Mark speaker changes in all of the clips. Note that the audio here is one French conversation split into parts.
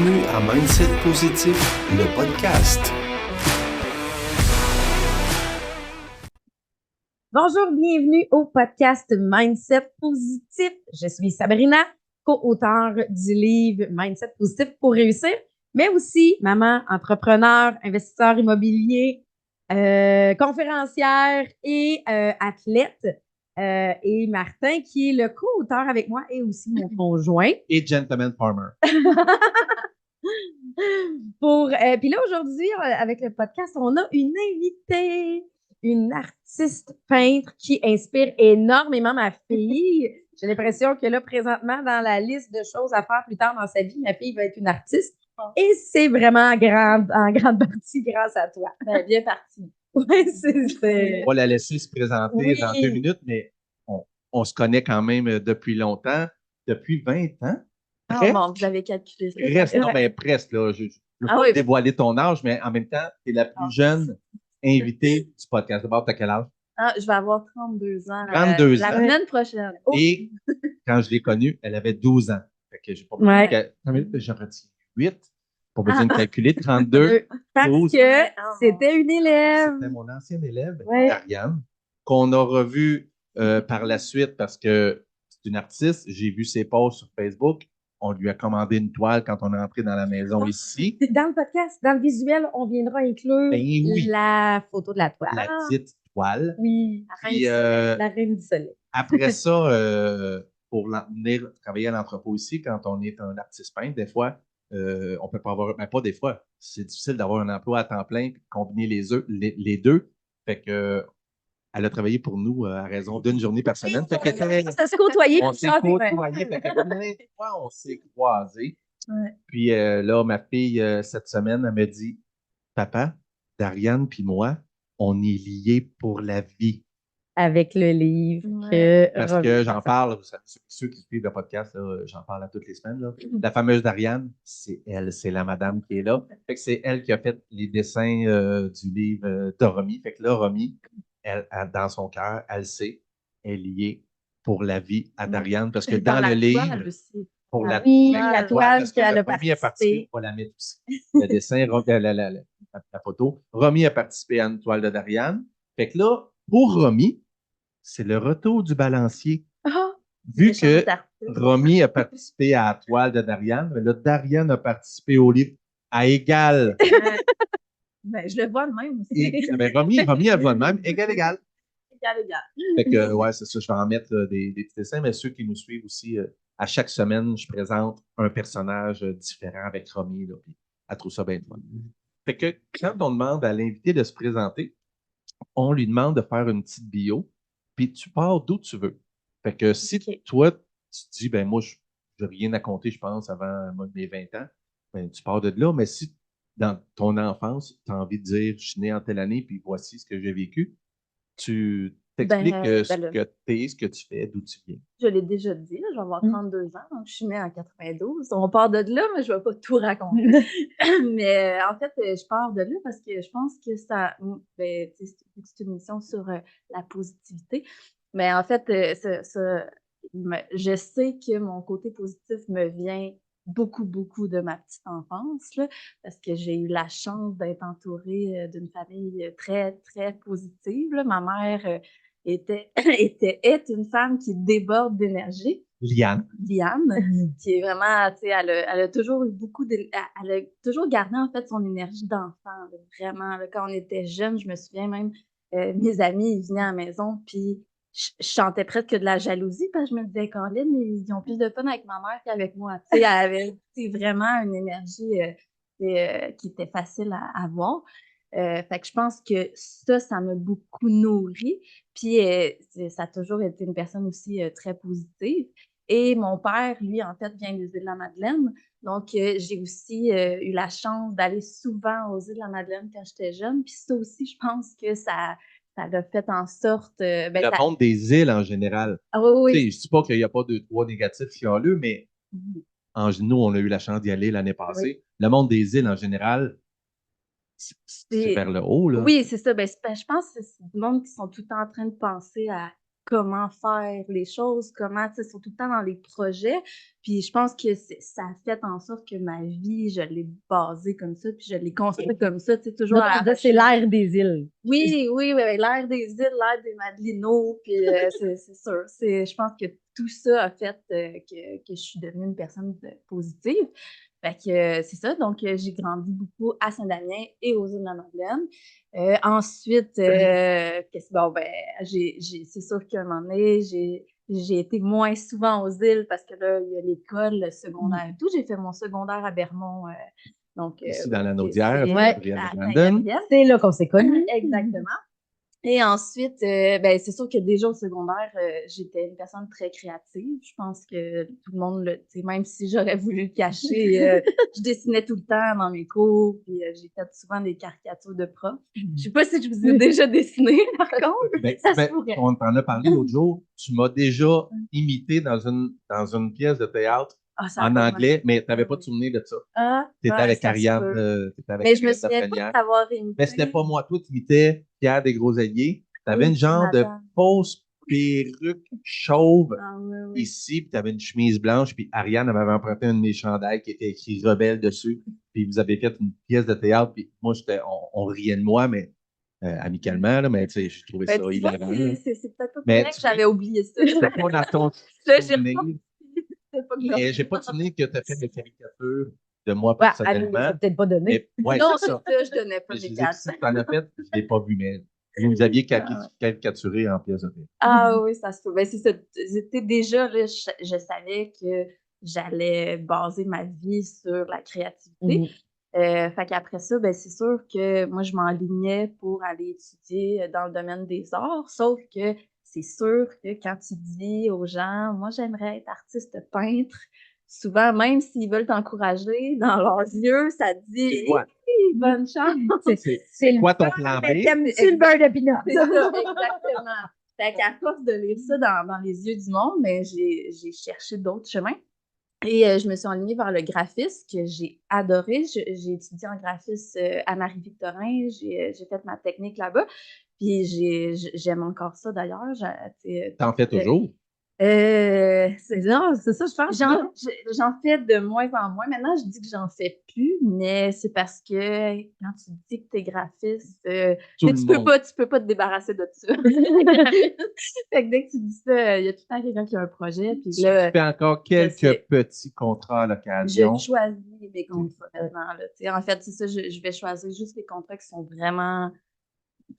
Speaker 1: Bienvenue à Mindset Positif, le podcast.
Speaker 2: Bonjour, bienvenue au podcast Mindset Positif. Je suis Sabrina, co-auteure du livre Mindset Positif pour réussir, mais aussi maman, entrepreneur, investisseur immobilier, conférencière et athlète. Et Martin, qui est le co-auteur avec moi et aussi mon conjoint.
Speaker 3: Et Gentleman Farmer.
Speaker 2: Puis là, aujourd'hui, avec le podcast, on a une invitée, une artiste peintre qui inspire énormément ma fille. J'ai l'impression que là, présentement, dans la liste de choses à faire plus tard dans sa vie, ma fille va être une artiste. Et c'est vraiment en grande partie grâce à toi.
Speaker 4: Bien parti.
Speaker 2: Oui, c'est...
Speaker 3: On va la laisser se présenter
Speaker 2: Oui.
Speaker 3: dans 2 minutes, mais on se connaît quand même depuis longtemps, depuis 20 ans.
Speaker 4: Oh
Speaker 3: Presque.
Speaker 4: bon, vous avez calculé ça.
Speaker 3: Presque, non, mais presque, là. Je ne veux
Speaker 4: Ah
Speaker 3: pas
Speaker 4: oui.
Speaker 3: dévoiler ton âge, mais en même temps, tu es la plus jeune invitée du podcast. D'abord, tu as quel âge?
Speaker 4: Ah, je vais avoir 32 ans.
Speaker 3: 32
Speaker 4: la
Speaker 3: ans.
Speaker 4: semaine prochaine. Oh.
Speaker 3: Et quand je l'ai connue, elle avait 12 ans. Fait que j'ai pas
Speaker 2: Ouais.
Speaker 3: besoin de... J'en retire 8. Pas besoin de calculer. 32.
Speaker 2: Parce
Speaker 3: 12.
Speaker 2: que c'était une élève.
Speaker 3: C'était mon ancienne élève,
Speaker 2: Ouais.
Speaker 3: Ariane, qu'on a revu par la suite parce que c'est une artiste. J'ai vu ses posts sur Facebook. On lui a commandé une toile quand on est entré dans la maison ici.
Speaker 2: Dans le podcast, dans le visuel, on viendra inclure
Speaker 3: Ben oui.
Speaker 2: la photo de la toile.
Speaker 3: La petite toile.
Speaker 2: Oui,
Speaker 3: Puis,
Speaker 2: la reine du soleil.
Speaker 3: après ça, pour venir travailler à l'entrepôt ici, quand on est un artiste peintre, des fois, on peut pas avoir, mais pas des fois, c'est difficile d'avoir un emploi à temps plein, combiner les deux. Fait que, elle a travaillé pour nous à raison d'une journée par semaine. Fait que,
Speaker 2: Ça se côtoyer.
Speaker 3: on s'est côtoyés. Fait que plein de fois, on s'est croisés.
Speaker 4: Ouais.
Speaker 3: Puis là, ma fille, cette semaine, elle me dit, Papa, Dariane puis moi, on est liés pour la vie.
Speaker 2: Avec le livre
Speaker 4: Ouais.
Speaker 3: Parce que j'en parle, ceux qui suivent le podcast, là, j'en parle à toutes les semaines. Là. La fameuse Dariane, c'est elle, c'est la madame qui est là. Fait que c'est elle qui a fait les dessins du livre de Romy. Fait que là, Romy, elle, dans son cœur, elle sait, elle est liée pour la vie à Dariane. Parce que dans le livre, pour la
Speaker 2: la toile
Speaker 3: parce que
Speaker 2: qu'elle a
Speaker 3: Romy a participé,
Speaker 2: participé.
Speaker 3: on va la mettre aussi. Le dessin, la photo. Romy a participé à une toile de Dariane. Fait que là, pour Romy, c'est le retour du balancier.
Speaker 4: Ah,
Speaker 3: Vu que Romy a participé à la toile de Dariane, mais là, Dariane a participé au livre à égal.
Speaker 4: Ben, je le vois de même aussi.
Speaker 3: Ben, Romy, elle voit de même, égal.
Speaker 4: Égal.
Speaker 3: Fait que, ouais, c'est ça, je vais en mettre des petits dessins, mais ceux qui nous suivent aussi, à chaque semaine, je présente un personnage différent avec Romy, là, puis elle trouve ça bien fun. Fait que quand on demande à l'invité de se présenter, on lui demande de faire une petite bio, puis tu pars d'où tu veux. Fait que si toi, tu te dis, ben moi, je n'ai rien à compter, je pense, avant mes 20 ans, ben tu pars de là, mais si dans ton enfance, tu as envie de dire, je suis né en telle année, puis voici ce que j'ai vécu, tu t'expliques ce que tu es, ce que tu fais, d'où tu viens.
Speaker 4: Je l'ai déjà dit, là, je vais avoir 32 ans, donc je suis née en 92. On part de là, mais je ne vais pas tout raconter. Mais en fait, je pars de là parce que je pense que ça. Ben, c'est une émission sur la positivité. Mais en fait, je sais que mon côté positif me vient beaucoup, beaucoup de ma petite enfance, là, parce que j'ai eu la chance d'être entourée d'une famille très, très positive, là. Ma mère est une femme qui déborde d'énergie. Liane, qui est vraiment, tu sais, elle a toujours eu elle a toujours gardé, en fait, son énergie d'enfant, là, vraiment. Là, quand on était jeunes, je me souviens même, mes amis, ils venaient à la maison, puis je chantais presque de la jalousie, parce que je me disais, Colin, ils ont plus de fun avec ma mère qu'avec moi. Tu sais, elle avait vraiment une énergie qui était facile à avoir. Fait que je pense que ça m'a beaucoup nourri. Puis ça a toujours été une personne aussi très positive. Et mon père, lui, en fait, vient des Îles-de-la-Madeleine. Donc, j'ai aussi eu la chance d'aller souvent aux Îles-de-la-Madeleine quand j'étais jeune. Puis ça aussi, je pense que ça l'a fait en sorte...
Speaker 3: le monde des îles en général.
Speaker 4: Ah oui.
Speaker 3: Je ne dis pas qu'il n'y a pas 2-3 négatifs qui ont lieu, mais nous, on a eu la chance d'y aller l'année passée. Oui. Le monde des îles en général, c'est vers le haut, là.
Speaker 4: Oui, c'est ça. Ben, je pense que c'est du monde qui sont tout le temps en train de penser à comment faire les choses, comment, tu sais, sont tout le temps dans les projets. Puis je pense que ça a fait en sorte que ma vie, je l'ai basée comme ça, puis je l'ai construite comme ça, tu sais, toujours
Speaker 2: Non,
Speaker 4: à la
Speaker 2: c'est
Speaker 4: recherche.
Speaker 2: l'air des îles.
Speaker 4: Oui, oui, oui, l'air des îles, l'air des Madelinos, puis c'est sûr. Je pense que tout ça a fait que je suis devenue une personne positive. Fait que c'est ça. Donc, j'ai grandi beaucoup à Saint-Damien et aux Îles-de-la-Madeleine. Ensuite, bon, ben, c'est sûr qu'à un moment donné, j'ai été moins souvent aux îles parce que là, il y a l'école, le secondaire et tout. J'ai fait mon secondaire à Bermond. Donc,
Speaker 3: Ici, dans la
Speaker 4: c'est
Speaker 3: Naudière,
Speaker 2: Ouais.
Speaker 3: Gabrielle
Speaker 4: à
Speaker 3: Brandon.
Speaker 4: Saint-Gabriel.
Speaker 2: C'est là qu'on s'est connus.
Speaker 4: Exactement. Et ensuite, ben, c'est sûr que déjà au secondaire, j'étais une personne très créative. Je pense que tout le monde le, tu sais, même si j'aurais voulu le cacher, je dessinais tout le temps dans mes cours, puis j'ai fait souvent des caricatures de profs. Je sais pas si je vous ai déjà dessiné, par contre.
Speaker 3: Ben,
Speaker 4: Ça se
Speaker 3: ben,
Speaker 4: pourrait.
Speaker 3: on t'en a parlé l'autre jour. Tu m'as déjà imité dans une pièce de théâtre
Speaker 4: Ah, ça a
Speaker 3: en
Speaker 4: pas
Speaker 3: anglais,
Speaker 4: marché.
Speaker 3: mais tu n'avais pas de souvenir de ça.
Speaker 4: Ah,
Speaker 3: Tu étais
Speaker 4: ouais,
Speaker 3: avec
Speaker 4: ça se
Speaker 3: Ariane.
Speaker 4: peut.
Speaker 3: T'étais avec
Speaker 4: Mais je me
Speaker 3: Ariane
Speaker 4: souviens pas
Speaker 3: Lafrenière.
Speaker 4: de t'avoir imité.
Speaker 3: Mais c'était pas moi. Toi, tu imitais Pierre Desgroseilliers. Tu avais
Speaker 4: Oui,
Speaker 3: une genre de
Speaker 4: madame.
Speaker 3: fausse perruque chauve
Speaker 4: Ah, oui, oui.
Speaker 3: ici, puis tu avais une chemise blanche, puis Ariane m'avait emprunté une de mes chandails qui était écrit Rebelle dessus. Puis vous avez fait une pièce de théâtre, puis moi, on riait de moi, mais amicalement, là, mais tu sais, j'ai trouvé
Speaker 4: Ben,
Speaker 3: ça
Speaker 4: tu vois,
Speaker 3: hilarant. Là.
Speaker 4: c'est peut-être pas pour
Speaker 3: Mais
Speaker 4: vrai que j'avais oublié ça.
Speaker 3: c'était pas dans ton
Speaker 4: Là, j'ai
Speaker 3: souvenir.
Speaker 4: c'est pas grave.
Speaker 3: Mais j'ai pas de souvenir que tu as fait des caricatures de moi
Speaker 2: Ouais, elle ne les
Speaker 3: personnellement.
Speaker 2: a peut-être pas donné.
Speaker 3: Mais, ouais,
Speaker 4: Non,
Speaker 3: c'est
Speaker 4: c'est
Speaker 3: ça.
Speaker 4: ça, je donnais pas
Speaker 3: Mais je
Speaker 4: mes
Speaker 3: disais que
Speaker 4: cartes.
Speaker 3: si tu en as fait, je l'ai pas vu, mais vous nous aviez caricaturé en pièce de théâtre.
Speaker 4: Ah oui, ça se peut. Ben, c'est ça. J'étais déjà, là, je savais que j'allais baser ma vie sur la créativité. Fait qu'après ça, ben, c'est sûr que moi, je m'enlignais pour aller étudier dans le domaine des arts, sauf que c'est sûr que quand tu dis aux gens, moi, j'aimerais être artiste peintre, souvent, même s'ils veulent t'encourager, dans leurs yeux, ça dit
Speaker 3: C'est quoi?
Speaker 4: Hi, bonne chance.
Speaker 3: C'est quoi ton plan
Speaker 2: Mais
Speaker 3: B?
Speaker 2: t'aimes-tu le beurre de pinot?
Speaker 4: C'est ça, exactement. Fait qu'à force de lire ça dans les yeux du monde, mais j'ai cherché d'autres chemins. Et je me suis enlignée vers le graphisme que j'ai adoré. J'ai étudié en graphisme à Marie-Victorin. J'ai fait ma technique là-bas. Puis j'aime encore ça d'ailleurs.
Speaker 3: T'en fais toujours?
Speaker 2: Non, c'est ça, je pense.
Speaker 4: J'en fais de moins en moins. Maintenant, je dis que j'en fais plus, mais c'est parce que quand tu dis que t'es graphiste,
Speaker 3: Tout
Speaker 4: mais
Speaker 3: le
Speaker 4: tu
Speaker 3: monde.
Speaker 4: peux pas te débarrasser de ça. Fait que dès que tu dis ça, il y a tout le temps quelqu'un qui a un projet. Puis
Speaker 3: Tu
Speaker 4: là,
Speaker 3: fais encore
Speaker 4: sais.
Speaker 3: quelques petits contrats à l'occasion.
Speaker 4: je choisis mes contrats maintenant. Là. Tu sais, en fait, c'est ça, je vais choisir juste les contrats qui sont vraiment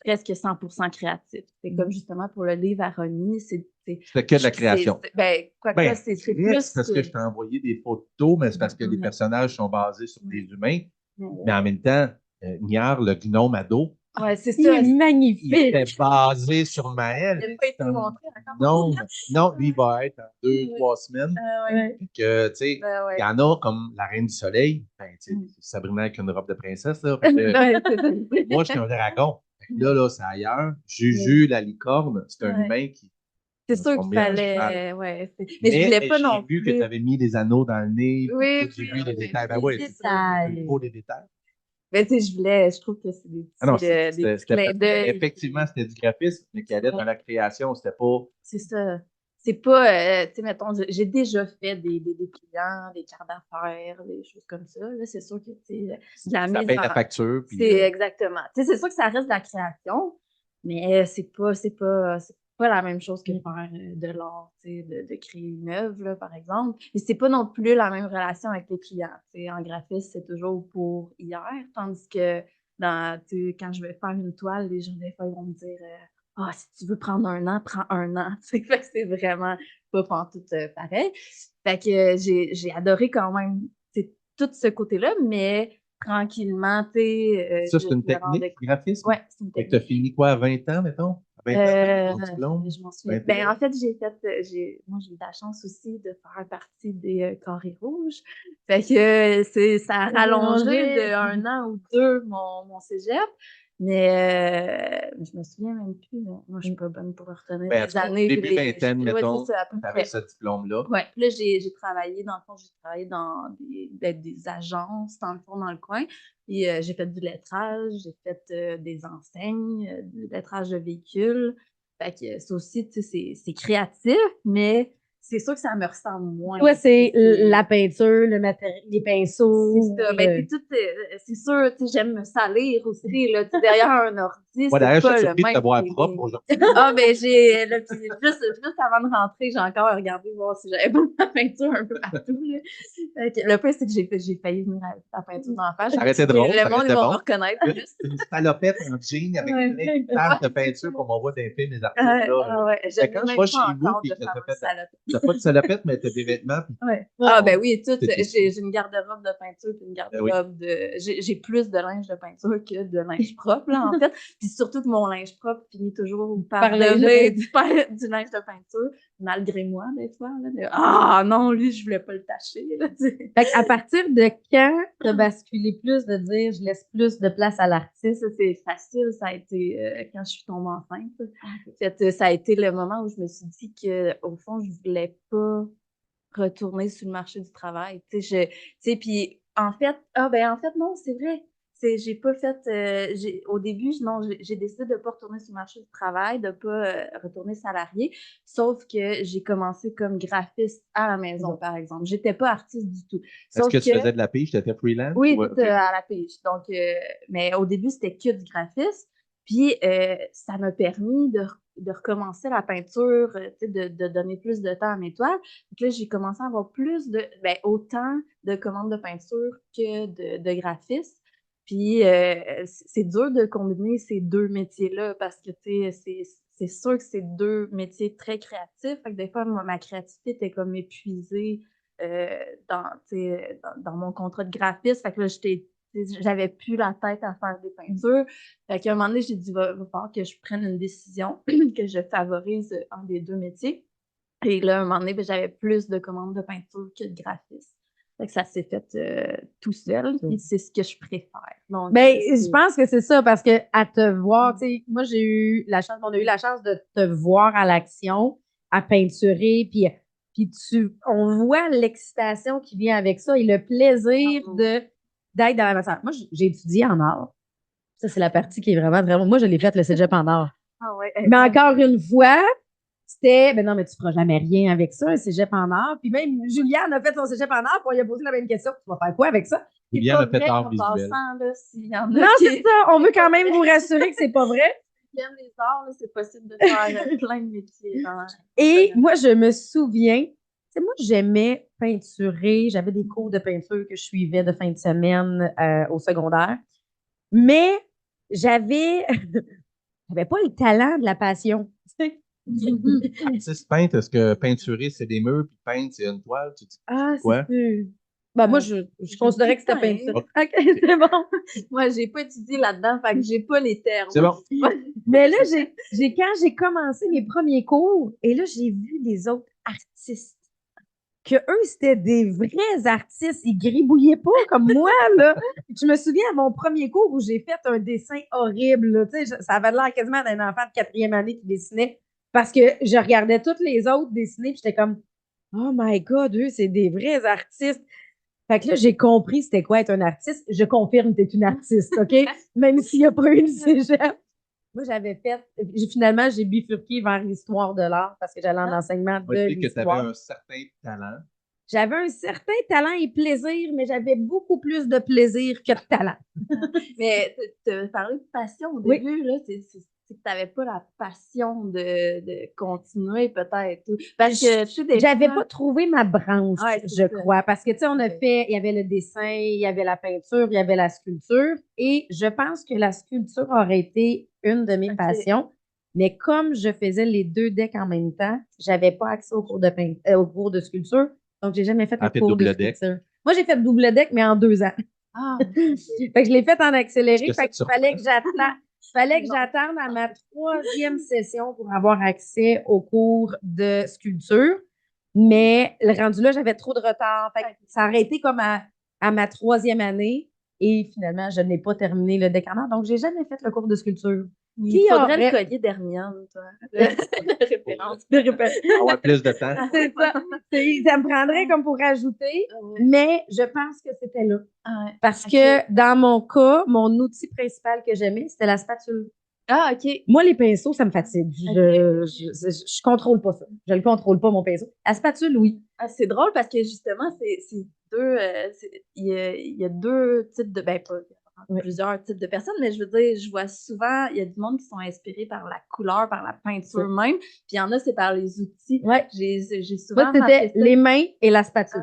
Speaker 4: presque 100% créatifs. C'est comme justement pour le livre à Romy,
Speaker 3: C'est que de la création.
Speaker 4: Ben, quoi que
Speaker 3: Ben,
Speaker 4: là, c'est
Speaker 3: c'est
Speaker 4: plus
Speaker 3: parce que je t'ai envoyé des photos, mais c'est parce que les personnages sont basés sur des humains. Mais en même temps, Niard, le gnome ado,
Speaker 4: Ouais, c'est
Speaker 2: Il
Speaker 4: ça.
Speaker 2: est
Speaker 3: il
Speaker 2: magnifique.
Speaker 3: était basé sur
Speaker 4: Il
Speaker 3: Maël.
Speaker 4: n'a pas été montré encore.
Speaker 3: Non, lui, il va être en 2-3 semaines.
Speaker 4: Ouais.
Speaker 3: Fait que, tu sais,
Speaker 4: Ben ouais.
Speaker 3: il y en a comme la Reine du Soleil. Ben, tu sais, Sabrina avec une robe de princesse, là. Fait que,
Speaker 4: Ouais, c'est ça.
Speaker 3: moi, je suis un dragon. Fait que là, c'est ailleurs. Juju, la licorne, c'est un
Speaker 4: Ouais.
Speaker 3: humain qui
Speaker 4: C'est sûr
Speaker 3: sont
Speaker 4: qu'il
Speaker 3: bien en cheval.
Speaker 4: fallait. Ouais, mais je voulais pas non
Speaker 3: j'ai vu que
Speaker 4: plus.
Speaker 3: tu avais mis des anneaux dans le nez.
Speaker 4: Oui,
Speaker 3: J'ai vu les
Speaker 4: oui,
Speaker 3: détails. Ben
Speaker 4: les
Speaker 3: oui,
Speaker 4: détails.
Speaker 3: il faut des détails.
Speaker 4: Mais tu sais, je trouve que c'est des
Speaker 3: Ah non,
Speaker 4: petits clins d'œil.
Speaker 3: effectivement, c'était du graphisme, mais qui allait dans la création. C'était pas.
Speaker 4: C'est ça. C'est pas, tu sais, mettons, j'ai déjà fait des clients, des cartes d'affaires, des choses comme ça. Là, c'est sûr que, tu sais, de la
Speaker 3: Ça
Speaker 4: mise
Speaker 3: paye
Speaker 4: en...
Speaker 3: la facture. Puis,
Speaker 4: C'est exactement. Tu sais, c'est sûr que ça reste de la création, mais c'est pas la même chose que faire de l'art, tu sais, de créer une œuvre, là, par exemple. Et c'est pas non plus la même relation avec les clients. Tu sais, en graphisme, c'est toujours pour hier, tandis que tu sais, quand je vais faire une toile, les gens, des fois, ils vont me dire ah, si tu veux prendre un an, prends un an. Tu sais, fait que c'est vraiment pas pantoute pareil. Fait que j'ai adoré quand même tu sais, tout ce côté-là, mais tranquillement, tu sais.
Speaker 3: ça, c'est une technique, graphisme?
Speaker 4: Ouais, c'est une
Speaker 3: Fait que tu as
Speaker 4: technique.
Speaker 3: fini quoi à 20 ans, mettons? À 20 ans, ton diplôme?
Speaker 4: Je m'en souviens.
Speaker 3: 21?
Speaker 4: Ben, en fait, moi, j'ai eu la chance aussi de faire partie des Carrés Rouges. Fait que ça a rallongé de 1 an ou 2 mon cégep. Mais je me souviens même plus. Moi, je suis pas bonne pour retenir
Speaker 3: Ben, en
Speaker 4: les
Speaker 3: tout cas,
Speaker 4: années. puis
Speaker 3: début vingtaine,
Speaker 4: ouais,
Speaker 3: mettons,
Speaker 4: c'est ça, à peu
Speaker 3: tu avais
Speaker 4: près.
Speaker 3: ce diplôme-là.
Speaker 4: Ouais. Puis là, j'ai travaillé, dans le fond, j'ai travaillé dans des agences, dans le fond, dans le coin. Puis j'ai fait du lettrage, j'ai fait des enseignes, du lettrage de véhicules. Fait que ça aussi, tu sais, c'est créatif, mais c'est sûr que ça me ressemble moins.
Speaker 2: Toi, c'est la peinture, le matériel, les pinceaux.
Speaker 4: C'est ça. Ben, c'est sûr, tu sais, j'aime me salir aussi, là, tu sais, derrière un ordi,
Speaker 3: Ouais,
Speaker 4: c'est
Speaker 3: d'ailleurs, je
Speaker 4: pas
Speaker 3: suis
Speaker 4: le
Speaker 3: surpris de te
Speaker 4: même
Speaker 3: voir
Speaker 4: feeling.
Speaker 3: propre aujourd'hui.
Speaker 4: Ah, ben, là, puis juste avant de rentrer, j'ai encore regardé voir si j'avais pas ma peinture un peu partout, là. Fait que le pire, c'est que j'ai failli venir avec la peinture d'en face.
Speaker 3: Ça aurait été drôle,
Speaker 4: Le
Speaker 3: ça
Speaker 4: monde,
Speaker 3: aurait
Speaker 4: ils
Speaker 3: été
Speaker 4: vont
Speaker 3: bon.
Speaker 4: me reconnaître plus.
Speaker 3: Une salopette, un jean avec une tache de peinture comme on voit dans les films des artistes. Là.
Speaker 4: Ouais, je
Speaker 3: Fait
Speaker 4: n'ai
Speaker 3: que quand je
Speaker 4: même
Speaker 3: vois
Speaker 4: pas
Speaker 3: chez vous,
Speaker 4: encore
Speaker 3: puis
Speaker 4: de
Speaker 3: que t'as
Speaker 4: fameuse
Speaker 3: fait,
Speaker 4: salopette.
Speaker 3: t'as pas de salopette, mais t'as des vêtements. Puis
Speaker 4: Ouais. Ah, ben oui,
Speaker 3: C'est-
Speaker 4: j'ai une garde-robe de peinture puis une garde-robe j'ai plus de linge de peinture que de linge propre, là, en fait. Puis surtout que mon linge propre finit toujours par
Speaker 2: Par linge de
Speaker 4: donner du linge de peinture, malgré moi, des fois. Là, ah non, lui, je voulais pas le tâcher. Là, tu sais.
Speaker 2: Fait à partir de quand t'as basculé plus de dire je laisse plus de place à l'artiste?
Speaker 4: Ça, c'est facile. Ça a été quand je suis tombée enceinte. En fait, ça a été le moment où je me suis dit qu'au fond, je voulais pas retourner sur le marché du travail. Tu sais, puis en fait, non, c'est vrai. J'ai pas fait, au début, non, j'ai décidé de pas retourner sur le marché du travail, de pas retourner salarié, sauf que j'ai commencé comme graphiste à la maison, par exemple. J'étais pas artiste du tout.
Speaker 3: est-ce
Speaker 4: Sauf
Speaker 3: que tu faisais de la pige? Tu étais freelance?
Speaker 4: oui,
Speaker 3: ou-
Speaker 4: tout à la pige. Donc, mais au début, c'était que du graphisme. Puis, ça m'a permis de recommencer la peinture, tu sais, de donner plus de temps à mes toiles. Donc là, j'ai commencé à avoir autant de commandes de peinture que de graphisme. Puis, c'est dur de combiner ces deux métiers-là parce que, tu sais, c'est sûr que c'est deux métiers très créatifs. Fait que des fois, ma créativité était comme épuisée euh, dans mon contrat de graphiste. Fait que là, j'avais plus la tête à faire des peintures. Fait qu'à un moment donné, j'ai dit, va falloir que je prenne une décision, que je favorise un des deux métiers. Et là, à un moment donné, j'avais plus de commandes de peinture que de graphisme. Fait que ça s'est fait tout seul, puis c'est ce que je préfère. Donc,
Speaker 2: Ben, je pense que c'est ça, parce que à te voir, tu sais, moi, on a eu la chance de te voir à l'action, à peinturer, puis on voit l'excitation qui vient avec ça et le plaisir d'être dans la matière. Moi, j'ai étudié en art. Ça, c'est la partie qui est vraiment, vraiment. Moi, je l'ai faite, le cégep en art.
Speaker 4: Ah ouais,
Speaker 2: Mais encore une fois, c'était, ben non, mais tu feras jamais rien avec ça, un cégep en art. Puis même Juliane a fait son cégep en art, puis on lui a posé la même question. Tu vas faire quoi avec ça?
Speaker 3: Julien a fait
Speaker 4: vrai,
Speaker 3: art
Speaker 4: en
Speaker 3: visuel.
Speaker 4: passant, là, s'il y en a
Speaker 2: Non,
Speaker 4: qui
Speaker 2: c'est ça. On veut quand même vous rassurer que c'est pas vrai.
Speaker 4: aiment les arts, là, c'est possible de faire plein de métiers.
Speaker 2: Et moi, je me souviens, tu sais, moi, j'aimais peinturer. J'avais des cours de peinture que je suivais de fin de semaine au secondaire. Mais j'avais pas le talent de la passion. Tu sais.
Speaker 3: Artiste peintre, est-ce que peinturer, c'est des murs, puis peindre, c'est une toile? Tu dis
Speaker 2: Ah,
Speaker 3: quoi?
Speaker 2: c'est ben, moi, je considérais que c'était peinture. OK, c'est bon.
Speaker 4: Moi, j'ai pas étudié là-dedans, fait que j'ai pas les termes.
Speaker 3: C'est bon.
Speaker 2: Mais là, quand j'ai commencé mes premiers cours, et là, j'ai vu des autres artistes, que eux, c'était des vrais artistes. Ils gribouillaient pas comme moi, là. Je me souviens à mon premier cours où j'ai fait un dessin horrible, là. Tu sais, ça avait l'air quasiment d'un enfant de 4e année qui dessinait parce que je regardais toutes les autres dessiner puis j'étais comme, oh my God, eux, c'est des vrais artistes. Fait que là, j'ai compris c'était quoi être un artiste. Je confirme, t'es une artiste, OK? Même s'il n'y a pas eu le cégep. Moi, finalement, j'ai bifurqué vers l'histoire de l'art parce que j'allais en enseignement
Speaker 3: On
Speaker 2: de
Speaker 3: va dire que tu avais
Speaker 2: l'histoire.
Speaker 3: un certain talent.
Speaker 2: J'avais un certain talent et plaisir, mais j'avais beaucoup plus de plaisir que de talent.
Speaker 4: Mais tu as parlé de passion au
Speaker 2: Oui.
Speaker 4: début, là. C'est que tu n'avais pas la passion de continuer, peut-être. Parce que, tu sais,
Speaker 2: J'avais pas trouvé ma branche,
Speaker 4: Ouais,
Speaker 2: je crois. Parce que, tu sais, il y avait le dessin, il y avait la peinture, il y avait la sculpture. Et je pense que la sculpture aurait été une de mes passions. Mais comme je faisais les deux decks en même temps, j'avais pas accès au cours au cours de sculpture. Donc, j'ai jamais fait le cours de sculpture. Moi, j'ai fait double deck, mais en 2 ans.
Speaker 4: Ah,
Speaker 2: fait que je l'ai fait en accéléré. Fait qu'il fallait que
Speaker 4: fallait
Speaker 2: j'attende à ma 3e session pour avoir accès au cours de sculpture. Mais le rendu là, j'avais trop de retard. Fait que ça aurait été comme à ma 3e année. Et finalement, je n'ai pas terminé le décanard. Donc, j'ai jamais fait le cours de sculpture.
Speaker 4: il faudrait le collier d'Hermione, toi. La référence.
Speaker 3: Avoir plus de temps.
Speaker 2: C'est ça. Ça me prendrait comme pour rajouter. Mais je pense que c'était là. Parce que dans mon cas, mon outil principal que j'aimais, c'était la spatule.
Speaker 4: Ah, OK.
Speaker 2: Moi, les pinceaux, ça me fatigue. Je contrôle pas ça. Je le contrôle pas, mon pinceau. La spatule, oui.
Speaker 4: Ah, c'est drôle parce que justement, c'est deux. Il y a deux types de. Ben, pas
Speaker 2: Oui.
Speaker 4: plusieurs types de personnes, mais je veux dire, je vois souvent, il y a du monde qui sont inspirés par la couleur, par la peinture même, puis il y en a, c'est par les outils.
Speaker 2: Ouais.
Speaker 4: J'ai souvent
Speaker 2: Moi,
Speaker 4: remarqué
Speaker 2: c'était
Speaker 4: ça.
Speaker 2: les mains et la spatule.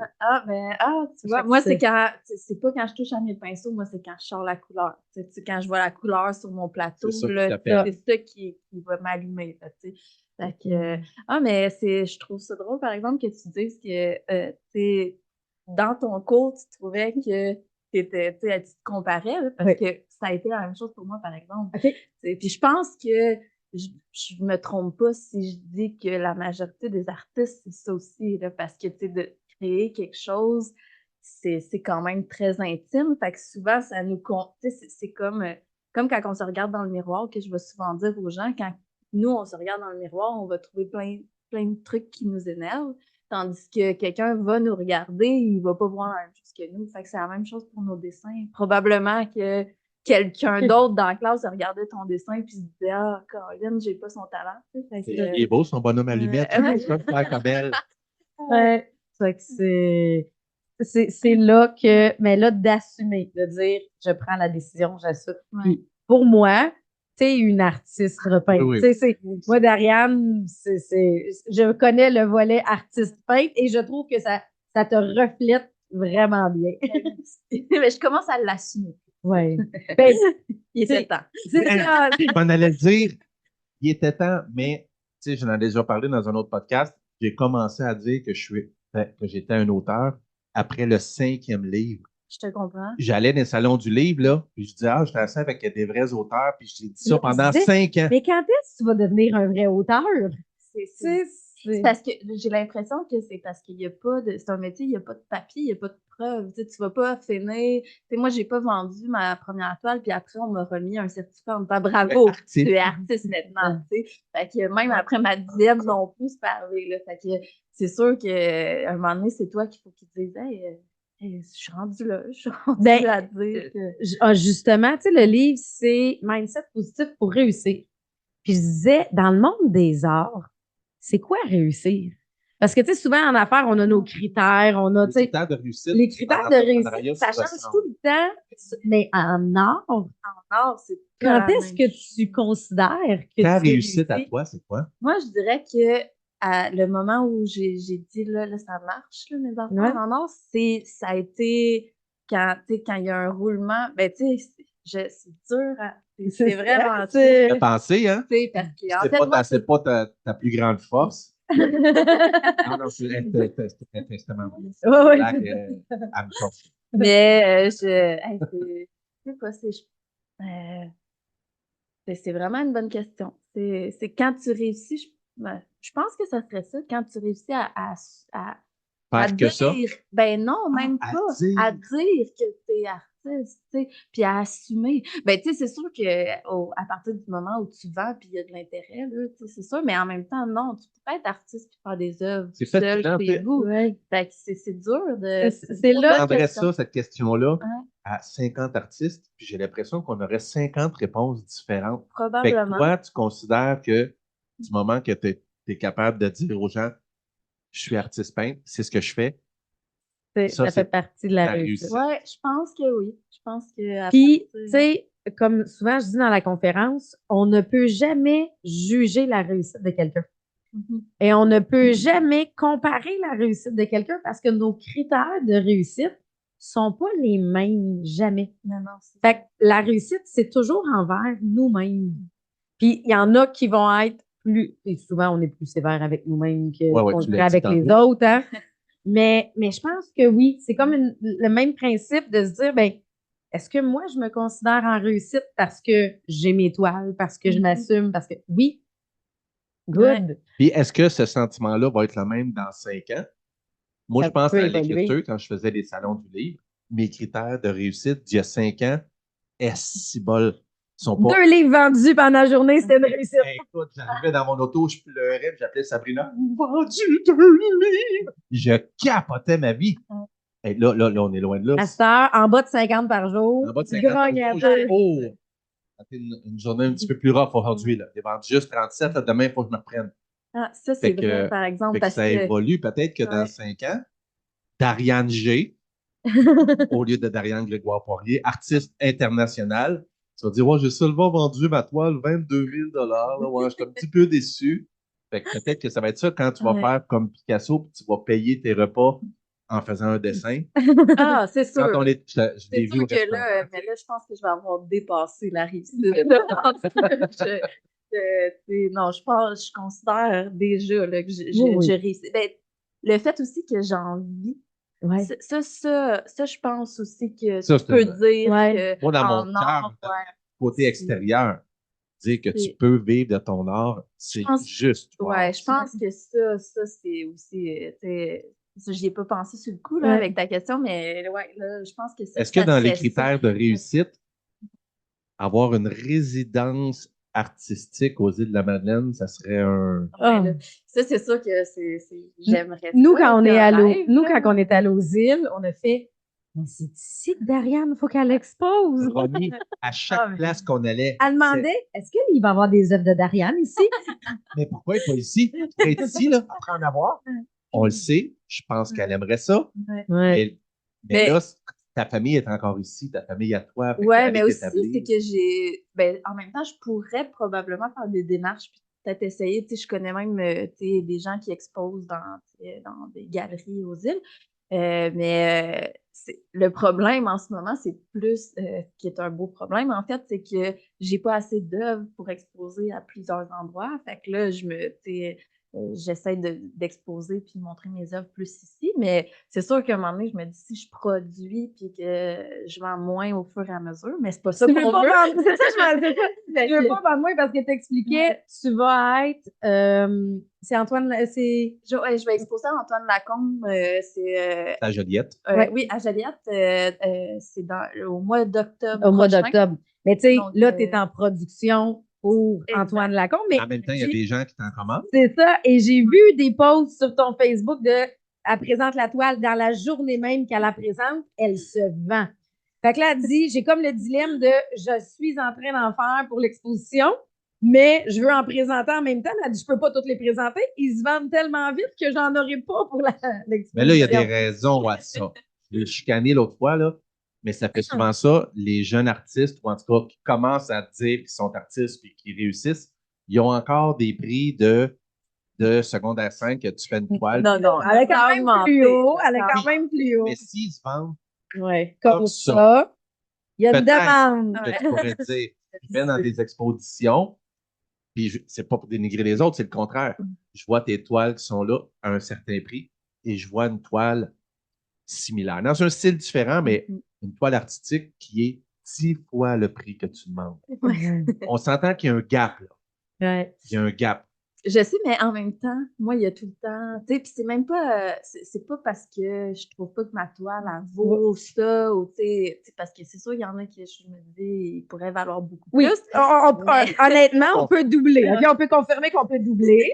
Speaker 4: Tu vois,
Speaker 2: Fait que
Speaker 4: moi, c'est pas quand je touche à mes pinceaux, moi, c'est quand je sors la couleur. C'est quand je vois la couleur sur mon plateau,
Speaker 3: C'est ça qui
Speaker 4: là,
Speaker 3: t'appelle.
Speaker 4: c'est ça qui va m'allumer, là, tu sais. Fait que, mais je trouve ça drôle, par exemple, que tu dises que, tu sais, dans ton cours, tu trouvais que tu te comparais, là, parce
Speaker 2: Oui.
Speaker 4: que ça a été la même chose pour moi, par exemple.
Speaker 2: OK.
Speaker 4: Puis je pense que je me trompe pas si je dis que la majorité des artistes, c'est ça aussi, là, parce que, tu sais, de créer quelque chose, c'est quand même très intime. Fait que souvent, ça nous compte. C'est comme quand on se regarde dans le miroir, que je vais souvent dire aux gens, quand nous, on se regarde dans le miroir, on va trouver plein de trucs qui nous énervent. Tandis que quelqu'un va nous regarder, il va pas voir la même chose que nous. Fait que c'est la même chose pour nos dessins. Probablement que quelqu'un d'autre dans la classe regardait ton dessin puis se disait ah, Caroline, j'ai pas son talent. Fait que,
Speaker 3: Il est beau, son bonhomme allumette. C'est ça, faire comme elle.
Speaker 2: Ouais. Fait que c'est là que, mais là, d'assumer, de dire, je prends la décision, j'assume. Puis pour moi, tu sais, une artiste peintre.
Speaker 3: Oui, oui.
Speaker 2: Tu sais, moi, Dariane, je connais le volet artiste peintre et je trouve que ça te reflète vraiment bien.
Speaker 4: mais je commence à l'assumer.
Speaker 2: Ouais. Ben,
Speaker 4: Il était temps.
Speaker 2: c'est ça.
Speaker 3: Je m'en allais le dire, il était temps, mais tu sais, j'en ai déjà parlé dans un autre podcast. J'ai commencé à dire que j'étais un auteur après le 5e livre.
Speaker 4: Je te comprends.
Speaker 3: J'allais dans les salons du livre, là, puis je disais, ah, j'étais assis avec des vrais auteurs, puis j'ai dit ça
Speaker 2: Mais
Speaker 3: pendant
Speaker 2: tu disais,
Speaker 3: 5 ans.
Speaker 2: Mais quand est-ce que tu vas devenir un vrai auteur?
Speaker 4: C'est parce que j'ai l'impression que c'est parce qu'il n'y a pas de. C'est un métier, il n'y a pas de papier, il n'y a pas de preuves. Tu vas pas finir. Moi, j'ai pas vendu ma première toile, puis après, on m'a remis un certificat en me disant bravo, tu es artiste maintenant. Fait que même après ma 10e non plus, c'est pas arrivé. Là. Fait que c'est sûr qu'à un moment donné, c'est toi qu'il faut qu'ils te disent hey, je suis rendue là, je suis rendue à dire que.
Speaker 2: Justement, tu sais, le livre, c'est Mindset positif pour réussir. Puis je disais, dans le monde des arts, c'est quoi réussir? Parce que, tu sais, souvent en affaires, on a nos critères, on a, tu sais,
Speaker 3: Les critères de réussite.
Speaker 2: les critères de réussite, ça change tout le temps. Mais en art,
Speaker 4: C'est
Speaker 2: quand est-ce que tu considères que
Speaker 3: Ta
Speaker 2: tu
Speaker 3: réussite à
Speaker 2: réussis?
Speaker 3: toi, c'est quoi?
Speaker 4: Moi, je dirais que à le moment où j'ai dit là, ça marche, là, mes enfants
Speaker 2: Ouais.
Speaker 4: en or, ça a été quand il y a un roulement, ben tu sais, c'est dur, c'est vraiment dur.
Speaker 3: T'as pensé, hein?
Speaker 4: Parce que, en fait, moi,
Speaker 3: C'est pas ta plus grande force. Non, non, c'était tristement.
Speaker 2: Ouais,
Speaker 3: À me sortir.
Speaker 4: mais c'est quoi, c'est vraiment une bonne question. C'est quand tu réussis, je pense que ça serait ça, quand tu réussis à
Speaker 3: Faire que
Speaker 4: dire,
Speaker 3: ça.
Speaker 4: ben non, même
Speaker 3: à
Speaker 4: pas,
Speaker 3: dire.
Speaker 4: à dire que tu es artiste, tu sais, puis à assumer. Ben, tu sais, c'est sûr que à partir du moment où tu vends puis il y a de l'intérêt, là, tu sais, c'est sûr, mais en même temps, non, tu peux pas être artiste puis faire des œuvres
Speaker 3: C'est
Speaker 4: seul
Speaker 3: fatigant,
Speaker 4: chez vous.
Speaker 2: Ouais.
Speaker 4: Fait que c'est dur de.
Speaker 2: C'est là
Speaker 3: Je prendrais
Speaker 4: question.
Speaker 3: cette question-là,
Speaker 4: Ouais.
Speaker 3: à 50 artistes, puis j'ai l'impression qu'on aurait 50 réponses différentes. Fait que
Speaker 4: Probablement.
Speaker 3: toi, tu considères que du moment que tu es capable de dire aux gens, je suis artiste peintre, c'est ce que je fais.
Speaker 2: Ça fait partie de la réussite.
Speaker 4: Ouais, je pense que oui. Je pense que.
Speaker 2: Puis, tu sais, comme souvent je dis dans la conférence, on ne peut jamais juger la réussite de quelqu'un. Et on ne peut jamais comparer la réussite de quelqu'un parce que nos critères de réussite sont pas les mêmes, jamais.
Speaker 4: Non,
Speaker 2: fait que la réussite, c'est toujours envers nous-mêmes. Puis, il y en a qui vont être plus, et souvent, on est plus sévère avec nous-mêmes qu'on serait avec les autres, hein? Mais je pense que oui, c'est comme le même principe de se dire, ben, est-ce que moi, je me considère en réussite parce que j'ai mes toiles, parce que je m'assume, parce que oui, good.
Speaker 3: Ouais. Puis est-ce que ce sentiment-là va être le même dans 5 ans? Moi, je pense à l'écriture quand je faisais des salons du livre. Mes critères de réussite d'il y a 5 ans, si bol, sont pas.
Speaker 2: 2 livres vendus pendant la journée, c'était une réussite.
Speaker 3: Écoute, j'arrivais dans mon auto, je pleurais, j'appelais Sabrina. Vendu 2 livres! Je capotais ma vie. Et là, on est loin de là.
Speaker 2: À cette heure, en bas de 50 par jour.
Speaker 3: En bas de 50 par jour. Ça fait une journée un petit peu plus rough aujourd'hui. Là. J'ai vendu juste 37. Là, demain, il faut que je me reprenne.
Speaker 4: Ah, ça,
Speaker 3: Fait
Speaker 4: c'est
Speaker 3: que,
Speaker 4: vrai, par exemple,
Speaker 3: fait que
Speaker 4: parce
Speaker 3: ça
Speaker 4: que...
Speaker 3: évolue. Peut-être que dans
Speaker 4: Ouais.
Speaker 3: 5 ans, Dariane G, au lieu de Dariane Grégoire-Poirier, artiste international, tu vas dire, ouais, j'ai seulement vendu ma toile 22 000 là, ouais, je suis un petit peu déçu. Fait que peut-être que ça va être ça quand tu vas
Speaker 4: Ouais.
Speaker 3: faire comme Picasso, puis tu vas payer tes repas en faisant un dessin.
Speaker 4: Ah, c'est sûr.
Speaker 3: Quand je
Speaker 4: C'est
Speaker 3: l'ai vu
Speaker 4: sûr
Speaker 3: au
Speaker 4: que
Speaker 3: restaurant.
Speaker 4: là, mais là, je pense que je vais avoir dépassé la réussite. Non, je considère déjà là, que
Speaker 2: Oui.
Speaker 4: je réussis. Ben, le fait aussi que j'en vis,
Speaker 2: Ouais.
Speaker 4: ça, je pense aussi que
Speaker 3: Ça,
Speaker 4: tu peux dire
Speaker 2: Ouais.
Speaker 3: moi, dans mon
Speaker 4: qu'en
Speaker 3: cœur,
Speaker 4: art,
Speaker 3: côté extérieur, dire que tu
Speaker 4: c'est-
Speaker 3: peux vivre de ton art,
Speaker 4: je
Speaker 3: c'est
Speaker 4: pense,
Speaker 3: juste. Wow.
Speaker 4: ouais, je pense que ça c'est aussi, ça, j'y ai pas pensé sur le coup, là,
Speaker 2: Ouais.
Speaker 4: avec ta question, mais ouais, là, je pense que
Speaker 3: Est-ce que
Speaker 4: ça
Speaker 3: dans les
Speaker 4: serait ça.
Speaker 3: critères de réussite, avoir une résidence artistique aux îles de la Madeleine, ça serait un.
Speaker 2: Ah.
Speaker 4: Ouais, là, ça, c'est sûr que j'aimerais
Speaker 2: Nous,
Speaker 4: ça,
Speaker 2: quand on
Speaker 4: c'est
Speaker 2: est
Speaker 4: un
Speaker 2: allé,
Speaker 4: rêve,
Speaker 2: nous,
Speaker 4: là.
Speaker 2: quand on est allé aux îles, on a fait, mais c'est ici que Dariane, il faut qu'elle expose.
Speaker 3: Romy, à chaque
Speaker 2: Ah, mais-
Speaker 3: place qu'on allait.
Speaker 2: Elle demandait, est-ce qu'il va y avoir des œuvres de Dariane ici?
Speaker 3: Mais pourquoi elle n'est pas ici? Elle pourrait être ici, là, après en avoir. On le sait. Je pense qu'elle aimerait ça.
Speaker 4: Ouais.
Speaker 2: Ouais.
Speaker 3: Mais
Speaker 4: Mais-
Speaker 3: là, ta famille est encore ici, ta famille à toi. Fait
Speaker 4: Ouais,
Speaker 3: qu'elle
Speaker 4: mais
Speaker 3: est
Speaker 4: aussi,
Speaker 3: établie.
Speaker 4: c'est que ben, en même temps, je pourrais probablement faire des démarches puis peut-être essayer. Tu sais, je connais même des gens qui exposent dans des galeries aux îles. Mais le problème en ce moment, c'est plus, qui est un beau problème, en fait, c'est que j'ai pas assez d'œuvres pour exposer à plusieurs endroits. Fait que là, j'essaie d'exposer puis de montrer mes œuvres plus ici. Mais c'est sûr qu'à un moment donné, je me dis si je produis puis que je vends moins au fur et à mesure, mais c'est pas ça
Speaker 2: Tu
Speaker 4: qu'on
Speaker 2: veux pas
Speaker 4: veut.
Speaker 2: vendre, c'est ça, c'est ça.
Speaker 4: Fait
Speaker 2: Tu veux
Speaker 4: que-
Speaker 2: pas vendre moins parce que t'expliquais, tu vas être, c'est Antoine, c'est,
Speaker 4: je vais exposer à Antoine Lacombe.
Speaker 3: Ta Joliette.
Speaker 2: Ouais.
Speaker 4: Oui, à Joliette. C'est au mois d'octobre
Speaker 2: au mois
Speaker 4: prochain.
Speaker 2: d'octobre. Mais tu sais,
Speaker 4: Donc,
Speaker 2: là, tu es en production pour
Speaker 4: exact.
Speaker 2: Antoine Lacombe, mais
Speaker 3: En même temps, il y a des gens qui t'en commandent.
Speaker 2: c'est ça. Et j'ai vu des posts sur ton Facebook de elle présente la toile dans la journée même qu'elle la présente, elle se vend. Fait que là, elle dit j'ai comme le dilemme de je suis en train d'en faire pour l'exposition, mais je veux en présenter en même temps. Elle dit je peux pas toutes les présenter. Ils se vendent tellement vite que j'en aurai pas pour l'exposition.
Speaker 3: Mais là, il y a des raisons à ça. Je l'ai chicané l'autre fois, là, mais ça fait souvent ça. Les jeunes artistes, ou en tout cas, qui commencent à dire qu'ils sont artistes et qui réussissent, ils ont encore des prix de secondaire 5 que tu fais une toile.
Speaker 4: Non,
Speaker 2: Elle est quand même plus haut. Elle est
Speaker 4: Ça a
Speaker 2: quand même plus haut.
Speaker 3: Mais s'ils se vendent
Speaker 2: Ouais, comme
Speaker 3: ça.
Speaker 2: ça, il y a une
Speaker 3: Peut-être
Speaker 2: demande.
Speaker 3: que tu pourrais dire, je vais dans des expositions, puis c'est pas pour dénigrer les autres, c'est le contraire. Je vois tes toiles qui sont là à un certain prix et je vois une toile similaire. Dans un style différent, mais une toile artistique qui est 10 fois le prix que tu demandes. On s'entend qu'il y a un gap, là.
Speaker 2: Ouais.
Speaker 3: Il y a un gap.
Speaker 4: Je sais, mais en même temps, moi, il y a tout le temps, tu sais, puis c'est même pas, c'est pas parce que je trouve pas que ma toile, elle vaut ça, ou tu sais, parce que c'est sûr, il y en a qui, je me dis, ils pourraient valoir beaucoup
Speaker 2: Oui,
Speaker 4: plus.
Speaker 2: honnêtement, on peut doubler. OK, on peut confirmer qu'on peut doubler.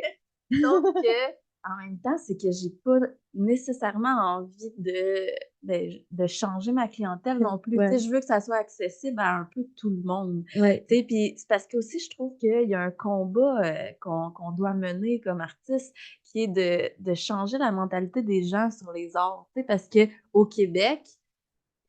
Speaker 4: Sauf que, en même temps, c'est que j'ai pas nécessairement envie de changer ma clientèle non plus.
Speaker 2: Ouais.
Speaker 4: Tu sais, je veux que ça soit accessible à un peu tout le monde.
Speaker 2: Ouais.
Speaker 4: Tu sais, puis c'est parce que aussi, je trouve qu'il y a un combat qu'on doit mener comme artiste qui est de changer la mentalité des gens sur les arts. Tu sais, parce qu'au Québec,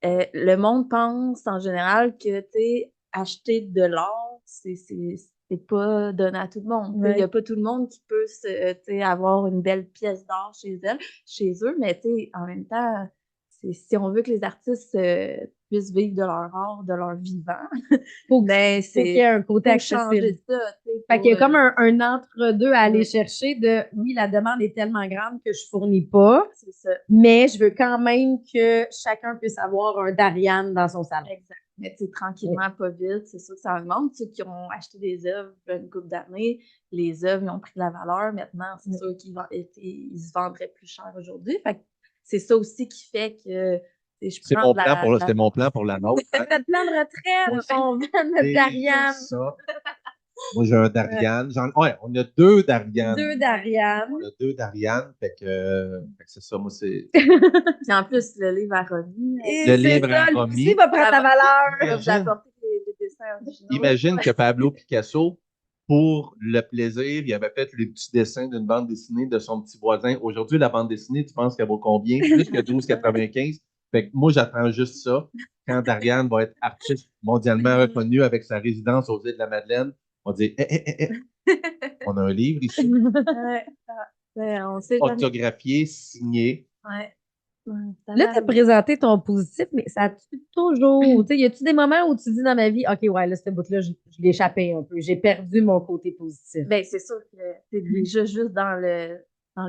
Speaker 4: le monde pense en général que, tu sais, acheter de l'art, c'est pas donné à tout le monde. Il n'y a pas tout le monde qui peut tu sais, avoir une belle pièce d'art chez eux, mais tu sais, en même temps, si on veut que les artistes puissent vivre de leur art, de leur vivant,
Speaker 2: Faut
Speaker 4: ben,
Speaker 2: qu'il y ait un côté
Speaker 4: faut
Speaker 2: accessible.
Speaker 4: changer ça. Tu sais,
Speaker 2: Fait qu'il y a comme un entre-deux à aller
Speaker 4: Oui.
Speaker 2: chercher de oui, la demande est tellement grande que je fournis pas,
Speaker 4: c'est ça.
Speaker 2: mais je veux quand même que chacun puisse avoir un Dariane dans son salon.
Speaker 4: Exact. Mais tu sais, tranquillement, pas vite, c'est sûr que ça demande. Ceux qui ont acheté des œuvres une couple d'années, les œuvres, ils ont pris de la valeur. Maintenant, c'est sûr qu'ils se vendraient plus cher aujourd'hui. Fait que c'est ça aussi qui fait que je
Speaker 3: C'est
Speaker 4: prends
Speaker 3: mon
Speaker 4: de
Speaker 3: plan pour,
Speaker 4: la-
Speaker 3: c'était mon plan pour la nôtre. hein.
Speaker 2: Notre plan de retraite, on vend notre
Speaker 3: C'est
Speaker 2: Dariane.
Speaker 3: ça. Moi, j'ai un Dariane. Ouais, on a deux Dariane.
Speaker 2: Deux Dariane.
Speaker 3: On a deux Dariane. Fait que c'est ça. Moi, c'est
Speaker 4: Puis en plus, le livre à Romy,
Speaker 2: Et
Speaker 3: Le
Speaker 2: c'est
Speaker 3: livre à
Speaker 2: ça, lui
Speaker 3: Romy.
Speaker 2: aussi va prendre ta
Speaker 4: Ça va-
Speaker 2: valeur.
Speaker 4: je vais vous apporter des dessins
Speaker 3: Imagine que Pablo Picasso, pour le plaisir, il avait fait les petits dessins d'une bande dessinée de son petit voisin. Aujourd'hui, la bande dessinée, tu penses qu'elle vaut combien? Plus que 12,95. Fait que moi, j'attends juste ça. Quand Dariane va être artiste mondialement reconnue avec sa résidence aux îles de la Madeleine, on dit on a un livre ici,
Speaker 4: On sait jamais.
Speaker 3: orthographié, signé.
Speaker 4: Ouais.
Speaker 2: Là, tu as présenté ton positif, mais ça a-tu toujours. Tu sais, y a-tu des moments où tu dis dans ma vie, OK, ouais, là, ce bout-là, je l'ai échappé un peu. J'ai perdu mon côté positif.
Speaker 4: Ben, c'est sûr que c'est déjà juste dans le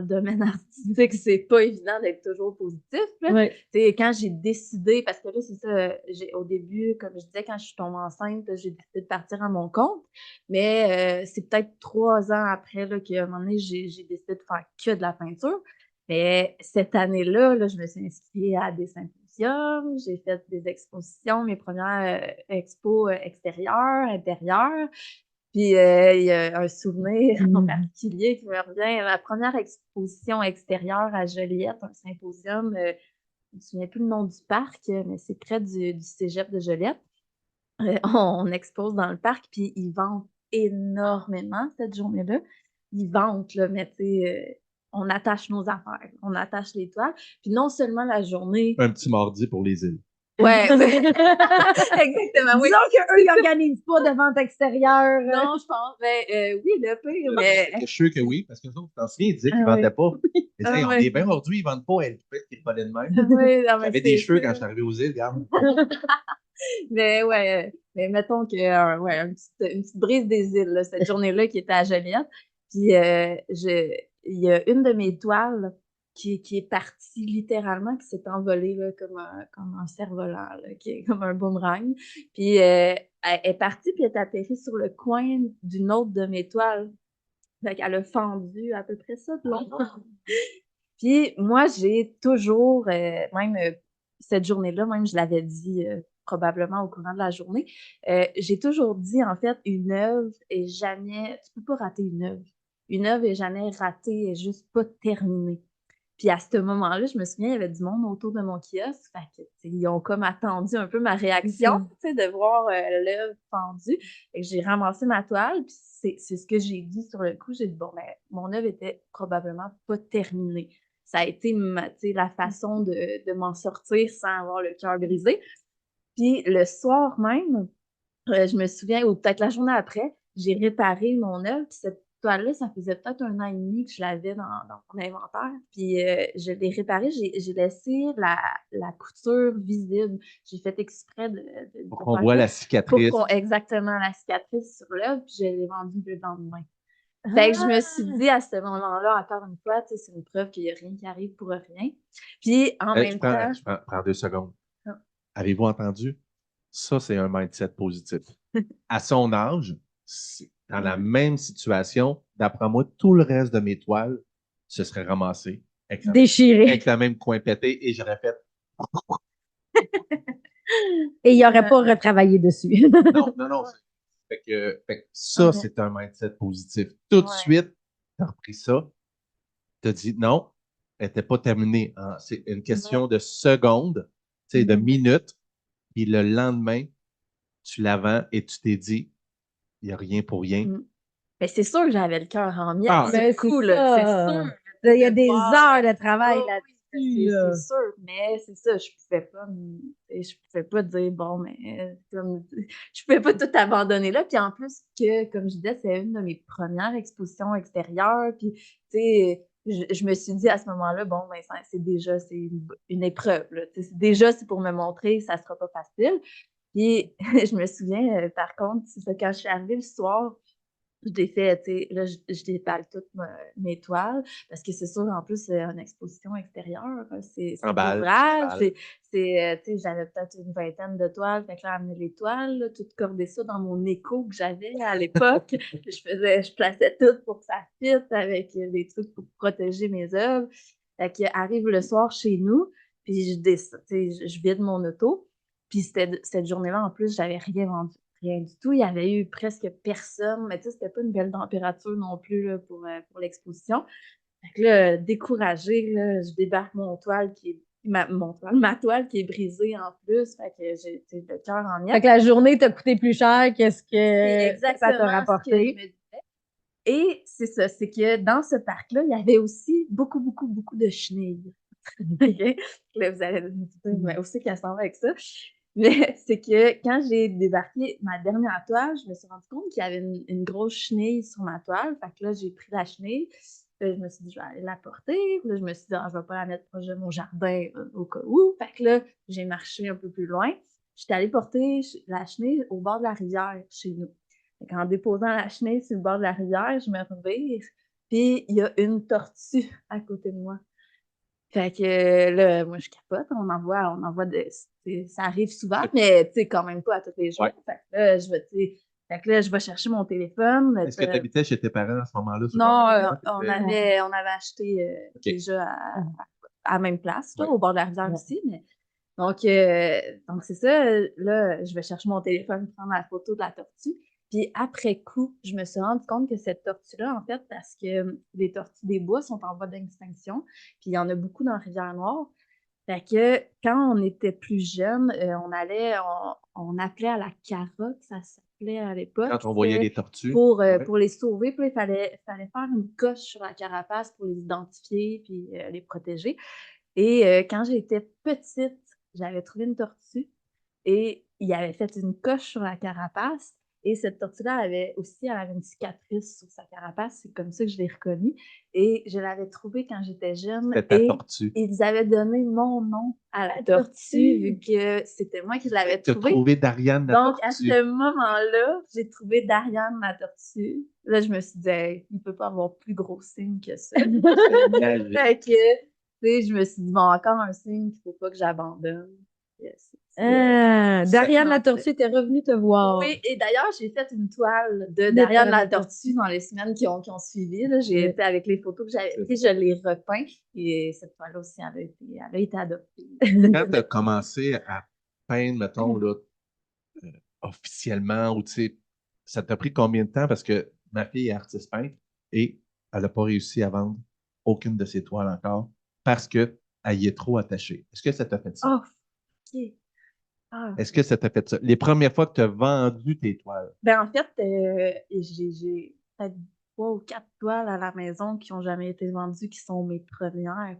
Speaker 4: domaine artistique, c'est pas évident d'être toujours positif. Là.
Speaker 2: Ouais.
Speaker 4: Quand j'ai décidé, parce que là, c'est ça, au début, comme je disais, quand je suis tombée enceinte, j'ai décidé de partir à mon compte. Mais c'est peut-être 3 ans après là, qu'à un moment donné, j'ai décidé de faire que de la peinture. Mais cette année-là, là, je me suis inscrite à des symposiums, j'ai fait des expositions, mes premières expos extérieures, intérieures. Puis il y a un souvenir en particulier qui me revient. Ma première exposition extérieure à Joliette, un symposium, je ne me souviens plus le nom du parc, mais c'est près du cégep de Joliette. On expose dans le parc, puis ils vendent énormément cette journée-là. Ils vendent, là, mais tu sais, on attache nos affaires, on attache les toiles. Puis non seulement la journée.
Speaker 3: Un petit mardi pour les îles.
Speaker 4: Ouais, exactement. Oui.
Speaker 2: Disons qu'eux, ils n'organisent pas de vente extérieure.
Speaker 4: Non, je pense. Ben, oui, le pire, mais.
Speaker 3: Je suis sûr que oui, parce que nous autres, t'en souviens, ils disaient qu'ils ne
Speaker 2: Ah
Speaker 3: vendaient pas. Ils disaient,
Speaker 4: Ah
Speaker 3: on
Speaker 4: ouais.
Speaker 3: est bien aujourd'hui, ils ne vendent pas. Elle pouvait être pas de même.
Speaker 4: Oui, non, mais
Speaker 3: J'avais des
Speaker 4: c'est
Speaker 3: cheveux
Speaker 4: ça.
Speaker 3: quand je suis arrivé aux îles, regarde.
Speaker 4: Mais ouais, mais mettons que ouais, une petite brise des îles, là, cette journée-là qui était à Joliette. Puis il y a une de mes toiles qui est partie littéralement, qui s'est envolée là, comme un cerf-volant, là, qui est comme un boomerang. Puis elle est partie, puis elle est atterrie sur le coin d'une autre de mes toiles. Fait qu'elle a fendu à peu près ça de long. Puis moi, j'ai toujours, même cette journée-là, même je l'avais dit probablement au courant de la journée, j'ai toujours dit, en fait, une œuvre est jamais, tu peux pas rater une œuvre. Une œuvre est jamais ratée, elle est juste pas terminée. Puis à ce moment-là, je me souviens, il y avait du monde autour de mon kiosque. Fait que, ils ont comme attendu un peu ma réaction, de voir l'œuvre pendue. Fait que j'ai ramassé ma toile, puis c'est ce que j'ai dit sur le coup. J'ai dit, bon, ben, mon œuvre était probablement pas terminée. Ça a été la façon de m'en sortir sans avoir le cœur brisé. Puis le soir même, je me souviens, ou peut-être la journée après, j'ai réparé mon œuvre. Puis cette toile-là, ça faisait peut-être 1 an et demi que je l'avais dans mon inventaire. Puis je l'ai réparée, j'ai laissé la couture visible. J'ai fait exprès
Speaker 3: Pour
Speaker 4: de
Speaker 3: qu'on
Speaker 4: faire
Speaker 3: voit
Speaker 4: ça,
Speaker 3: la cicatrice.
Speaker 4: exactement la cicatrice sur l'œuvre, puis je l'ai vendue le lendemain. Fait que je me suis dit à ce moment-là, encore une fois, c'est une preuve qu'il n'y a rien qui arrive pour rien. Puis en même temps.
Speaker 3: Je prends 2 secondes.
Speaker 4: Ah.
Speaker 3: Avez-vous entendu? Ça, c'est un mindset positif. À son âge, dans la même situation, d'après moi, tout le reste de mes toiles se serait ramassé
Speaker 2: Déchiré.
Speaker 3: avec le même coin pété et j'aurais fait
Speaker 2: Et il n'aurait pas retravaillé dessus.
Speaker 3: non. Fait que ça, c'est un mindset positif. Tout de suite, tu as repris ça, tu as dit non, elle n'était pas terminée. C'est une question de secondes, de minutes, puis le lendemain, tu la vends et tu t'es dit, il n'y a rien pour rien.
Speaker 4: Mais c'est sûr que j'avais le cœur en miettes.
Speaker 3: Ah,
Speaker 2: Ben,
Speaker 4: c'est cool,
Speaker 2: ça.
Speaker 4: c'est sûr.
Speaker 2: Il y a des heures de travail
Speaker 4: Oh,
Speaker 2: là-dessus.
Speaker 4: c'est sûr, mais c'est ça, je pouvais pas dire, bon, mais je pouvais pas tout abandonner là. Puis en plus que, comme je disais, c'est une de mes premières expositions extérieures. Puis, tu sais, je me suis dit à ce moment-là, bon, ben, c'est déjà, c'est une épreuve. Là. Déjà, c'est pour me montrer, ça sera pas facile. Puis, je me souviens, par contre, c'est ça, quand je suis arrivée le soir, je l'ai fait, tu sais, là, je déballe toutes mes toiles, parce que c'est sûr, en plus, c'est une exposition extérieure, c'est l'ouvrage, tu sais, j'avais peut-être une vingtaine de toiles, fait que là, amener les toiles, là, tout corder ça dans mon écho que j'avais à l'époque, je plaçais tout pour que ça fitte avec des trucs pour protéger mes œuvres, fait qu'arrive le soir chez nous, puis je descends, tu sais, je vide mon auto, puis cette journée-là, en plus, j'avais rien vendu. Rien du tout. Il y avait eu presque personne. Mais tu sais, c'était pas une belle température non plus là, pour l'exposition. Fait que là, découragée, là, je débarque mon toile qui est ma toile qui est brisée en plus. Fait que j'ai le cœur en miettes.
Speaker 2: Fait que la journée t'a coûté plus cher que ce
Speaker 4: C'est
Speaker 2: que ça
Speaker 4: exactement
Speaker 2: t'a
Speaker 4: ce que je
Speaker 2: rapporté.
Speaker 4: me disais. Et c'est ça, c'est que dans ce parc-là, il y avait aussi beaucoup, beaucoup, beaucoup de chenilles. OK? Là, vous allez me dire, mais où c'est qu'elle s'en va avec ça? Mais c'est que quand j'ai débarqué ma dernière toile, je me suis rendu compte qu'il y avait une grosse chenille sur ma toile. Fait que là, j'ai pris la chenille. Puis là, je me suis dit, je vais aller la porter. Puis là, je me suis dit, ah, je vais pas la mettre proche de mon jardin au cas où. Fait que là, j'ai marché un peu plus loin. J'étais allée porter la chenille au bord de la rivière chez nous. Fait qu'en déposant la chenille sur le bord de la rivière, je me revire. Puis il y a une tortue à côté de moi. Fait que là, moi, je capote. On envoie ça arrive souvent, mais tu sais, quand même pas à tous les jours.
Speaker 3: Ouais.
Speaker 4: Fait que là, je vais chercher mon téléphone.
Speaker 3: Est-ce que tu habitais chez tes parents à ce moment-là?
Speaker 4: Non,
Speaker 3: on
Speaker 4: on avait acheté déjà à la même place, là,
Speaker 3: Ouais.
Speaker 4: au bord de la rivière
Speaker 2: Ouais.
Speaker 4: aussi. Mais... Donc c'est ça. Là, je vais chercher mon téléphone, prendre la photo de la tortue. Puis après coup, je me suis rendu compte que cette tortue-là, en fait, parce que les tortues des bois sont en voie d'extinction, puis il y en a beaucoup dans Rivière-Noire. Fait que quand on était plus jeune, on appelait à la carotte, ça s'appelait à l'époque.
Speaker 3: Quand on voyait
Speaker 4: C'était
Speaker 3: les tortues.
Speaker 4: pour les sauver, puis il fallait faire une coche sur la carapace pour les identifier puis les protéger. Et quand j'étais petite, j'avais trouvé une tortue et il avait fait une coche sur la carapace. Et cette tortue-là elle avait une cicatrice sur sa carapace. C'est comme ça que je l'ai reconnue. Et je l'avais trouvée quand j'étais jeune.
Speaker 3: C'était ta
Speaker 4: Et
Speaker 3: tortue.
Speaker 4: ils avaient donné mon nom à la tortue, vu que c'était moi qui l'avais
Speaker 3: Tu as
Speaker 4: trouvée.
Speaker 3: trouvé Dariane la
Speaker 4: Donc, à
Speaker 3: tortue.
Speaker 4: ce moment-là, j'ai trouvé Dariane la tortue. Là, je me suis dit, hey, il ne peut pas avoir plus gros signe que ça.
Speaker 3: Magique.
Speaker 4: Fait que, tu sais, je me suis dit, bon, encore un signe qu'il ne faut pas que j'abandonne. Yes.
Speaker 2: Dariane la tortue était revenue te voir.
Speaker 4: Oui, et d'ailleurs, j'ai fait une toile de
Speaker 2: De
Speaker 4: Dariane la
Speaker 2: la
Speaker 4: tortue dans les semaines qui ont suivi. Là. J'ai
Speaker 2: Oui.
Speaker 4: été avec les photos que j'avais prises, je l'ai repeint. Et cette toile-là aussi, elle a été adoptée.
Speaker 3: Quand tu as commencé à peindre, mettons, là, officiellement, ou tu sais, ça t'a pris combien de temps? Parce que ma fille est artiste peintre et elle n'a pas réussi à vendre aucune de ses toiles encore parce qu'elle y est trop attachée. Est-ce que ça t'a fait ça?
Speaker 4: Oh, OK. Ah.
Speaker 3: Est-ce que ça t'a fait ça? Les premières fois que tu as vendu tes toiles?
Speaker 4: Ben, en fait, j'ai peut-être 3 ou 4 toiles à la maison qui n'ont jamais été vendues, qui sont mes premières.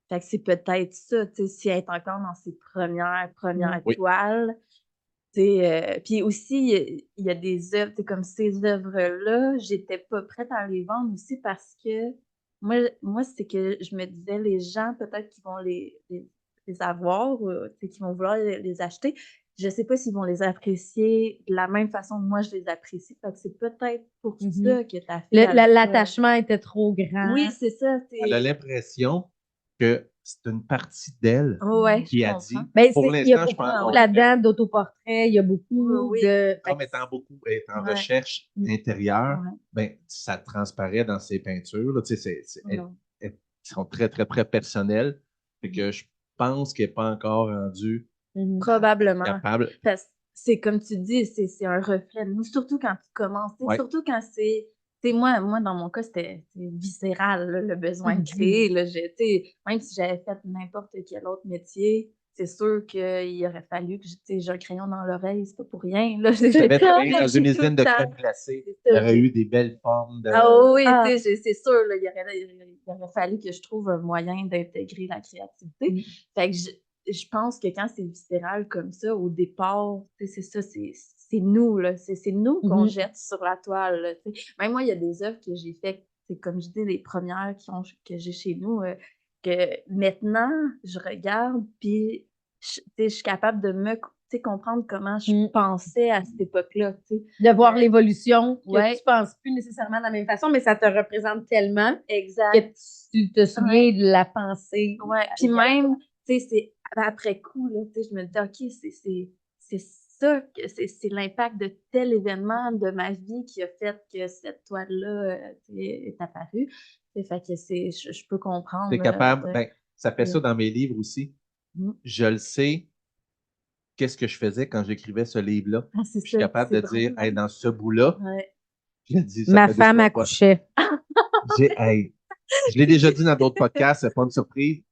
Speaker 4: Fait que c'est peut-être ça, tu sais, si elle est encore dans ses premières
Speaker 3: Oui.
Speaker 4: toiles. Tu sais, puis aussi, il y a des œuvres, tu sais, comme ces œuvres-là, j'étais pas prête à les vendre aussi parce que moi c'est que je me disais, les gens, peut-être qu'ils vont les avoir, tu sais, qui vont vouloir les acheter. Je sais pas s'ils vont les apprécier de la même façon que moi je les apprécie. Fait que c'est peut-être pour ça que ta fille...
Speaker 2: L'attachement était trop grand.
Speaker 4: Oui, c'est ça.
Speaker 3: Elle a l'impression que c'est une partie d'elle
Speaker 4: Ouais,
Speaker 3: qui
Speaker 4: je
Speaker 3: a
Speaker 4: comprends.
Speaker 3: dit,
Speaker 2: Ben,
Speaker 3: pour
Speaker 2: il y a
Speaker 3: l'instant, je
Speaker 2: beaucoup
Speaker 3: pense
Speaker 2: là-dedans d'autoportraits, il y a beaucoup
Speaker 4: Oui.
Speaker 2: de...
Speaker 3: comme étant beaucoup est en
Speaker 4: Ouais.
Speaker 3: recherche intérieure,
Speaker 4: Ouais.
Speaker 3: ben, ça transparaît dans ses peintures. Là, tu sais, elles
Speaker 4: Ouais.
Speaker 3: sont très, très, très personnelles. Fait que je pense qu'elle n'est pas encore rendue
Speaker 2: Mhm.
Speaker 4: Probablement.
Speaker 3: capable.
Speaker 4: Parce que c'est comme tu dis, c'est un reflet de nous, surtout quand tu commences,
Speaker 3: Ouais.
Speaker 4: surtout quand c'est... Moi, dans mon cas, c'était viscéral, là, le besoin de créer. Là, même si j'avais fait n'importe quel autre métier, c'est sûr qu'il aurait fallu que j'ai un crayon dans l'oreille, c'est pas pour rien. Là,
Speaker 3: Si tu avais travaillé dans une
Speaker 4: Tout
Speaker 3: usine
Speaker 4: le
Speaker 3: de
Speaker 4: temps.
Speaker 3: crème glacée,
Speaker 4: C'est
Speaker 3: il y
Speaker 4: ça.
Speaker 3: aurait eu des belles formes de.
Speaker 4: Ah oui,
Speaker 2: Ah.
Speaker 4: tu sais, c'est sûr, là, il aurait fallu que je trouve un moyen d'intégrer la créativité. Fait que je pense que quand c'est viscéral comme ça, au départ, tu sais, c'est ça, c'est nous, là. C'est nous qu'on jette sur la toile, là, tu sais. Même moi, il y a des œuvres que j'ai faites, c'est comme je dis, les premières que j'ai chez nous, que maintenant, je regarde, puis tu sais, je suis capable de comprendre comment je pensais à cette époque-là, tu sais.
Speaker 2: De voir l'évolution, que
Speaker 4: Ouais.
Speaker 2: tu penses plus nécessairement de la même façon, mais ça te représente tellement
Speaker 4: Exact.
Speaker 2: que tu te souviens de la pensée.
Speaker 4: Ouais, puis même, tu sais, c'est après coup, là, tu sais, je me dis, OK, c'est ça, c'est l'impact de tel événement de ma vie qui a fait que cette toile-là est apparue. Fait que je peux comprendre.
Speaker 3: Tu es capable, ben, ça fait ça dans mes livres aussi. Je le sais, qu'est-ce que je faisais quand j'écrivais ce livre-là. Je suis capable de dire, hey, dans ce bout-là, je l'ai dit, ça
Speaker 2: Ma
Speaker 3: fait
Speaker 2: femme
Speaker 3: 2-3 fois.
Speaker 2: accouchait.
Speaker 3: Je l'ai déjà dit dans d'autres podcasts, c'est pas une surprise.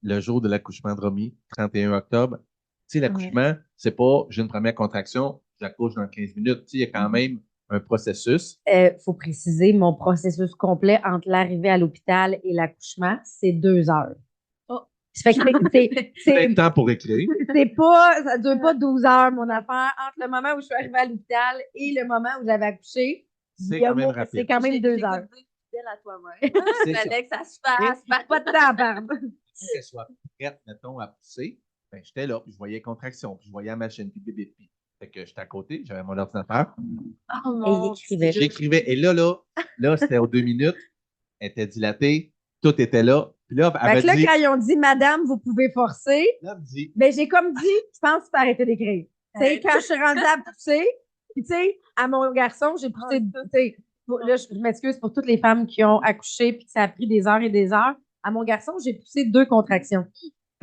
Speaker 3: le jour de l'accouchement de Romy, 31 octobre. Tu sais, l'accouchement, c'est pas j'ai une première contraction, j'accouche dans 15 minutes. Tu sais, il y a quand même un processus.
Speaker 2: Faut préciser, mon processus complet entre l'arrivée à l'hôpital et l'accouchement, c'est 2 heures.
Speaker 4: Oh.
Speaker 2: Ça fait que
Speaker 3: Plein de temps pour écrire.
Speaker 2: ça dure pas 12 heures, mon affaire. Entre le moment où je suis arrivée à l'hôpital et le moment où j'avais accouché,
Speaker 3: C'est
Speaker 2: il y a
Speaker 3: quand même
Speaker 2: mo-
Speaker 3: rapide.
Speaker 2: c'est quand même 2 heures.
Speaker 4: Fidèle à toi-même.
Speaker 3: C'est ça.
Speaker 4: Fallait que ça se fasse.
Speaker 2: Pas de temps à perdre.
Speaker 3: Pour qu'elle soit prête, mettons, à pousser, ben, j'étais là, puis je voyais les contractions, puis je voyais la machine, puis bébé, puis. Fait que j'étais à côté, j'avais mon ordinateur.
Speaker 4: Oh
Speaker 2: Et il
Speaker 4: mon
Speaker 2: écrivait.
Speaker 4: Dieu.
Speaker 3: J'écrivais. Et là, c'était aux 2 minutes. Elle était dilatée. Tout était là. Puis là, elle
Speaker 2: Fait
Speaker 3: m'a
Speaker 2: que là,
Speaker 3: dit.
Speaker 2: quand ils ont dit, Madame, vous pouvez forcer,
Speaker 3: Là, elle me dit.
Speaker 2: ben, j'ai comme dit, je pense que tu peux arrêter d'écrire. Tu sais, quand je suis rendue à pousser, puis tu sais, à mon garçon, j'ai poussé, tu sais, là, je m'excuse pour toutes les femmes qui ont accouché puis que ça a pris des heures et des heures. À mon garçon, j'ai poussé 2 contractions.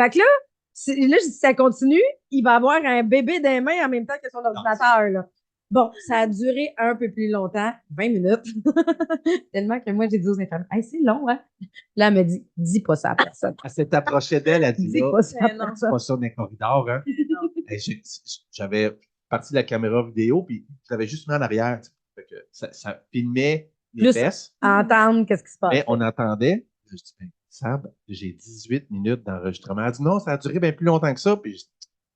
Speaker 2: Fait que là, là, je dis, si ça continue, il va avoir un bébé dans les mains en même temps que son ordinateur, là. Bon, ça a duré un peu plus longtemps, 20 minutes. Tellement que moi, j'ai dit aux infirmières, hey, c'est long, hein? Là, elle me dit, dis pas ça à personne.
Speaker 3: Elle s'est approchée d'elle, elle dit
Speaker 2: Dis
Speaker 3: là.
Speaker 2: pas ça à
Speaker 4: Mais non.
Speaker 2: personne.
Speaker 3: Pas ça dans les corridors, hein.
Speaker 4: Non.
Speaker 3: Et j'avais parti de la caméra vidéo, puis je l'avais juste mis en arrière. Tu sais. Fait que ça filmait les
Speaker 2: Plus
Speaker 3: fesses,
Speaker 2: entendre qu'est-ce qui se passe.
Speaker 3: mais on entendait. Je dis, ben, Sab, j'ai 18 minutes d'enregistrement. Elle dit non, ça a duré bien plus longtemps que ça. Puis je dis,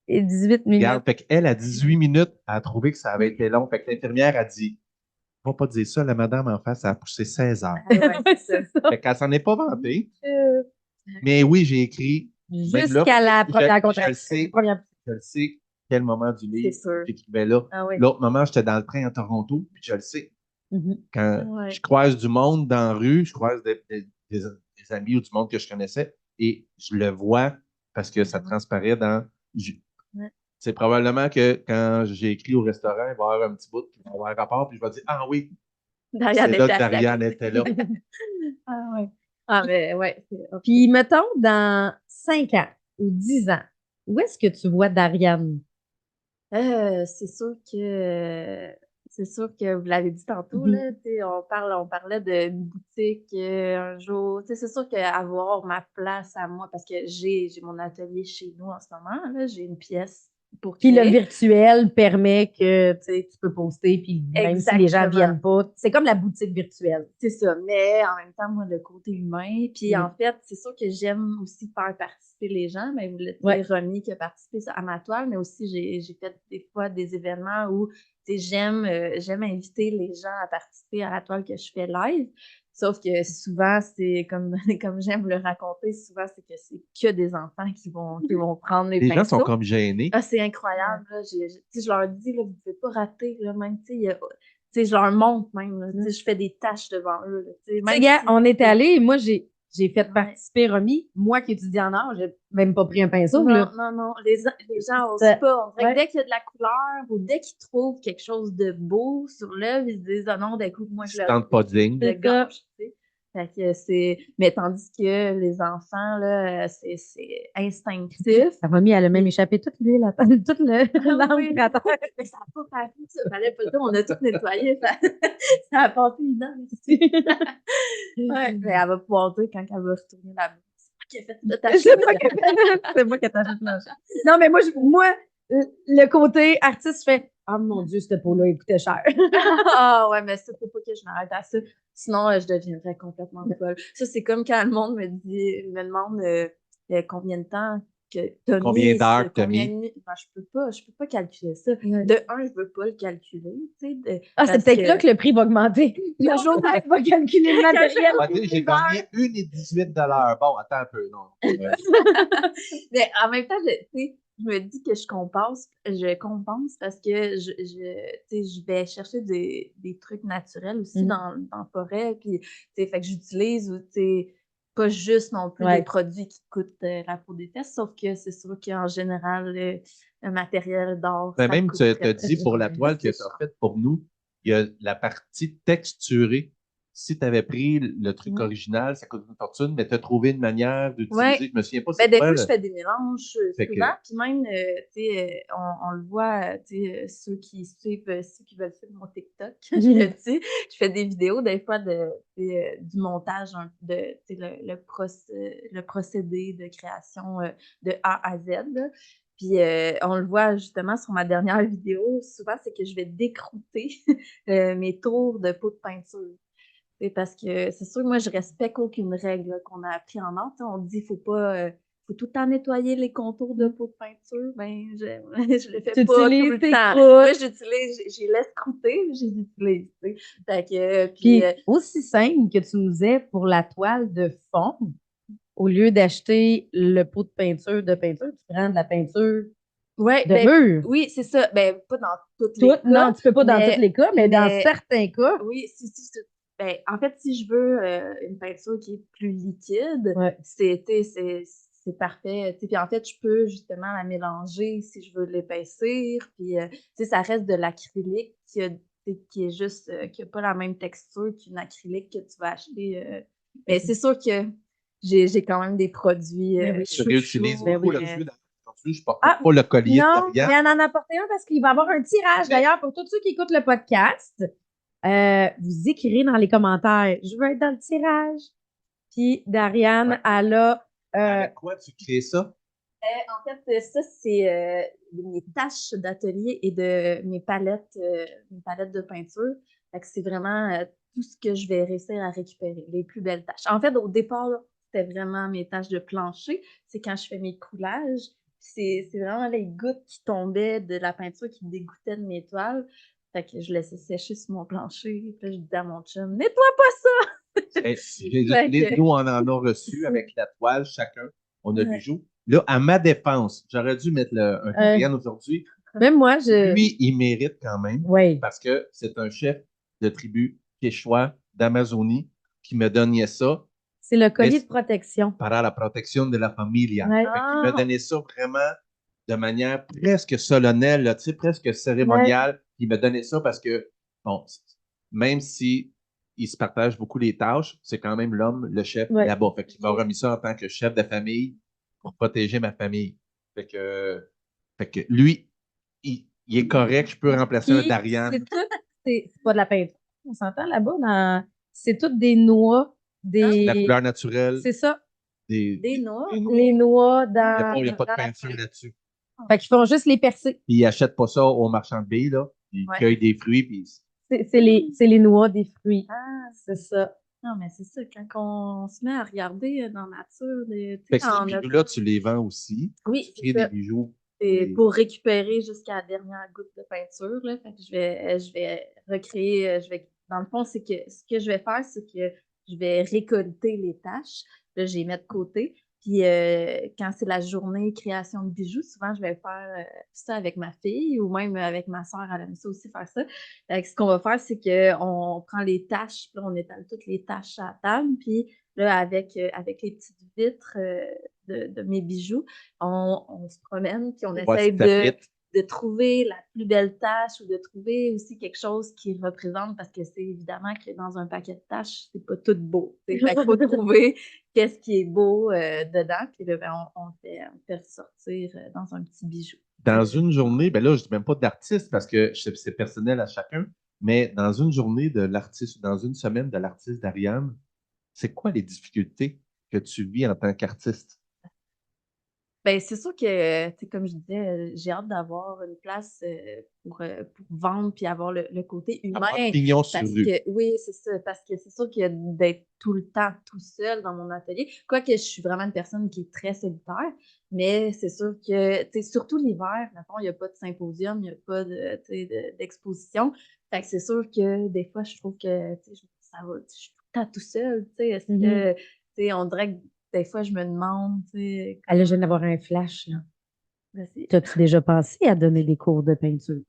Speaker 2: Et 18 minutes.
Speaker 3: regarde, fait qu'elle, à 18 minutes, elle a trouvé que ça avait été long. Fait que l'infirmière a dit, va pas dire ça, la madame en face, elle a poussé 16 heures.
Speaker 4: Ouais, c'est ça.
Speaker 3: Fait qu'elle s'en est pas vantée. Mais oui, j'ai écrit. Même là,
Speaker 2: Jusqu'à la première
Speaker 3: je
Speaker 2: contraction.
Speaker 3: le sais.
Speaker 2: Première-
Speaker 3: Je le sais, quel moment du livre
Speaker 4: C'est sûr.
Speaker 3: j'écrivais là.
Speaker 4: Ah oui.
Speaker 3: L'autre moment, j'étais dans le train à Toronto, puis je le sais.
Speaker 2: Mhm.
Speaker 3: Quand
Speaker 4: Ouais.
Speaker 3: je croise du monde dans la rue, je croise des amis ou du monde que je connaissais, et je le vois parce que ça transparaît dans.
Speaker 4: Ouais.
Speaker 3: C'est probablement que quand j'ai écrit au restaurant, il va y avoir un petit bout qui va avoir un rapport, puis je vais dire ah oui,
Speaker 4: Darian
Speaker 3: c'est là
Speaker 4: était
Speaker 3: que
Speaker 4: assis à
Speaker 3: Darian
Speaker 4: côté.
Speaker 3: était là.
Speaker 4: Ah ouais. Ah, mais ouais.
Speaker 2: Puis, mettons, dans 5 ans ou 10 ans, où est-ce que tu vois Dariane?
Speaker 4: C'est sûr que vous l'avez dit tantôt, là, tu sais, on parlait d'une boutique un jour. Tu sais, c'est sûr qu'avoir ma place à moi, parce que j'ai mon atelier chez nous en ce moment, là, j'ai une pièce pour
Speaker 2: Puis le
Speaker 4: créer.
Speaker 2: virtuel permet que tu peux poster, puis même si les gens
Speaker 4: Exactement.
Speaker 2: viennent pas, c'est comme la boutique virtuelle.
Speaker 4: C'est ça, mais en même temps, moi, le côté humain. Puis
Speaker 2: Mm.
Speaker 4: en fait, c'est sûr que j'aime aussi faire participer les gens. Mais vous l'avez
Speaker 2: Ouais.
Speaker 4: Romy qui a participé à ma toile, mais aussi j'ai fait des fois des événements où j'aime inviter les gens à participer à la toile que je fais live. Sauf que souvent, c'est comme, comme j'aime le raconter, souvent, c'est que c'est que des enfants qui vont prendre les
Speaker 3: Les gens sont
Speaker 4: pinceaux.
Speaker 3: comme gênés.
Speaker 4: Ah, c'est incroyable. Là. Je leur dis, là, vous ne pouvez pas rater. Là, même, je leur montre même. Là, je fais des tâches devant eux. Là,
Speaker 2: Tu sais,
Speaker 4: même
Speaker 2: gars,
Speaker 4: si-
Speaker 2: on est allés, moi, j'ai fait
Speaker 4: Ouais.
Speaker 2: participer Romy. Moi qui étudie en art, j'ai même pas pris un pinceau,
Speaker 4: Non,
Speaker 2: là.
Speaker 4: non. Les gens n'osent
Speaker 2: Ça-
Speaker 4: pas. On dirait
Speaker 2: ouais.
Speaker 4: que dès qu'il y a de la couleur ou dès qu'ils trouvent quelque chose de beau sur l'œuvre, ils se disent, ah non, d'un coup, moi,
Speaker 3: Ils
Speaker 4: je
Speaker 3: se
Speaker 4: le
Speaker 3: sentent pas dignes.
Speaker 2: C'est
Speaker 4: gâche. Tu sais. Fait que mais tandis que les enfants, là, c'est instinctif.
Speaker 2: Romy, elle a même échappé toute l'huile, toute l'encre
Speaker 4: Oui.
Speaker 2: à terre.
Speaker 4: Mais ça n'a pas paru, ça. Fallait pas le dire, on a tout nettoyé. Ça a passé une heure ici. Ouais, mais elle va pouvoir dire quand elle va retourner là-bas. C'est moi qui ai fait le tâche.
Speaker 2: C'est moi qui ai acheté plancher. Non, mais moi, le côté artiste, je fais « Oh mon Dieu, cette peau-là, elle coûtait cher. »
Speaker 4: Ah ouais, mais ça, faut pas que je m'arrête à ça. Sinon, je deviendrais complètement folle. Ça, c'est comme quand le monde me demande combien de temps que t'as
Speaker 3: Combien
Speaker 4: mis,
Speaker 3: d'heures t'as
Speaker 4: combien
Speaker 3: mis?
Speaker 4: de nuits. Ben, je peux pas calculer ça.
Speaker 2: Ouais.
Speaker 4: De un, je veux pas le calculer, tu sais.
Speaker 2: Ah, c'est
Speaker 4: parce
Speaker 2: peut-être là que le prix va augmenter. Le
Speaker 4: Non,
Speaker 2: jour où tu vas calculer le matériel.
Speaker 3: On va dire, j'ai gagné 1,18 $. Bon, attends un peu, non.
Speaker 4: Mais en même temps, tu sais, je me dis que je compense parce que tu sais, je vais chercher des trucs naturels aussi
Speaker 2: Mhm.
Speaker 4: dans la forêt. Puis, tu sais, fait que j'utilise, tu sais, pas juste non plus
Speaker 2: Ouais.
Speaker 4: des produits qui coûtent la peau des fesses, sauf que c'est sûr qu'en général, le matériel d'or.
Speaker 3: Ben
Speaker 4: ça
Speaker 3: même,
Speaker 4: coûte
Speaker 3: tu
Speaker 4: très
Speaker 3: as dit pour la toile que
Speaker 4: c'est
Speaker 3: tu as
Speaker 4: cher.
Speaker 3: faite pour nous, il y a la partie texturée. si tu avais pris le truc original, ça coûte une fortune, mais tu as trouvé une manière d'utiliser.
Speaker 4: Ouais.
Speaker 3: Je me souviens pas
Speaker 4: Ben,
Speaker 3: c'est
Speaker 4: des
Speaker 3: quoi.
Speaker 4: fois, je fais des mélanges
Speaker 3: Fait que-
Speaker 4: souvent, puis même, tu sais, on le voit, tu sais, ceux qui suivent, ceux qui veulent suivre mon TikTok, tu sais, je fais des vidéos des fois du montage tu sais, le procédé de création de A à Z, là. Puis on le voit justement sur ma dernière vidéo, souvent, c'est que je vais décrouter mes tours de pot de peinture. C'est parce que c'est sûr que moi, je respecte aucune règle là, qu'on a appris en art. On dit qu'il faut tout le temps nettoyer les contours de pot de peinture. Ben, je le fais
Speaker 2: Tu
Speaker 4: pas tout
Speaker 2: utilises
Speaker 4: le
Speaker 2: tes
Speaker 4: temps.
Speaker 2: croûtes.
Speaker 4: Moi, j'y laisse croûter, mais je les utilise. Tu sais. Fait que,
Speaker 2: Puis, aussi simple que tu nous disais pour la toile de fond, au lieu d'acheter le pot de peinture, tu prends de la peinture
Speaker 4: ouais,
Speaker 2: de
Speaker 4: ben,
Speaker 2: mur.
Speaker 4: oui, c'est ça. Ben, pas dans toutes les cas.
Speaker 2: Non, tu peux pas dans
Speaker 4: mais-
Speaker 2: tous les cas, mais dans
Speaker 4: mais-
Speaker 2: certains cas.
Speaker 4: Oui, ben, en fait, si je veux une peinture qui est plus liquide,
Speaker 2: Ouais.
Speaker 4: c'est parfait. Tu sais, puis en fait, je peux justement la mélanger si je veux l'épaissir. Puis, tu sais, ça reste de l'acrylique qui est juste, qui n'a pas la même texture qu'une acrylique que tu vas acheter. Mais c'est sûr que j'ai quand même des produits
Speaker 2: Ben oui.
Speaker 3: Tu réutilises
Speaker 4: chouchous,
Speaker 3: beaucoup
Speaker 2: oui.
Speaker 3: là-dessus. Aujourd'hui, je porte
Speaker 2: Ah,
Speaker 3: pas le collier
Speaker 2: Non,
Speaker 3: de derrière.
Speaker 2: mais on en a apporté un parce qu'il va y avoir un tirage. D'ailleurs, pour tous ceux qui écoutent le podcast, vous écrirez dans les commentaires. Je veux être dans le tirage. Puis Dariane,
Speaker 3: Ouais.
Speaker 2: elle a.
Speaker 3: Avec quoi tu crées ça?
Speaker 4: En fait, ça, c'est mes tâches d'atelier et de mes palettes de peinture. Fait que c'est vraiment tout ce que je vais réussir à récupérer, les plus belles tâches. En fait, au départ, là, c'était vraiment mes tâches de plancher. C'est quand je fais mes coulages. C'est vraiment les gouttes qui tombaient de la peinture qui dégoûtaient de mes toiles. Fait que je laissais sécher sur mon plancher. Puis là, je disais à mon chum, nettoie pas ça!
Speaker 3: Hey,
Speaker 4: Fait que-
Speaker 3: nous, on en a reçu avec la toile, chacun. On a
Speaker 4: Ouais.
Speaker 3: bijoux. Là, à ma défense, j'aurais dû mettre un Coréen aujourd'hui.
Speaker 2: Même moi, je.
Speaker 3: Lui, il mérite quand même
Speaker 2: Oui.
Speaker 3: parce que c'est un chef de tribu quechua d'Amazonie qui me donnait ça
Speaker 2: C'est le collier
Speaker 3: Mais-
Speaker 2: de protection.
Speaker 3: para la protection de la familia.
Speaker 2: Ouais.
Speaker 3: Fait qu'il m'a donné ça vraiment de manière presque solennelle, là, tu sais, presque cérémoniale. Il m'a donné ça parce que, bon, même si il se partage beaucoup les tâches, c'est quand même l'homme, le chef
Speaker 2: Ouais.
Speaker 3: là-bas. Fait qu'il m'a remis ça en tant que chef de famille pour protéger ma famille. Fait que lui, il est correct, je peux remplacer un
Speaker 2: Puis,
Speaker 3: Darian.
Speaker 2: c'est tout, c'est pas de la peinture. On s'entend là-bas. C'est toutes des noix,
Speaker 3: La
Speaker 2: des.
Speaker 3: couleur naturelle,
Speaker 2: C'est ça.
Speaker 4: Des noix.
Speaker 2: Les noix dans.
Speaker 3: Il n'y a pas de
Speaker 2: dans la
Speaker 3: peinture
Speaker 2: farine.
Speaker 3: là-dessus.
Speaker 2: Fait qu'ils font juste les percer.
Speaker 3: Puis ils n'achètent pas ça au marchand de billes, là. Ils
Speaker 4: Ouais.
Speaker 3: cueillent des fruits, puis
Speaker 2: C'est les noix des fruits.
Speaker 4: Ah,
Speaker 2: C'est ça.
Speaker 4: non, mais c'est ça, quand on se met à regarder dans la nature, tu
Speaker 3: Fait
Speaker 4: sais,
Speaker 3: que
Speaker 4: quand
Speaker 3: ces
Speaker 4: on a-
Speaker 3: bijoux-là, tu les vends aussi.
Speaker 4: Oui,
Speaker 3: Tu crées
Speaker 4: c'est ça.
Speaker 3: des bijoux.
Speaker 4: C'est
Speaker 3: Oui.
Speaker 4: pour récupérer jusqu'à la dernière goutte de peinture, là. Fait que je vais recréer, dans le fond, c'est que ce que je vais faire, c'est que je vais récolter les tâches. Là, je les mets de côté. Puis quand c'est la journée création de bijoux, souvent, je vais faire ça avec ma fille ou même avec ma soeur. Elle aime ça aussi faire ça. Fait que ce qu'on va faire, c'est qu'on prend les tâches, puis là, on étale toutes les tâches à la table. Puis là, avec les petites vitres de mes bijoux, on se promène, puis on
Speaker 3: Ouais,
Speaker 4: essaie
Speaker 3: si ça fit.
Speaker 4: de trouver la plus belle tâche ou de trouver aussi quelque chose qui représente, parce que c'est évidemment que dans un paquet de tâches, c'est pas tout beau. Fait qu'il faut trouver qu'est-ce qui est beau dedans, puis là, ben, on le fait ressortir dans un petit bijou.
Speaker 3: Dans une journée, ben là, je ne dis même pas d'artiste parce que c'est personnel à chacun, mais dans une journée de l'artiste, dans une semaine de l'artiste d'Ariane, c'est quoi les difficultés que tu vis en tant qu'artiste?
Speaker 4: Ben, c'est sûr que, tu sais, comme je disais, j'ai hâte d'avoir une place pour vendre puis avoir le côté humain.
Speaker 3: Avoir pignon sur
Speaker 4: Parce
Speaker 3: rue.
Speaker 4: que, oui, c'est ça. Parce que c'est sûr que d'être tout le temps tout seul dans mon atelier, quoique je suis vraiment une personne qui est très solitaire, mais c'est sûr que, tu sais, surtout l'hiver, mettons, il n'y a pas de symposium, il n'y a pas de, tu sais, d'exposition. Fait que c'est sûr que des fois, je trouve que, tu sais, ça va, je suis tout le temps tout seul, tu sais. Est-ce que, tu sais, on dirait que des fois, je me demande, tu sais.
Speaker 2: Elle vient d'avoir un flash, là.
Speaker 4: Ben,
Speaker 2: T'as-tu déjà pensé à donner des cours de peinture?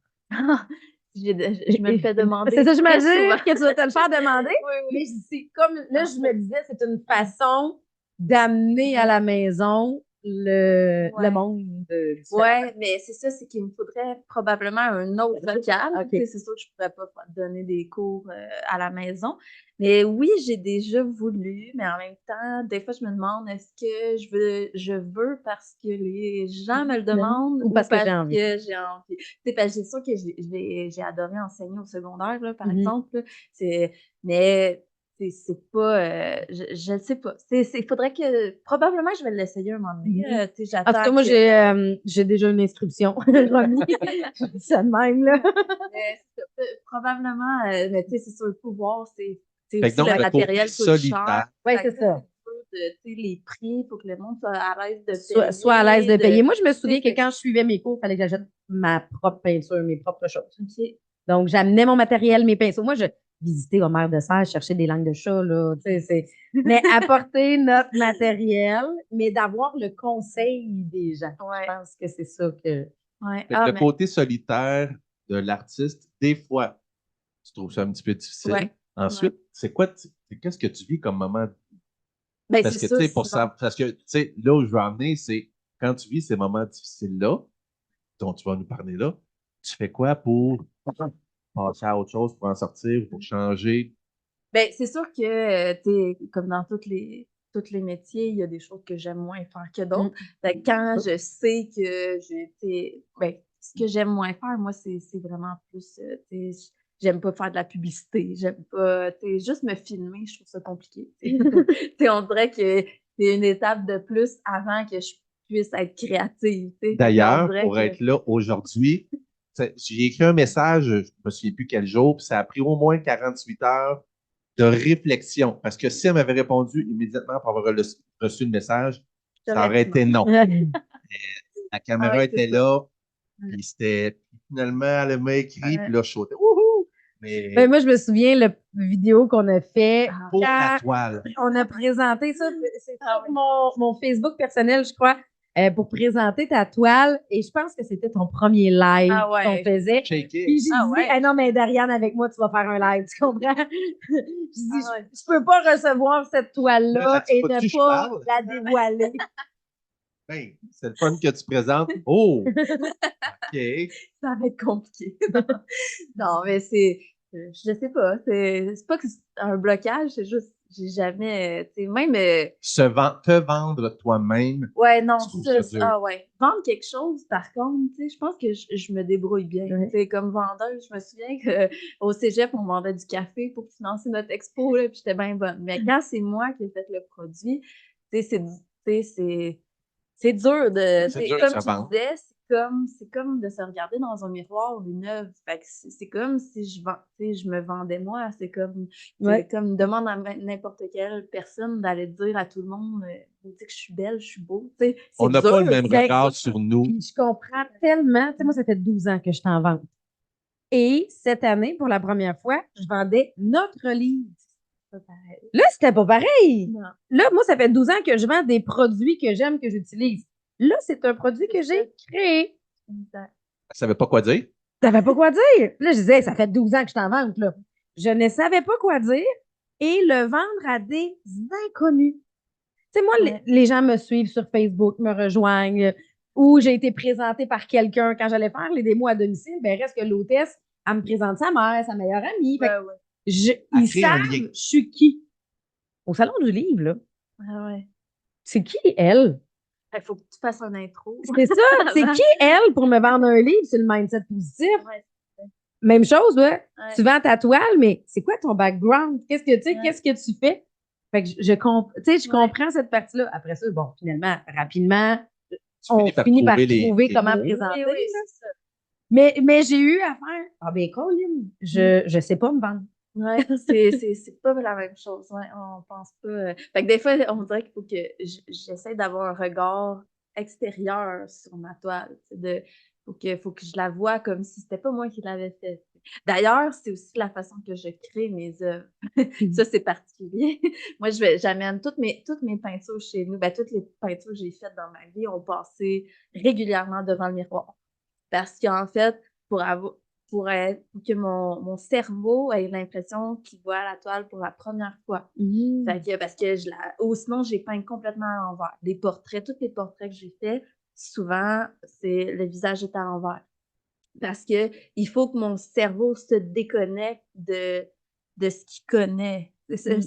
Speaker 4: je me le fais demander.
Speaker 2: C'est ça, je me
Speaker 4: très
Speaker 2: dis
Speaker 4: souvent.
Speaker 2: que tu vas te le faire demander.
Speaker 4: Oui, oui.
Speaker 2: Mais c'est comme, là, je me disais, c'est une façon d'amener à la maison le
Speaker 4: Ouais.
Speaker 2: monde différent.
Speaker 4: Ouais, mais c'est ça, c'est qu'il me faudrait probablement un autre local.
Speaker 2: OK.
Speaker 4: Tu sais, c'est sûr que je pourrais pas donner des cours à la maison. Mais oui, j'ai déjà voulu, mais en même temps, des fois, je me demande est-ce que je veux parce que les gens me le demandent
Speaker 2: Ou parce que j'ai envie.
Speaker 4: que j'ai envie. Tu sais, parce que c'est sûr que j'ai adoré enseigner au secondaire, là, par
Speaker 2: Mhm.
Speaker 4: exemple. Là. Mais c'est pas. Je ne sais pas. Il faudrait que. Probablement, je vais l'essayer un moment donné.
Speaker 2: Mhm.
Speaker 4: Tu sais,
Speaker 2: En tout
Speaker 4: j'attends
Speaker 2: cas, moi,
Speaker 4: que.
Speaker 2: j'ai déjà une inscription remis. Je dis ça de même, là.
Speaker 4: Mais c'est ça, probablement, mais tu sais, c'est sur le pouvoir, c'est
Speaker 3: Fait que
Speaker 4: aussi
Speaker 3: donc,
Speaker 4: le
Speaker 3: le côté
Speaker 4: matériel coûte
Speaker 3: solitaire.
Speaker 4: cher.
Speaker 2: Oui,
Speaker 4: Fait
Speaker 2: c'est
Speaker 4: que là,
Speaker 2: ça.
Speaker 4: c'est dur de, tu sais, les prix, il faut que le monde soit à l'aise de
Speaker 2: Soit à l'aise de
Speaker 4: payer.
Speaker 2: payer. Moi, je me souviens
Speaker 4: tu
Speaker 2: que
Speaker 4: sais,
Speaker 2: quand je suivais mes cours, il fallait que j'achète ma propre peinture, mes propres choses.
Speaker 4: OK.
Speaker 2: Donc, j'amenais mon matériel, mes pinceaux. Moi, je visitais Homère de Serre, chercher des langues de chat, là. Tu sais, mais apporter notre matériel, mais d'avoir le conseil des gens.
Speaker 4: Ouais.
Speaker 2: Je pense que c'est ça que.
Speaker 4: Ouais.
Speaker 3: Fait que
Speaker 4: Ah,
Speaker 3: le
Speaker 4: mais,
Speaker 3: côté solitaire de l'artiste, des fois, tu trouves ça un petit peu difficile.
Speaker 4: Ouais.
Speaker 3: Ensuite, qu'est-ce que tu vis comme moment?
Speaker 4: ben,
Speaker 3: Parce
Speaker 4: c'est
Speaker 3: que, tu
Speaker 4: ça,
Speaker 3: sais,
Speaker 4: sinon.
Speaker 3: parce que, tu sais, là où je veux amener, c'est quand tu vis ces moments difficiles-là, dont tu vas nous parler là, tu fais quoi pour passer à autre chose, pour en sortir, pour changer?
Speaker 4: Ben, c'est sûr que, tu sais, comme dans tous les métiers, il y a des choses que j'aime moins faire que d'autres. Fait que quand je sais que ben, ce que j'aime moins faire, moi, c'est vraiment plus, tu sais, j'aime pas faire de la publicité, j'aime pas, tu sais, juste me filmer, je trouve ça compliqué. Tu sais. Tu sais, on dirait que c'est une étape de plus avant que je puisse être créative. Tu sais. Fait qu'on
Speaker 3: D'ailleurs,
Speaker 4: dirait
Speaker 3: pour
Speaker 4: que.
Speaker 3: être là aujourd'hui, j'ai écrit un message, je ne me souviens plus quel jour, puis ça a pris au moins 48 heures de réflexion. Parce que si elle m'avait répondu immédiatement pour avoir reçu le message, ça
Speaker 4: J'aurais
Speaker 3: aurait
Speaker 4: dit non.
Speaker 3: été non. La
Speaker 4: Ah
Speaker 3: caméra
Speaker 4: ouais,
Speaker 3: était
Speaker 4: c'est ça.
Speaker 3: là,
Speaker 4: Ouais.
Speaker 3: puis finalement, elle m'a écrit,
Speaker 4: Ouais.
Speaker 3: puis là, je sautais. Wouhou!
Speaker 2: Ben,
Speaker 3: Mais
Speaker 2: moi, je me souviens, la vidéo qu'on a fait
Speaker 4: Ah.
Speaker 3: pour la
Speaker 2: quand
Speaker 3: toile.
Speaker 2: on a présenté ça, c'est
Speaker 4: Ah
Speaker 2: sur mon Facebook personnel, je crois, pour présenter ta toile. Et je pense que c'était ton premier live
Speaker 4: Ah ouais.
Speaker 2: qu'on faisait.
Speaker 3: Shaké.
Speaker 2: Puis j'ai
Speaker 4: Ah
Speaker 2: dit,
Speaker 4: ouais.
Speaker 2: ah non, mais Dariane, avec moi, tu vas faire un live, tu comprends? Je dis,
Speaker 4: Ah ouais.
Speaker 2: je peux pas recevoir cette toile-là
Speaker 3: Là,
Speaker 2: et
Speaker 3: faut-tu que
Speaker 2: ne
Speaker 3: je
Speaker 2: pas
Speaker 3: parle?
Speaker 2: la dévoiler.
Speaker 3: Ben, c'est le fun que tu présentes. Oh! OK.
Speaker 4: Ça va être compliqué. Non, mais je sais pas, c'est pas que c'est un blocage, c'est juste, j'ai jamais, tu sais, même,
Speaker 3: Te vendre toi-même,
Speaker 4: ouais, non,
Speaker 3: tu trouves ça dur.
Speaker 4: ah ouais. Vendre quelque chose, par contre, tu sais, je pense que je me débrouille bien.
Speaker 2: Ouais.
Speaker 4: Tu sais, comme vendeuse, je me souviens qu'au cégep, on vendait du café pour financer notre expo, là, puis j'étais bien bonne. Mais quand c'est moi qui ai fait le produit, tu sais, c'est dur de,
Speaker 3: C'est dur de
Speaker 4: comme
Speaker 3: se
Speaker 4: tu
Speaker 3: vendre.
Speaker 4: disais, c'est comme de se regarder dans un miroir une œuvre. Fait que c'est comme si je me vendais moi.
Speaker 2: Ouais.
Speaker 4: C'est comme demande à n'importe quelle personne d'aller dire à tout le monde, vous dites que je suis belle, je suis beau. Tu sais, c'est
Speaker 3: On n'a
Speaker 4: dur.
Speaker 3: pas le même
Speaker 2: Ben,
Speaker 3: regard sur nous.
Speaker 2: Puis je comprends tellement. Tu sais, moi, ça fait 12 ans que je t'en vends. Et cette année, pour la première fois, je vendais notre livre.
Speaker 4: C'est pas pareil.
Speaker 2: Là, c'était pas pareil.
Speaker 4: Non.
Speaker 2: Là, moi, ça fait 12 ans que je vends des produits que j'aime, que j'utilise. Là, c'est un produit que j'ai créé.
Speaker 4: Exact.
Speaker 3: Elle savait pas quoi dire.
Speaker 2: Ça savais pas quoi dire. Là, je disais, ça fait 12 ans que je t'en vante, là. Je ne savais pas quoi dire et le vendre à des inconnus. Tu sais, moi,
Speaker 4: Ouais.
Speaker 2: les gens me suivent sur Facebook, me rejoignent, ou j'ai été présentée par quelqu'un quand j'allais faire les démos à domicile, ben reste que l'hôtesse, elle me présente sa mère, sa meilleure amie. Fait que
Speaker 4: Ouais.
Speaker 2: ils
Speaker 3: crée un
Speaker 2: savent
Speaker 3: lien.
Speaker 2: je suis qui. Au salon du livre, là.
Speaker 4: Ah ouais.
Speaker 2: C'est qui elle?
Speaker 4: Il faut que tu fasses un intro.
Speaker 2: C'est ça. C'est qui elle pour me vendre un livre sur le mindset positif?
Speaker 4: Ouais.
Speaker 2: Même chose, ouais.
Speaker 4: Ouais.
Speaker 2: Tu vends ta toile, mais c'est quoi ton background? Qu'est-ce que tu sais,
Speaker 4: Ouais.
Speaker 2: qu'est-ce que tu fais? Fait que je
Speaker 4: Ouais.
Speaker 2: comprends cette partie-là. Après ça, bon, finalement, rapidement,
Speaker 3: Tu
Speaker 2: on
Speaker 3: finis par
Speaker 2: finit par
Speaker 3: trouver
Speaker 2: trouver
Speaker 3: les
Speaker 2: comment
Speaker 3: mots.
Speaker 2: présenter.
Speaker 4: Oui,
Speaker 2: là.
Speaker 4: c'est ça.
Speaker 2: Mais j'ai eu à faire. Ah ben, Colin, je sais pas me vendre.
Speaker 4: Ouais, c'est pas la même chose. Ouais, on pense pas. Fait que des fois, on dirait qu'il faut que j'essaie d'avoir un regard extérieur sur ma toile. Faut que je la vois comme si c'était pas moi qui l'avais fait. D'ailleurs, c'est aussi la façon que je crée mes œuvres. Ça, c'est particulier. Moi, j'amène toutes mes peintures chez nous. Ben, toutes les peintures que j'ai faites dans ma vie ont passé régulièrement devant le miroir. Parce qu'en fait, pour avoir pour que mon cerveau ait l'impression qu'il voit la toile pour la première fois. Fait que, parce que ou sinon, j'ai peint complètement à l'envers. Les portraits, tous les portraits que j'ai faits, souvent, le visage est à l'envers. Parce que il faut que mon cerveau se déconnecte de ce qu'il connaît. C'est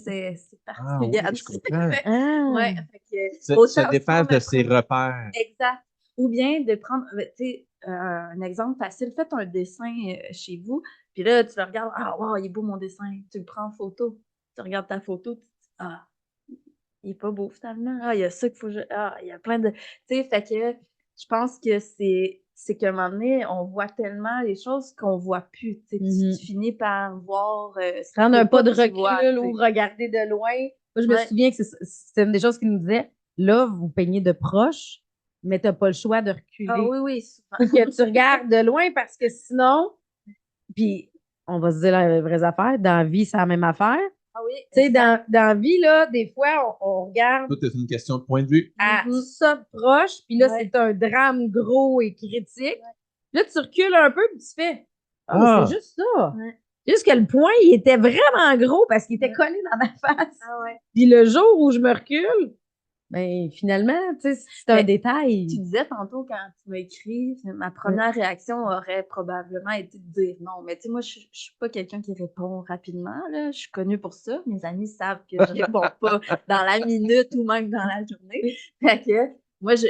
Speaker 3: Ah oui,
Speaker 4: particulier.
Speaker 3: je comprends.
Speaker 4: Ouais, fait que,
Speaker 3: Se
Speaker 4: autant
Speaker 3: défasse de
Speaker 4: prendre
Speaker 3: ses repères.
Speaker 4: exact. Ou bien de prendre, tu sais, un exemple facile, faites un dessin chez vous, puis là, tu le regardes, ah, wow, il est beau mon dessin. Tu le prends en photo, tu regardes ta photo, tu te dis, ah, il est pas beau finalement. Ah, il y a ça qu'il faut que ah, il y a plein de. Tu sais, fait que je pense que c'est qu'à un moment donné, on voit tellement les choses qu'on voit plus. Tu sais, tu finis par voir.
Speaker 2: Prendre un pas de
Speaker 4: que tu
Speaker 2: recul
Speaker 4: vois, tu sais.
Speaker 2: ou regarder de loin. Moi, je me
Speaker 4: Ouais.
Speaker 2: souviens que c'est une des choses qu'il nous disait. Là, vous peignez de proche, mais tu n'as pas le choix de reculer.
Speaker 4: Ah oui, oui, souvent.
Speaker 2: Ou que tu regardes de loin parce que sinon, puis on va se dire les vraies affaires, dans la vie, c'est la même affaire.
Speaker 4: Ah oui,
Speaker 2: Tu sais, dans la vie, là, des fois, on regarde
Speaker 3: Tout est une question de point de vue.
Speaker 2: à ça de proche, puis là,
Speaker 4: Ouais.
Speaker 2: c'est un drame gros et critique. Là, tu recules un peu, puis tu fais Ah, mais c'est juste ça.
Speaker 4: Ouais.
Speaker 2: Juste que le point, il était vraiment gros parce qu'il était collé dans ma face.
Speaker 4: Ah ouais.
Speaker 2: Puis le jour où je me recule, ben finalement, tu sais, c'est un
Speaker 4: Mais
Speaker 2: détail.
Speaker 4: Tu disais tantôt quand tu m'as écrit, ma première réaction aurait probablement été de dire non. Mais tu sais, moi, je suis pas quelqu'un qui répond rapidement, là. Je suis connue pour ça. Mes amis savent que je réponds pas dans la minute ou même dans la journée. Fait que moi, je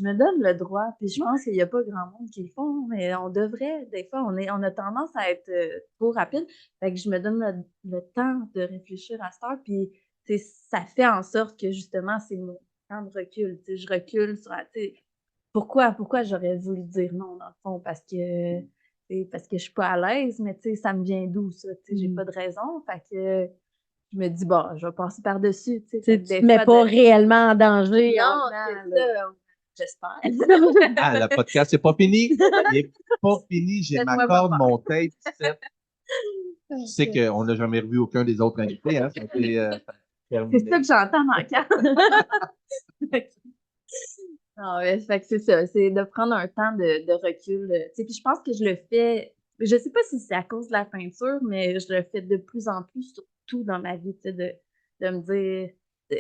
Speaker 4: me donne le droit. Puis je pense qu'il y a pas grand monde qui le font, mais on devrait. Des fois, on a tendance à être trop rapide. Fait que je me donne le temps de réfléchir à cette heure. Puis tu sais, ça fait en sorte que justement, c'est mon temps de recul. Tu sais, je recule sur tu sais, pourquoi j'aurais voulu dire non, dans le fond? Parce que je suis pas à l'aise, mais tu sais, ça me vient d'où, ça? Tu sais, j'ai pas de raison. Fait que je me dis, bon, je vais passer par-dessus. Tu sais,
Speaker 2: Tu te mets pas réellement en danger.
Speaker 4: Non,
Speaker 2: en
Speaker 4: c'est
Speaker 2: venant,
Speaker 4: ça. J'espère.
Speaker 3: Ah, le podcast, c'est pas fini. Il est pas fini. J'ai ma
Speaker 4: Faites-moi
Speaker 3: corde,
Speaker 4: pas
Speaker 3: mon tape. Tu sais qu'on n'a jamais revu aucun des autres invités. Hein? Ça a été,
Speaker 4: C'est
Speaker 3: terminé.
Speaker 4: ça que j'entends dans le cadre. Non, mais fait que c'est ça, c'est de prendre un temps de recul. Tu sais, puis je pense que je le fais, je sais pas si c'est à cause de la peinture, mais je le fais de plus en plus, surtout dans ma vie, tu sais, de me dire,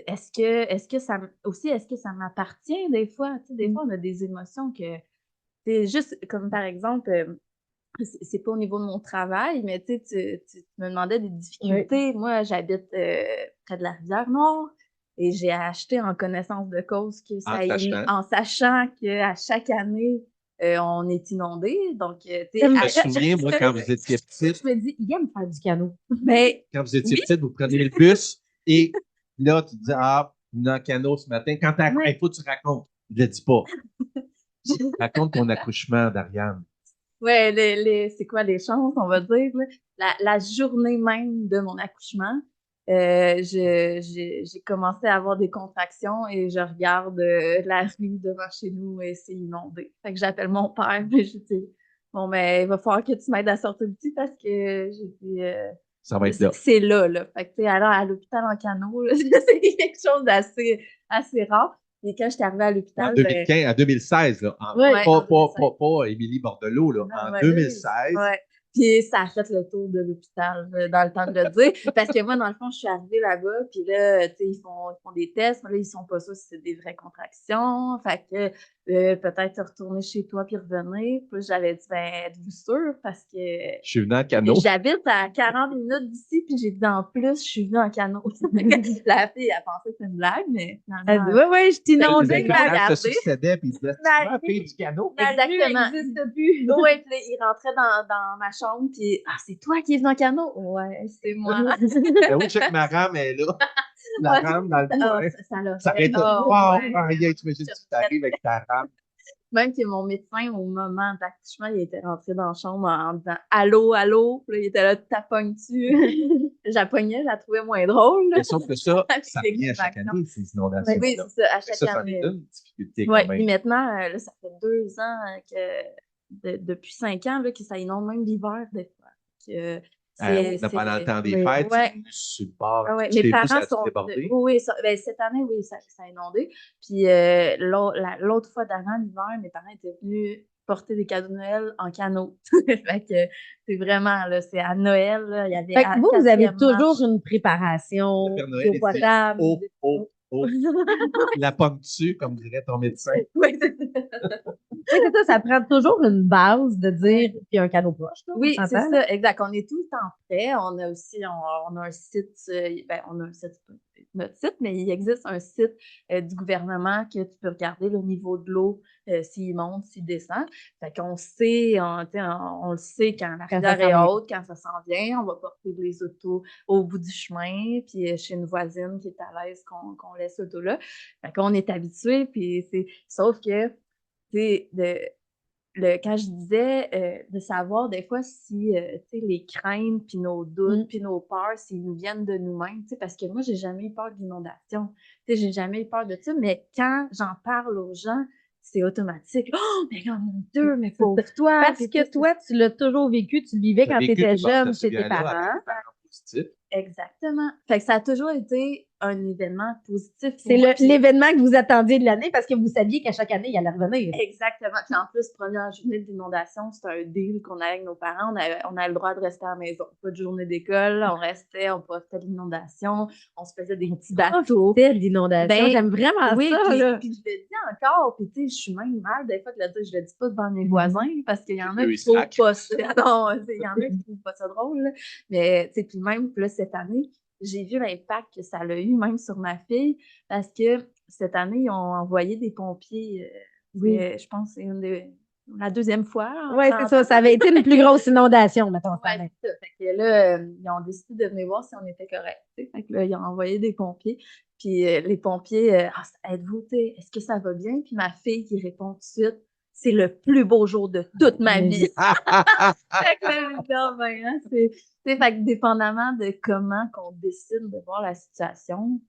Speaker 4: est-ce que ça m'appartient des fois? Tu sais, des fois, on a des émotions que, c'est juste comme par exemple, c'est pas au niveau de mon travail, mais tu sais, tu me demandais des difficultés. Moi, j'habite près de la Rivière-Noire et j'ai acheté en connaissance de cause que en sachant qu'à chaque année, on est inondé. Donc, tu sais,
Speaker 3: Je me souviens, moi, quand vous étiez petite,
Speaker 2: Je me dis, il aime faire du canot.
Speaker 4: mais
Speaker 3: quand vous étiez petite, vous preniez le bus et là, tu disais, ah, dans le canot ce matin. Quand tu il faut que tu racontes. Je ne le dis pas. Raconte ton accouchement d'Ariane.
Speaker 4: ouais, c'est quoi les chances, on va dire, là? La journée même de mon accouchement, j'ai commencé à avoir des contractions et je regarde la rue devant chez nous et c'est inondé. Fait que j'appelle mon père et je dis bon, mais il va falloir que tu m'aides à sortir le petit parce que j'ai dit
Speaker 3: Ça va être là.
Speaker 4: c'est là. Fait que tu sais, alors à l'hôpital en canot, là, c'est quelque chose assez rare. Et quand j'étais arrivée à l'hôpital,
Speaker 3: En 2015, en 2016, là.
Speaker 4: Ouais, en 2016.
Speaker 3: Pas Émilie Bordelot, là. En
Speaker 4: Ouais.
Speaker 3: 2016.
Speaker 4: Ouais. Puis ça a fait le tour de l'hôpital dans le temps de le dire. Parce que moi, dans le fond, je suis arrivée là-bas, puis là, tu sais, ils font des tests, mais là, ils sont pas sûrs si c'est des vraies contractions. Fait que peut-être retourner chez toi puis revenir. Puis j'avais dit, ben, êtes-vous sûr? Parce que
Speaker 3: Je suis venu en canot.
Speaker 4: j'habite à 40 minutes d'ici, puis j'ai dit en plus, je suis venue en canot. La fille, elle pensait que c'était une blague, mais
Speaker 2: Elle dit,
Speaker 4: finalement.
Speaker 2: ouais, je t'inonde.
Speaker 3: Les
Speaker 4: m'a
Speaker 3: éclairages se
Speaker 4: regardé.
Speaker 3: succédaient, puis ils disaient, tu vas faire du canot?
Speaker 4: Exactement.
Speaker 2: n'existe plus.
Speaker 4: Oui, puis là, il rentrait dans ma chambre, puis ah, c'est toi qui es venu en canot? Ouais, c'est moi.
Speaker 3: Ben oui, check ma rame, elle est là. La rame dans le coin.
Speaker 4: Ça l'a
Speaker 3: Ça
Speaker 4: fait.
Speaker 3: arrête
Speaker 4: Oh,
Speaker 3: fort.
Speaker 4: ouais.
Speaker 3: Aïe, tu imagines, tu t'arrives avec ta rame.
Speaker 4: Même que mon médecin, au moment d'accouchement, il était rentré dans la chambre en disant allô, allô. Puis là, il était là, t'apognes-tu? J'appognais, je la trouvais moins drôle.
Speaker 3: Mais sauf que ça
Speaker 4: Avec les
Speaker 3: vient à chaque
Speaker 4: vaccins.
Speaker 3: année, ces inondations.
Speaker 4: Oui, c'est ça, à chaque
Speaker 3: Ça en
Speaker 4: année.
Speaker 3: est une difficulté
Speaker 4: Oui,
Speaker 3: quand même.
Speaker 4: puis maintenant, là, ça fait 2 ans depuis 5 ans là, que ça inonde même l'hiver des fois. Que
Speaker 3: Pendant le temps des fêtes,
Speaker 4: ouais.
Speaker 3: sur le bord.
Speaker 4: Ah ouais,
Speaker 3: Chez
Speaker 4: mes
Speaker 3: vous, ça
Speaker 4: parents
Speaker 3: a
Speaker 4: sont.
Speaker 3: débordé.
Speaker 4: Oui, ben, cette année, oui, ça a inondé. Puis l'autre fois d'avant, l'hiver, mes parents étaient venus porter des cadeaux de Noël en canot. Fait que c'est vraiment, là, c'est à Noël, là, il y avait
Speaker 2: Fait que vous avez
Speaker 4: quatrième
Speaker 2: toujours
Speaker 4: marche.
Speaker 2: une préparation
Speaker 3: Le Père Noël
Speaker 2: d'eau
Speaker 3: était
Speaker 2: potable.
Speaker 3: la pomme dessus, comme dirait ton médecin.
Speaker 4: Oui, c'est ça.
Speaker 2: Oui, c'est ça, ça prend toujours une base de dire, puis un cadeau proche, là, on
Speaker 4: Oui, c'est
Speaker 2: s'entend, là.
Speaker 4: ça, exact. On est tout le temps prêt. On a aussi, on a un site, on a un site, c'est pas notre site, mais il existe un site du gouvernement que tu peux regarder le niveau de l'eau, s'il monte, s'il descend. Fait qu'on sait, tu sais, on le sait quand la
Speaker 2: Quand ça
Speaker 4: rivière est
Speaker 2: s'en vient.
Speaker 4: haute, quand ça s'en vient, on va porter les autos au bout du chemin, puis chez une voisine qui est à l'aise qu'on laisse l'auto là. Fait qu'on est habitué, puis sauf que, tu sais, quand je disais de savoir des fois si tu sais, les craintes, puis nos doutes, puis nos peurs, s'ils nous viennent de nous-mêmes, tu sais, parce que moi, j'ai jamais eu peur d'inondation. Tu sais, j'ai jamais eu peur de ça, mais quand j'en parle aux gens, c'est automatique. Oh, mais oh mon Dieu, mais pauvre toi!
Speaker 2: Parce
Speaker 4: Puis
Speaker 2: que toi, tu l'as toujours vécu, tu le vivais
Speaker 3: T'as
Speaker 2: quand tu
Speaker 3: vécu
Speaker 2: étais
Speaker 3: tes portes,
Speaker 2: jeune
Speaker 3: ce
Speaker 2: chez tes
Speaker 3: bien-là
Speaker 2: parents.
Speaker 3: avec tes parents positifs.
Speaker 4: Exactement. Fait que ça a toujours été un événement positif pour
Speaker 2: C'est
Speaker 4: moi. Puis-
Speaker 2: l'événement que vous attendiez de l'année parce que vous saviez qu'à chaque année, il allait revenir.
Speaker 4: Exactement. Puis en plus, première journée d'inondation, c'était un deal qu'on avait avec nos parents. On avait le droit de rester à la maison. Pas de journée d'école. On restait, on profitait de l'inondation. On se faisait des petits bateaux.
Speaker 2: C'était l'inondation.
Speaker 4: Ben,
Speaker 2: J'aime vraiment
Speaker 4: oui,
Speaker 2: ça, là.
Speaker 4: puis je le dis encore, puis tu sais, je suis même mal des fois de le dire, je le dis pas devant mes voisins, parce qu'il y en a
Speaker 3: Eux,
Speaker 4: qui
Speaker 3: ils
Speaker 4: trouvent
Speaker 3: sacrent.
Speaker 4: pas ça, non, il y en a qui trouvent pas ça drôle, là. Mais tu sais, puis même, puis là, cette année, j'ai vu l'impact que ça a eu, même sur ma fille, parce que cette année, ils ont envoyé des pompiers,
Speaker 2: Oui.
Speaker 4: je pense que c'est la deuxième fois en
Speaker 2: Oui, c'est
Speaker 4: 30
Speaker 2: ça.
Speaker 4: ans.
Speaker 2: Ça avait été une plus grosse inondation, mettons. cette
Speaker 4: Ouais,
Speaker 2: année.
Speaker 4: c'est ça. Fait que là, ils ont décidé de venir voir si on était correct. Fait que là, ils ont envoyé des pompiers. Puis les pompiers, êtes-vous, est-ce que ça va bien? Puis ma fille qui répond tout de suite, c'est le plus beau jour de toute ma vie. Fait que là, je dis, ah ben, hein, fait que dépendamment de comment qu'on décide de voir la situation,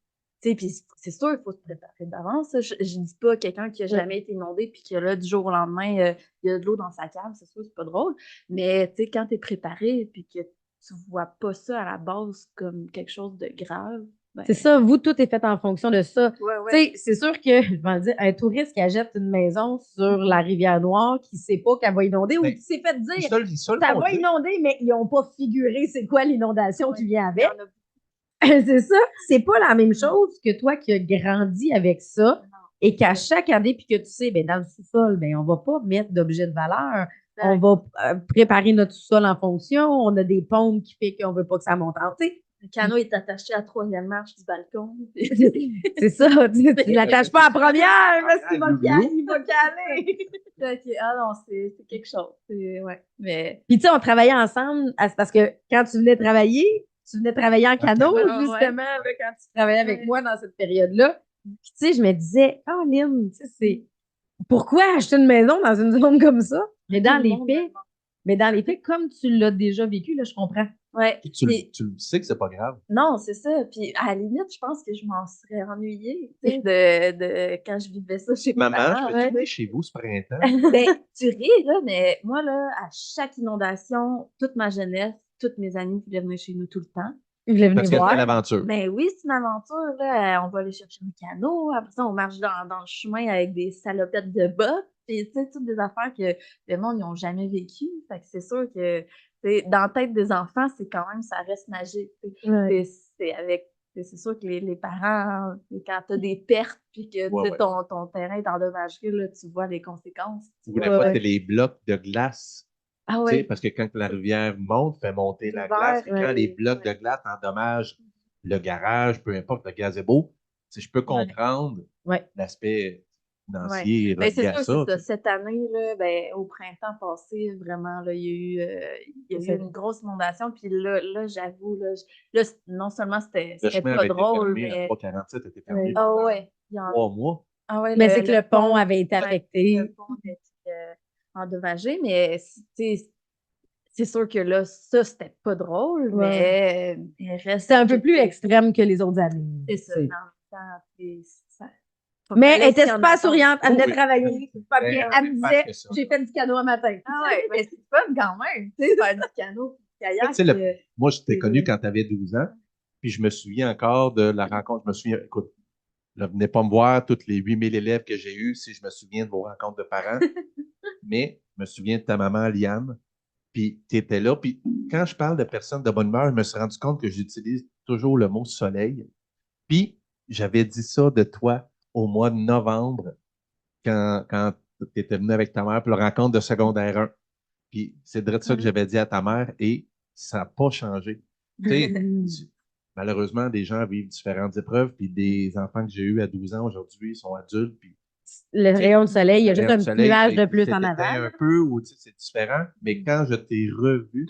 Speaker 4: tu sais, puis c'est sûr, il faut se préparer d'avance. Je dis pas quelqu'un qui a jamais été inondé puis que là, du jour au lendemain, il y a de l'eau dans sa cave, c'est sûr, c'est pas drôle. Mais tu sais, quand tu es préparé puis que tu vois pas ça à la base comme quelque chose de grave, ben,
Speaker 2: C'est ça, vous, tout est fait en fonction de ça.
Speaker 4: ouais,
Speaker 2: Tu sais, c'est sûr que, je vais le dire, un touriste qui achète une maison sur la Rivière-Noire, qui sait pas qu'elle va inonder ou
Speaker 3: Ben,
Speaker 2: qui s'est fait dire
Speaker 3: Ils se le
Speaker 2: ça va inonder, mais ils n'ont pas figuré c'est quoi l'inondation qui vient
Speaker 4: il y
Speaker 2: avec.
Speaker 4: en a
Speaker 2: C'est ça. C'est pas la même chose que toi qui as grandi avec ça et qu'à chaque année, puis que tu sais, ben, dans le sous-sol, ben, on va pas mettre d'objets de valeur. On va préparer notre sous-sol en fonction. On a des pompes qui fait qu'on veut pas que ça monte en, tu sais.
Speaker 4: Le canot est attaché à la troisième marche du balcon.
Speaker 2: C'est ça. Tu l'attaches pas à la première parce qu'il va caler.
Speaker 4: Ah non, c'est quelque chose. Ouais. Mais
Speaker 2: Puis tu sais, on travaillait ensemble parce que quand tu venais travailler en canot,
Speaker 4: Ouais.
Speaker 2: justement, là, quand tu travaillais avec moi dans cette période-là. Puis tu sais, je me disais, Caroline, tu sais, c'est pourquoi acheter une maison dans une zone comme ça? Mais dans les faits, comme tu l'as déjà vécu, là, je comprends.
Speaker 4: Ouais.
Speaker 3: Tu le sais que c'est pas grave.
Speaker 4: Non, c'est ça. Puis à la limite, je pense que je m'en serais ennuyée, tu sais, de quand je vivais ça chez mes
Speaker 3: Maman,
Speaker 4: parents.
Speaker 3: je peux venir chez vous ce printemps?
Speaker 4: Ben, tu ris, là, mais moi, là, à chaque inondation, toute ma jeunesse, toutes mes amis voulaient venir chez nous tout le temps.
Speaker 2: Je voulais venir
Speaker 3: Parce que c'est
Speaker 2: voir.
Speaker 3: une aventure.
Speaker 4: Ben oui, c'est une aventure, là. On va aller chercher un canot. Après ça, on marche dans le chemin avec des salopettes de bottes. Puis, tu sais, toutes des affaires que le monde n'ont jamais vécues. Fait que c'est sûr que, tu sais, dans la tête des enfants, c'est quand même, ça reste magique.
Speaker 2: Ouais.
Speaker 4: C'est sûr que les parents, quand tu as des pertes puis que tu sais, ton terrain est endommagé, là, tu vois les conséquences.
Speaker 3: Ou des fois, c'est les blocs de glace.
Speaker 4: Ah
Speaker 3: Tu sais,
Speaker 4: ouais.
Speaker 3: parce que quand la rivière monte, fait monter la glace. Et quand les blocs de glace endommagent le garage, peu importe, le gazebo, tu sais, je peux comprendre l'aspect financier
Speaker 4: Ben, c'est
Speaker 3: relié à
Speaker 4: sûr,
Speaker 3: ça.
Speaker 4: Cette année, là, ben, au printemps passé, vraiment, là, il y a eu une grosse inondation. Puis là j'avoue, là, non seulement
Speaker 3: Le
Speaker 4: c'était
Speaker 3: chemin
Speaker 4: pas
Speaker 3: avait été
Speaker 4: drôle,
Speaker 3: fermé,
Speaker 4: mais.
Speaker 3: le 347 était fermé
Speaker 4: Ah
Speaker 3: pendant
Speaker 4: ouais.
Speaker 3: 3 mois.
Speaker 4: Ah ouais,
Speaker 2: Mais c'est que le pont avait été affecté.
Speaker 4: Le pont était endommagé, mais c'est sûr que là, ça, c'était pas drôle, mais reste.
Speaker 2: C'est un peu plus extrême que les autres années.
Speaker 4: C'est ça. Dans le temps,
Speaker 2: mais elle était super souriante. Elle venait travailler.
Speaker 3: Super
Speaker 2: bien. Elle me disait, j'ai fait du canot un matin.
Speaker 4: Ah ouais, mais c'est fun quand même, tu sais, faire du canot.
Speaker 3: Moi, je t'ai connu quand tu avais 12 ans, puis je me souviens encore de la rencontre. Je me souviens, écoute, ne venez pas me voir tous les 8000 élèves que j'ai eus si je me souviens de vos rencontres de parents, mais je me souviens de ta maman, Liane, puis tu étais là. Puis quand je parle de personnes de bonne humeur, je me suis rendu compte que j'utilise toujours le mot soleil. Puis j'avais dit ça de toi au mois de novembre, quand tu étais venu avec ta mère pour la rencontre de secondaire 1. Puis c'est de ça que j'avais dit à ta mère et ça n'a pas changé. Tu sais, malheureusement, des gens vivent différentes épreuves, puis des enfants que j'ai eus à 12 ans aujourd'hui sont adultes, puis
Speaker 2: Le rayon de soleil, il y a juste
Speaker 3: le
Speaker 2: un petit
Speaker 3: soleil,
Speaker 2: nuage de plus
Speaker 3: c'est
Speaker 2: en
Speaker 3: éteint
Speaker 2: avant.
Speaker 3: un peu, ou tu sais, c'est différent. Mais quand je t'ai revu,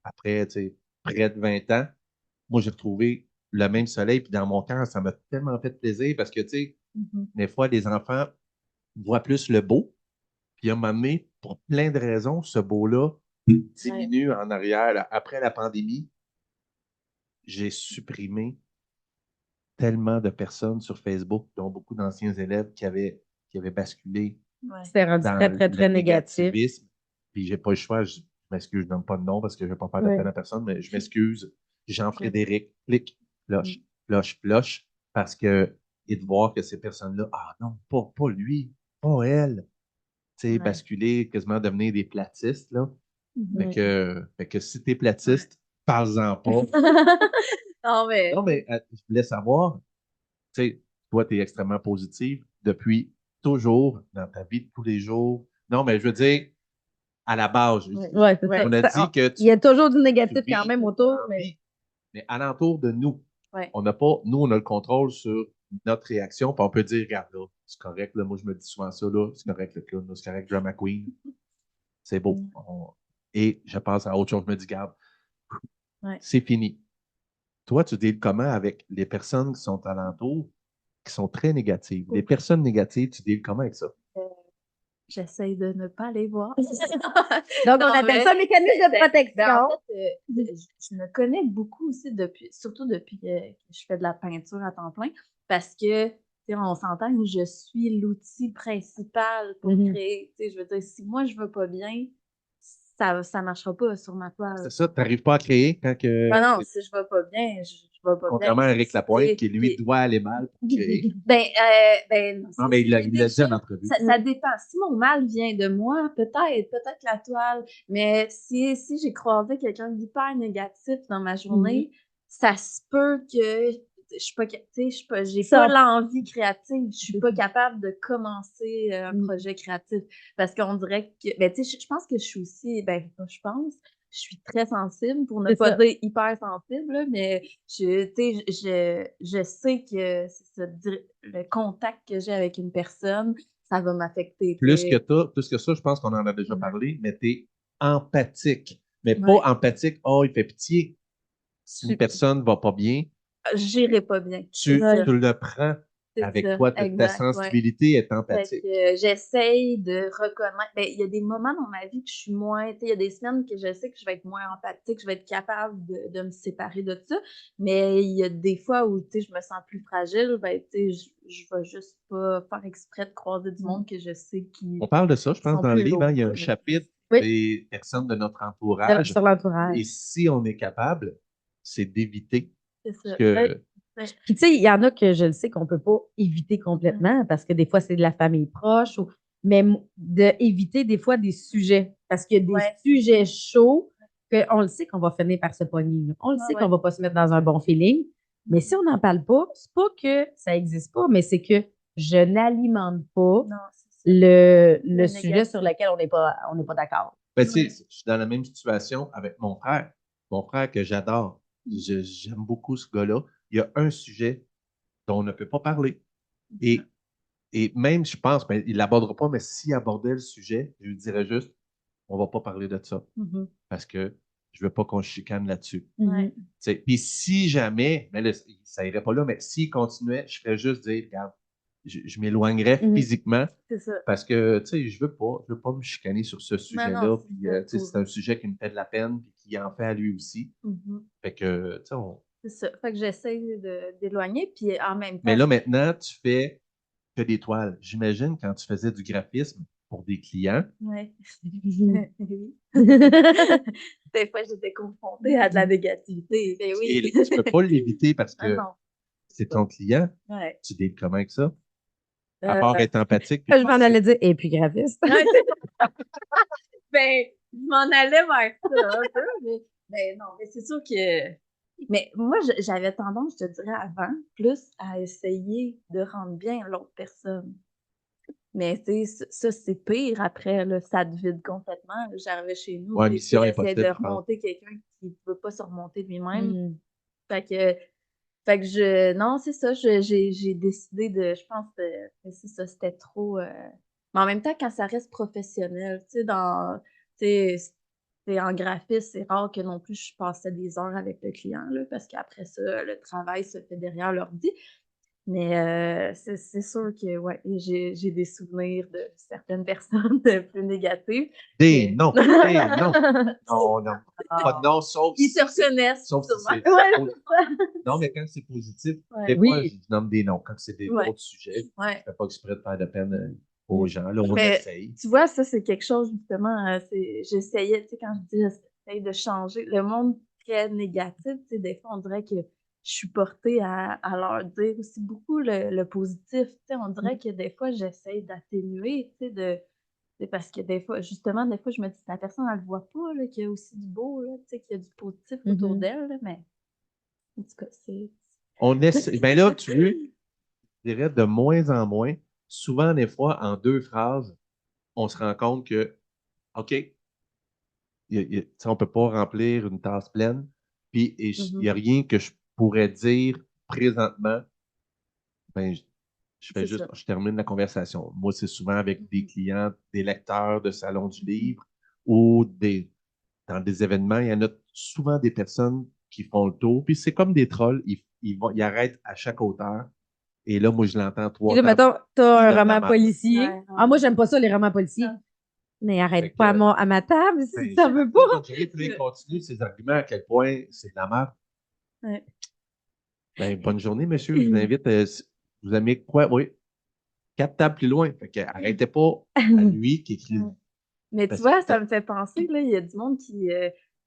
Speaker 3: après tu sais, près de 20 ans, moi, j'ai retrouvé le même soleil, puis dans mon cœur, ça m'a tellement fait plaisir parce que, tu sais, des fois, les enfants voient plus le beau, puis à un moment donné, pour plein de raisons, ce beau-là diminue en arrière. Là. Après la pandémie, j'ai supprimé tellement de personnes sur Facebook, dont beaucoup d'anciens élèves qui avaient basculé
Speaker 4: Ouais.
Speaker 2: C'était rendu
Speaker 3: dans
Speaker 2: très, très,
Speaker 3: le
Speaker 2: très négatif.
Speaker 3: négativisme. Puis j'ai pas le choix, je m'excuse, je donne pas de nom parce que je vais pas faire de
Speaker 2: Oui.
Speaker 3: peine à personne, mais je m'excuse. Jean-Frédéric, clic, cloche, cloche, cloche, parce que, et de voir que ces personnes-là, ah non, pas lui, pas elle, tu sais,
Speaker 4: Ouais.
Speaker 3: basculer, quasiment devenir des platistes, là.
Speaker 2: Oui.
Speaker 3: Fait que si t'es platiste, parle-en pas.
Speaker 4: Non, mais
Speaker 3: Non, mais je voulais savoir, tu sais, toi, tu es extrêmement positive depuis toujours dans ta vie de tous les jours. Non, mais je veux dire, à la base, je dis,
Speaker 2: Ouais, c'est
Speaker 4: Ouais.
Speaker 2: ça.
Speaker 3: on a dit que
Speaker 2: Il y a toujours du
Speaker 3: tu
Speaker 2: négatif
Speaker 3: vis
Speaker 2: quand même autour,
Speaker 3: en
Speaker 2: mais
Speaker 3: vie, mais alentour de nous,
Speaker 4: ouais.
Speaker 3: on n'a pas, nous, on a le contrôle sur notre réaction, puis on peut dire, regarde, là, c'est correct, là, moi, je me dis souvent ça, là, c'est correct, le clown, là, c'est correct, drama queen, c'est beau. Et je pense à autre chose, je me dis, regarde,
Speaker 4: Ouais.
Speaker 3: c'est fini. Toi, tu deals comment avec les personnes qui sont alentour, qui sont très négatives? Les personnes négatives, tu deals comment avec ça?
Speaker 4: J'essaye de ne pas les voir.
Speaker 2: donc on
Speaker 4: Non,
Speaker 2: appelle
Speaker 4: mais-
Speaker 2: ça mécanisme de
Speaker 4: Ben,
Speaker 2: protection.
Speaker 4: en fait, je me connais beaucoup aussi surtout depuis que je fais de la peinture à temps plein, parce que, tu sais, on s'entend que je suis l'outil principal pour créer. Tu sais, je veux dire, si moi je veux pas bien, ça marchera pas sur ma toile.
Speaker 3: C'est ça, tu n'arrives pas à créer quand que.
Speaker 4: Ah non, si je vais pas bien, je vais pas bien.
Speaker 3: Contrairement à Eric Lapointe, qui lui
Speaker 4: Puis-
Speaker 3: doit aller mal pour créer.
Speaker 4: Ben,
Speaker 3: Non, mais il l'a dit en entrevue.
Speaker 4: ça dépend. Si mon mal vient de moi, peut-être la toile. Mais si j'ai croisé quelqu'un d'hyper négatif dans ma journée, ça se peut que je suis pas, tu sais, j'ai pas l'envie créative. Je suis pas capable de commencer un projet créatif parce qu'on dirait que, ben, tu sais, je pense que je suis aussi, ben, je pense. Je suis très sensible, pour ne pas dire hyper sensible, là, mais je sais que le contact que j'ai avec une personne, ça va m'affecter.
Speaker 3: Plus que ça, je pense qu'on en a déjà parlé, mais tu es empathique. Mais pas
Speaker 4: Ouais.
Speaker 3: empathique, oh, il fait pitié. Si une personne va pas bien,
Speaker 4: J'irai pas bien.
Speaker 3: tu le prends
Speaker 4: C'est
Speaker 3: avec
Speaker 4: ça,
Speaker 3: toi. Ta
Speaker 4: exact,
Speaker 3: sensibilité est
Speaker 4: Fait
Speaker 3: empathique.
Speaker 4: que j'essaye de reconnaître. Ben, il y a des moments dans ma vie que je suis moins. Tu sais, il y a des semaines que je sais que je vais être moins empathique, je vais être capable de me séparer de ça. Mais il y a des fois où tu sais, je me sens plus fragile. Ben, tu sais, je vais juste pas faire exprès de croiser du monde que je sais qui.
Speaker 3: On parle de ça, je pense,
Speaker 4: sont
Speaker 3: dans le
Speaker 4: plus
Speaker 3: livre. Hein, il y a un
Speaker 4: lourds.
Speaker 3: chapitre
Speaker 2: Oui.
Speaker 3: des personnes de notre entourage.
Speaker 2: Sur l'entourage.
Speaker 3: Et si on est capable, c'est d'éviter.
Speaker 4: C'est ça.
Speaker 3: Que,
Speaker 2: Puis, tu sais, il y en a que je le sais qu'on peut pas éviter complètement parce que des fois, c'est de la famille proche, mais d'éviter des fois des sujets. Parce qu'il y a des sujets chauds qu'on le sait qu'on va finir par se pogner. Là. On le sait qu'on va pas se mettre dans un bon feeling. Mais si on n'en parle pas, c'est pas que ça n'existe pas, mais c'est que je n'alimente pas le sujet sur lequel on n'est pas d'accord.
Speaker 3: ben, tu sais, je suis dans la même situation avec mon frère. Mon frère que j'adore. J'aime beaucoup ce gars-là. Il y a un sujet dont on ne peut pas parler. Et même, je pense, ben, il ne l'abordera pas, mais s'il abordait le sujet, je lui dirais juste, on ne va pas parler de ça. Parce que je ne veux pas qu'on se chicane là-dessus. Puis si jamais, mais là, ça irait pas là, mais s'il continuait, je ferais juste dire, regarde, je m'éloignerais physiquement parce que, tu sais, je veux pas me chicaner sur ce sujet-là. Puis, tu sais, c'est un sujet qui me fait de la peine et qui en fait à lui aussi. Fait que, tu sais,
Speaker 4: C'est ça. Fait que j'essaie d'éloigner, puis en même temps.
Speaker 3: Mais là, maintenant, tu fais que des toiles. J'imagine quand tu faisais du graphisme pour des clients.
Speaker 4: Oui. Des fois, j'étais confrontée à de la négativité. Ben oui.
Speaker 3: Et tu ne peux pas l'éviter parce que
Speaker 4: non.
Speaker 3: c'est ton client.
Speaker 4: Ouais.
Speaker 3: Tu deals comment avec ça? À part être empathique.
Speaker 2: Je m'en allais dire, et puis graphiste.
Speaker 4: Ben, je m'en allais vers ça un peu, mais non, mais c'est sûr que. Mais moi, j'avais tendance, je te dirais avant, plus à essayer de rendre bien l'autre personne. Mais tu sais, ça, c'est pire après, là, ça te vide complètement. J'arrivais chez nous,
Speaker 3: Ouais,
Speaker 4: puis
Speaker 3: mission
Speaker 4: j'essayais de
Speaker 3: impossible, je pense.
Speaker 4: remonter quelqu'un qui ne peut pas se remonter lui-même.
Speaker 2: Mm.
Speaker 4: Fait que, non, c'est ça, j'ai décidé je pense que c'est ça, c'était trop. Mais en même temps, quand ça reste professionnel, tu sais, en graphisme, c'est rare que non plus je passais des heures avec le client, là, parce qu'après ça, le travail se fait derrière l'ordi. Mais c'est sûr que, ouais, j'ai des souvenirs de certaines personnes plus négatives.
Speaker 3: Des
Speaker 4: Mais...
Speaker 3: noms, des noms. Non, non. Pas de nom, sauf
Speaker 4: Ils se reconnaissent,
Speaker 3: sauf si
Speaker 4: sûrement.
Speaker 3: c'est
Speaker 4: Ouais,
Speaker 3: positif. Non, mais quand c'est positif,
Speaker 4: ouais,
Speaker 3: des fois,
Speaker 2: Oui.
Speaker 3: je nomme des noms. Quand c'est
Speaker 4: ouais,
Speaker 3: d'autres sujets, je
Speaker 4: ouais.
Speaker 3: ne fais pas exprès de faire de peine aux gens. Là, on
Speaker 4: Mais
Speaker 3: essaye.
Speaker 4: tu vois, ça, c'est quelque chose, justement, j'essayais, tu sais, quand je dis j'essaye de changer, le monde très négatif, tu sais, des fois, on dirait que je suis portée à leur dire aussi beaucoup le positif, tu sais, on dirait que des fois, j'essaye d'atténuer, tu sais, c'est parce que des fois, justement, des fois, je me dis, la personne, elle ne voit pas, là, qu'il y a aussi du beau, là, tu sais, qu'il y a du positif autour d'elle, là, mais en tout cas, c'est...
Speaker 3: On essaie. Ben là, tu veux, je dirais de moins en moins. Souvent, des fois, en 2 phrases, on se rend compte que, OK, tu sais, on ne peut pas remplir une tasse pleine. Puis, il n'y a rien que je pourrais dire présentement. Ben, je fais
Speaker 4: C'est
Speaker 3: juste,
Speaker 4: ça.
Speaker 3: je termine la conversation. Moi, c'est souvent avec des clients, des lecteurs de salon du livre ou dans des événements, il y en a souvent des personnes qui font le tour. Puis c'est comme des trolls, ils arrêtent à chaque auteur. Et là, moi, je l'entends
Speaker 2: Puis
Speaker 3: 3
Speaker 2: là,
Speaker 3: temps.
Speaker 2: mettons, t'as
Speaker 3: Il
Speaker 2: un
Speaker 3: donne la
Speaker 2: roman
Speaker 3: marque.
Speaker 2: policier.
Speaker 4: Ouais,
Speaker 2: Ah, moi, j'aime pas ça, les romans policiers.
Speaker 4: Non.
Speaker 2: Mais
Speaker 3: Fait
Speaker 2: arrête
Speaker 3: que,
Speaker 2: pas à ma table si
Speaker 3: ben,
Speaker 2: ça veut pas.
Speaker 3: bonne journée, puis là, il continue ses arguments à quel point c'est de la merde.
Speaker 4: Ouais.
Speaker 3: Ben, bonne journée, monsieur. Je vous invite, vous aimez quoi? Oui, 4 tables plus loin. Fait que arrêtez pas à lui qui écrit.
Speaker 4: Ouais. Mais tu
Speaker 3: Parce que,
Speaker 4: vois, ça me fait penser, là, il y a du monde qui,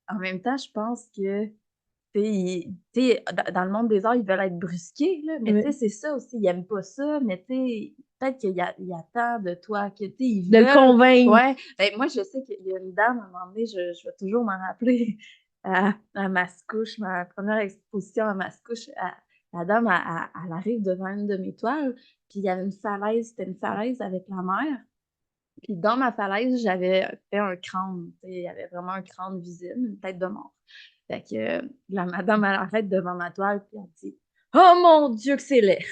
Speaker 4: en même temps, je pense que, tu sais, dans le monde des arts, ils veulent être brusqués, là, mais tu sais, c'est ça aussi, ils aiment pas ça, mais tu sais, peut-être qu'il attend de toi, que, tu sais, ils
Speaker 2: De le
Speaker 4: veulent.
Speaker 2: convaincre.
Speaker 4: Ouais, ben, moi, je sais qu'il y a une dame, à un moment donné, je vais toujours m'en rappeler, à Mascouche, ma première exposition à Mascouche, la dame, elle arrive devant une de mes toiles, puis il y avait une falaise, c'était une falaise avec la mer. Puis dans ma falaise, j'avais fait un crâne. Il y avait vraiment un crâne visible, une tête de mort. Fait que la madame, elle arrête devant ma toile, puis elle dit Oh mon Dieu, que c'est laid!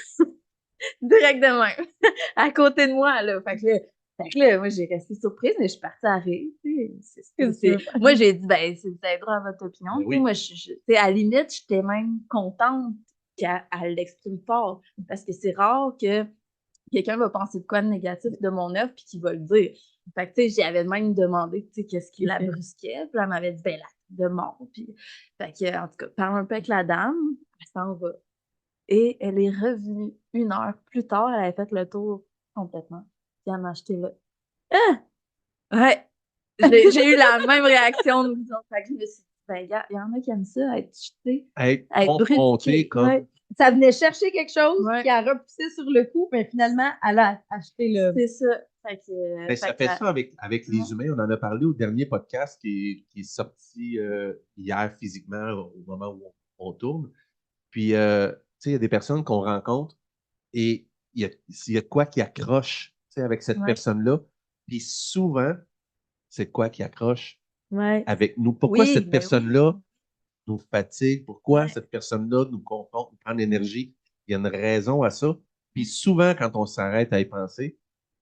Speaker 4: Direct de même, à côté de moi. Là. Fait que là, moi, j'ai resté surprise, mais je suis partie à rire.
Speaker 2: Qu'est-ce que tu veux faire?
Speaker 4: Moi, j'ai dit Ben, c'est droit à votre opinion.
Speaker 3: ben
Speaker 4: Tu sais,
Speaker 3: oui.
Speaker 4: moi, tu sais, à la limite, j'étais même contente qu'elle l'exprime fort. Parce que c'est rare que quelqu'un va penser de quoi de négatif de mon œuvre puis qu'il va le dire. Fait que, tu sais, j'avais même demandé, tu sais, qu'est-ce qui la brusquait. Puis elle m'avait dit, ben, la tête de mort. Puis, fait que, en tout cas, parle un peu avec la dame, elle s'en va. Et elle est revenue 1 heure plus tard, elle avait fait le tour complètement. Puis elle m'a acheté là. Ah! Ouais! J'ai eu la même réaction de nous autres. Fait que je me suis dit, ben, il y en a qui aiment ça, être jeté,
Speaker 3: Être
Speaker 4: être
Speaker 3: confronté
Speaker 4: brusqué.
Speaker 3: comme.
Speaker 4: Ouais.
Speaker 2: Ça venait chercher quelque chose
Speaker 4: Ouais.
Speaker 2: qui a repoussé sur le coup, mais finalement, elle a acheté le.
Speaker 4: C'est ça. Fait que,
Speaker 3: Ben, ça fait ça avec les humains. On en a parlé au dernier podcast qui est sorti hier physiquement au moment où on tourne. Puis, tu sais, il y a des personnes qu'on rencontre et il y a de quoi qui accroche, tu sais, avec cette
Speaker 4: Ouais.
Speaker 3: personne-là. Puis souvent, c'est de quoi qui accroche
Speaker 2: Ouais.
Speaker 3: avec nous. Pourquoi
Speaker 4: Oui,
Speaker 3: cette
Speaker 4: ben
Speaker 3: personne-là nous fatigue? Pourquoi
Speaker 4: Ouais.
Speaker 3: cette personne-là nous confronte, nous prend l'énergie? Il y a une raison à ça. Puis souvent, quand on s'arrête à y penser,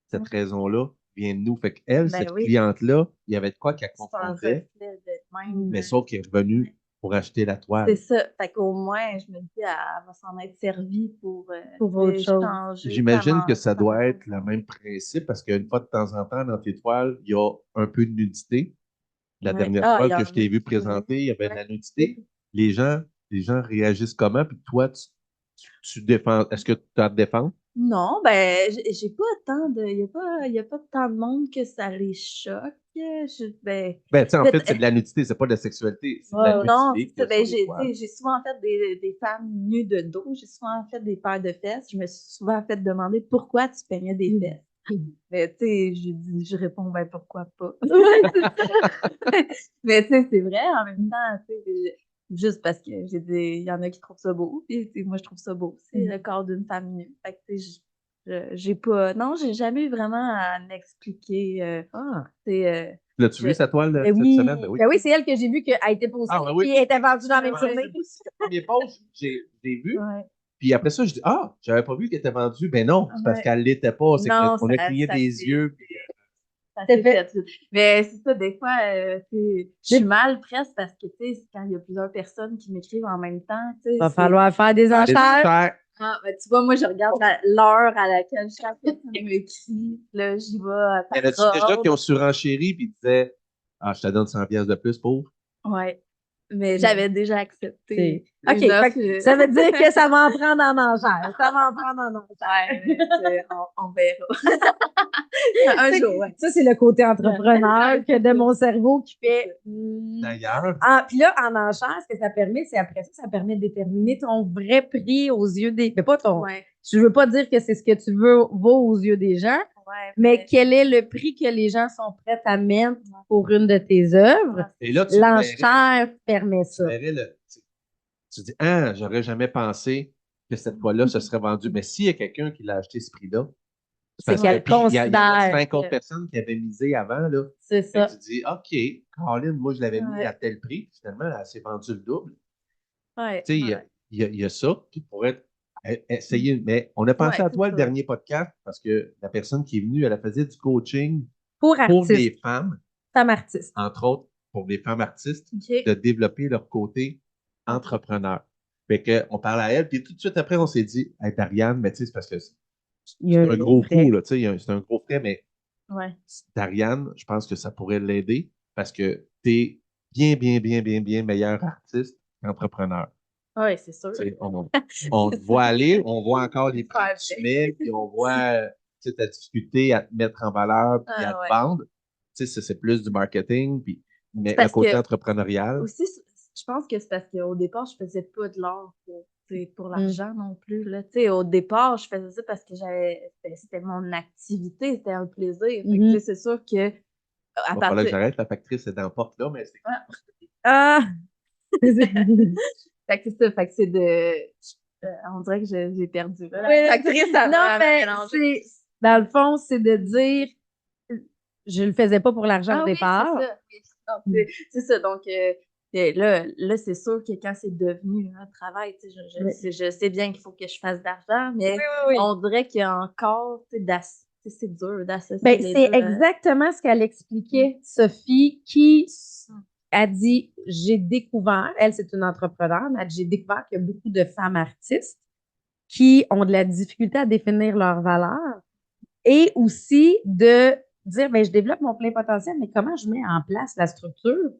Speaker 3: cette raison-là vient de nous. Fait qu'elle,
Speaker 4: Ben
Speaker 3: cette
Speaker 4: oui,
Speaker 3: cliente-là, il y avait de quoi qu'elle
Speaker 4: c'est un
Speaker 3: confrontait,
Speaker 4: reflet d'elle-même.
Speaker 3: mais sauf qu'elle est revenue pour acheter la
Speaker 4: C'est
Speaker 3: toile.
Speaker 4: ça. Fait qu'au moins, je me dis, elle va s'en être servie pour
Speaker 2: Pour autre chose.
Speaker 4: changer
Speaker 3: J'imagine que ça
Speaker 4: sa
Speaker 3: doit
Speaker 4: façon
Speaker 3: être
Speaker 4: de
Speaker 3: le
Speaker 4: faire.
Speaker 3: même principe parce qu'une fois de temps en temps, dans tes toiles, il y a un peu de nudité. La
Speaker 4: Ouais.
Speaker 3: dernière
Speaker 4: Ah, il
Speaker 3: toile
Speaker 4: y en
Speaker 3: que
Speaker 4: a
Speaker 3: je t'ai vu
Speaker 4: qui voulaient.
Speaker 3: présenter, il y avait de
Speaker 4: Ouais.
Speaker 3: la nudité. Les gens, les gens réagissent comment? Puis toi, tu défends. Est-ce que tu as à te défendre?
Speaker 4: Non, ben, j'ai pas tant de. Il y a pas tant de monde que ça les choque. Ben,
Speaker 3: Ben, tu sais, en
Speaker 4: peut-
Speaker 3: fait, c'est de la nudité, c'est pas de la sexualité, c'est de la
Speaker 2: Ouais, ouais.
Speaker 4: non,
Speaker 3: nudité
Speaker 4: c'est
Speaker 3: qu'il y
Speaker 4: ça.
Speaker 3: a
Speaker 4: Ben,
Speaker 3: sur les
Speaker 4: tu
Speaker 3: toiles.
Speaker 4: sais, j'ai souvent fait des femmes nues de dos. J'ai souvent fait des paires de fesses. Je me suis souvent fait demander pourquoi tu peignais des fesses. Mais tu sais, je réponds, ben pourquoi pas.
Speaker 2: Ouais, c'est ça.
Speaker 4: Mais tu sais, c'est vrai, en même temps, tu sais, juste parce que j'ai dit, il y en a qui trouvent ça beau, puis tu sais, moi, je trouve ça beau. C'est le corps d'une femme nue. Fait que tu sais, j'ai pas, non, j'ai jamais eu vraiment à m'expliquer,
Speaker 2: Ah.
Speaker 4: tu sais,
Speaker 3: L'as-tu vu sa toile
Speaker 2: Ben
Speaker 3: cette
Speaker 2: oui.
Speaker 3: semaine? Ben oui.
Speaker 2: Ben oui, c'est elle que j'ai vue qu'elle a été postée,
Speaker 3: Ah, ben oui.
Speaker 2: puis elle était vendue dans la même
Speaker 3: Ouais,
Speaker 2: journée.
Speaker 3: c'est aussi le premier post, j'ai vu.
Speaker 4: ouais.
Speaker 3: Puis après ça, je dis, ah, j'avais pas vu qu'elle était vendue. Ben non, c'est parce
Speaker 4: Ouais.
Speaker 3: qu'elle l'était pas. C'est
Speaker 4: Non,
Speaker 3: qu'on a cligné des yeux. Puis,
Speaker 4: ça
Speaker 2: C'est
Speaker 4: s'est
Speaker 2: fait.
Speaker 4: fait. Mais c'est ça, des fois, je suis mal presque parce que, tu sais, quand il y a plusieurs personnes qui m'écrivent en même temps, tu sais,
Speaker 2: Va falloir faire des
Speaker 3: les
Speaker 2: enchères.
Speaker 3: enchères.
Speaker 4: Ah, ben, tu vois, moi, je regarde l'heure à laquelle chaque personne m'écrit. Là, j'y vais
Speaker 3: Il y en a-tu
Speaker 4: par
Speaker 3: déjà qui
Speaker 4: ordre.
Speaker 3: ont surenchéri puis disaient, ah, je te donne 100 pièces de plus pour.
Speaker 4: Ouais. Mais j'avais déjà accepté
Speaker 2: OK,
Speaker 4: une offre.
Speaker 2: fait que ça veut dire que ça va en prendre en enchère. Ça va en prendre en enchère.
Speaker 4: Ouais, on verra. Un
Speaker 2: Tu sais,
Speaker 4: jour, ouais.
Speaker 2: ça, c'est le côté entrepreneur que de mon cerveau qui fait.
Speaker 3: D'ailleurs,
Speaker 2: Ah, puis là, en enchère, ce que ça permet, c'est après ça, ça permet de déterminer ton vrai prix aux yeux des. Mais pas ton.
Speaker 4: Ouais,
Speaker 2: Je veux pas dire que c'est ce que tu veux vaut aux yeux des gens,
Speaker 4: ouais.
Speaker 2: mais quel est le prix que les gens sont prêts à mettre pour une de tes œuvres?
Speaker 3: et là, tu verrais,
Speaker 2: L'enchère permet
Speaker 3: tu
Speaker 2: ça.
Speaker 3: verrais tu dis, ah, j'aurais jamais pensé que cette fois-là, ce serait vendu. Mais s'il y a quelqu'un qui l'a acheté ce prix-là,
Speaker 2: C'est
Speaker 3: parce
Speaker 2: qu'elle
Speaker 3: que, puis il y a
Speaker 2: considère
Speaker 3: 50
Speaker 2: que-
Speaker 3: personnes qui avaient misé avant, là.
Speaker 2: C'est
Speaker 3: Fait que
Speaker 2: ça.
Speaker 3: tu dis, OK, Caroline, moi, je l'avais mis
Speaker 4: Ouais.
Speaker 3: à tel prix, puis finalement, elle s'est vendue le double.
Speaker 4: Ouais.
Speaker 3: Tu sais, il y a ça, puis pour essayer. Mais on a pensé
Speaker 4: Ouais,
Speaker 3: à
Speaker 4: c'est
Speaker 3: toi le
Speaker 4: ça.
Speaker 3: dernier podcast parce que la personne qui est venue, elle faisait du coaching
Speaker 2: Pour
Speaker 3: pour
Speaker 2: artistes,
Speaker 3: les femmes,
Speaker 2: femme artiste.
Speaker 3: entre autres pour des femmes artistes,
Speaker 4: OK.
Speaker 3: de développer leur côté entrepreneur. Fait que, on parlait à elle, puis tout de suite après, on s'est dit, hey, Dariane, mais tu sais, c'est parce que
Speaker 2: Il y a
Speaker 3: c'est un gros
Speaker 2: frais.
Speaker 3: coup, là, tu sais, c'est un gros frais, mais
Speaker 4: Ouais.
Speaker 3: Dariane, je pense que ça pourrait l'aider parce que tu es bien, bien, bien, bien, bien meilleur artiste qu'entrepreneur.
Speaker 4: Ouais, c'est sûr.
Speaker 3: Tu sais, on te voit aller, on voit encore les prix
Speaker 4: Ouais,
Speaker 3: que tu mets, puis on voit tu sais, ta difficulté à te mettre en valeur puis à te
Speaker 4: ouais.
Speaker 3: vendre. Tu sais, c'est plus du marketing, puis, mais le
Speaker 4: Parce
Speaker 3: côté
Speaker 4: que
Speaker 3: entrepreneurial,
Speaker 4: aussi, je pense que c'est parce qu'au départ, je faisais pas de l'art pour l'argent non plus. Là. Tu sais, au départ, je faisais ça parce que c'était mon activité, c'était un plaisir. Fait que, tu sais, c'est sûr que à
Speaker 3: il va falloir que
Speaker 4: partir.
Speaker 3: j'arrête, la factrice est dans la porte là, mais c'est
Speaker 2: Ah!
Speaker 4: Fait que c'est ça, fait que c'est de. On dirait que j'ai perdu. Là.
Speaker 2: Oui,
Speaker 4: La factrice, ça
Speaker 2: non,
Speaker 4: m'a
Speaker 2: mais
Speaker 4: mélangé.
Speaker 2: dans le fond, c'est de dire, je le faisais pas pour l'argent
Speaker 4: Ah
Speaker 2: au
Speaker 4: oui,
Speaker 2: départ.
Speaker 4: c'est ça. Oui. Non, c'est ça. Donc, là, c'est sûr que quand c'est devenu un travail, tu sais, je sais bien qu'il faut que je fasse d'argent, mais
Speaker 2: Oui, oui, oui.
Speaker 4: on dirait qu'il y a encore, tu sais, c'est dur d'associer
Speaker 2: Ben,
Speaker 4: les
Speaker 2: c'est
Speaker 4: deux.
Speaker 2: exactement ce qu'elle expliquait, Sophie, qui a dit, j'ai découvert, elle, c'est une entrepreneur, mais elle dit, j'ai découvert qu'il y a beaucoup de femmes artistes qui ont de la difficulté à définir leurs valeurs et aussi de dire, ben, je développe mon plein potentiel, mais comment je mets en place la structure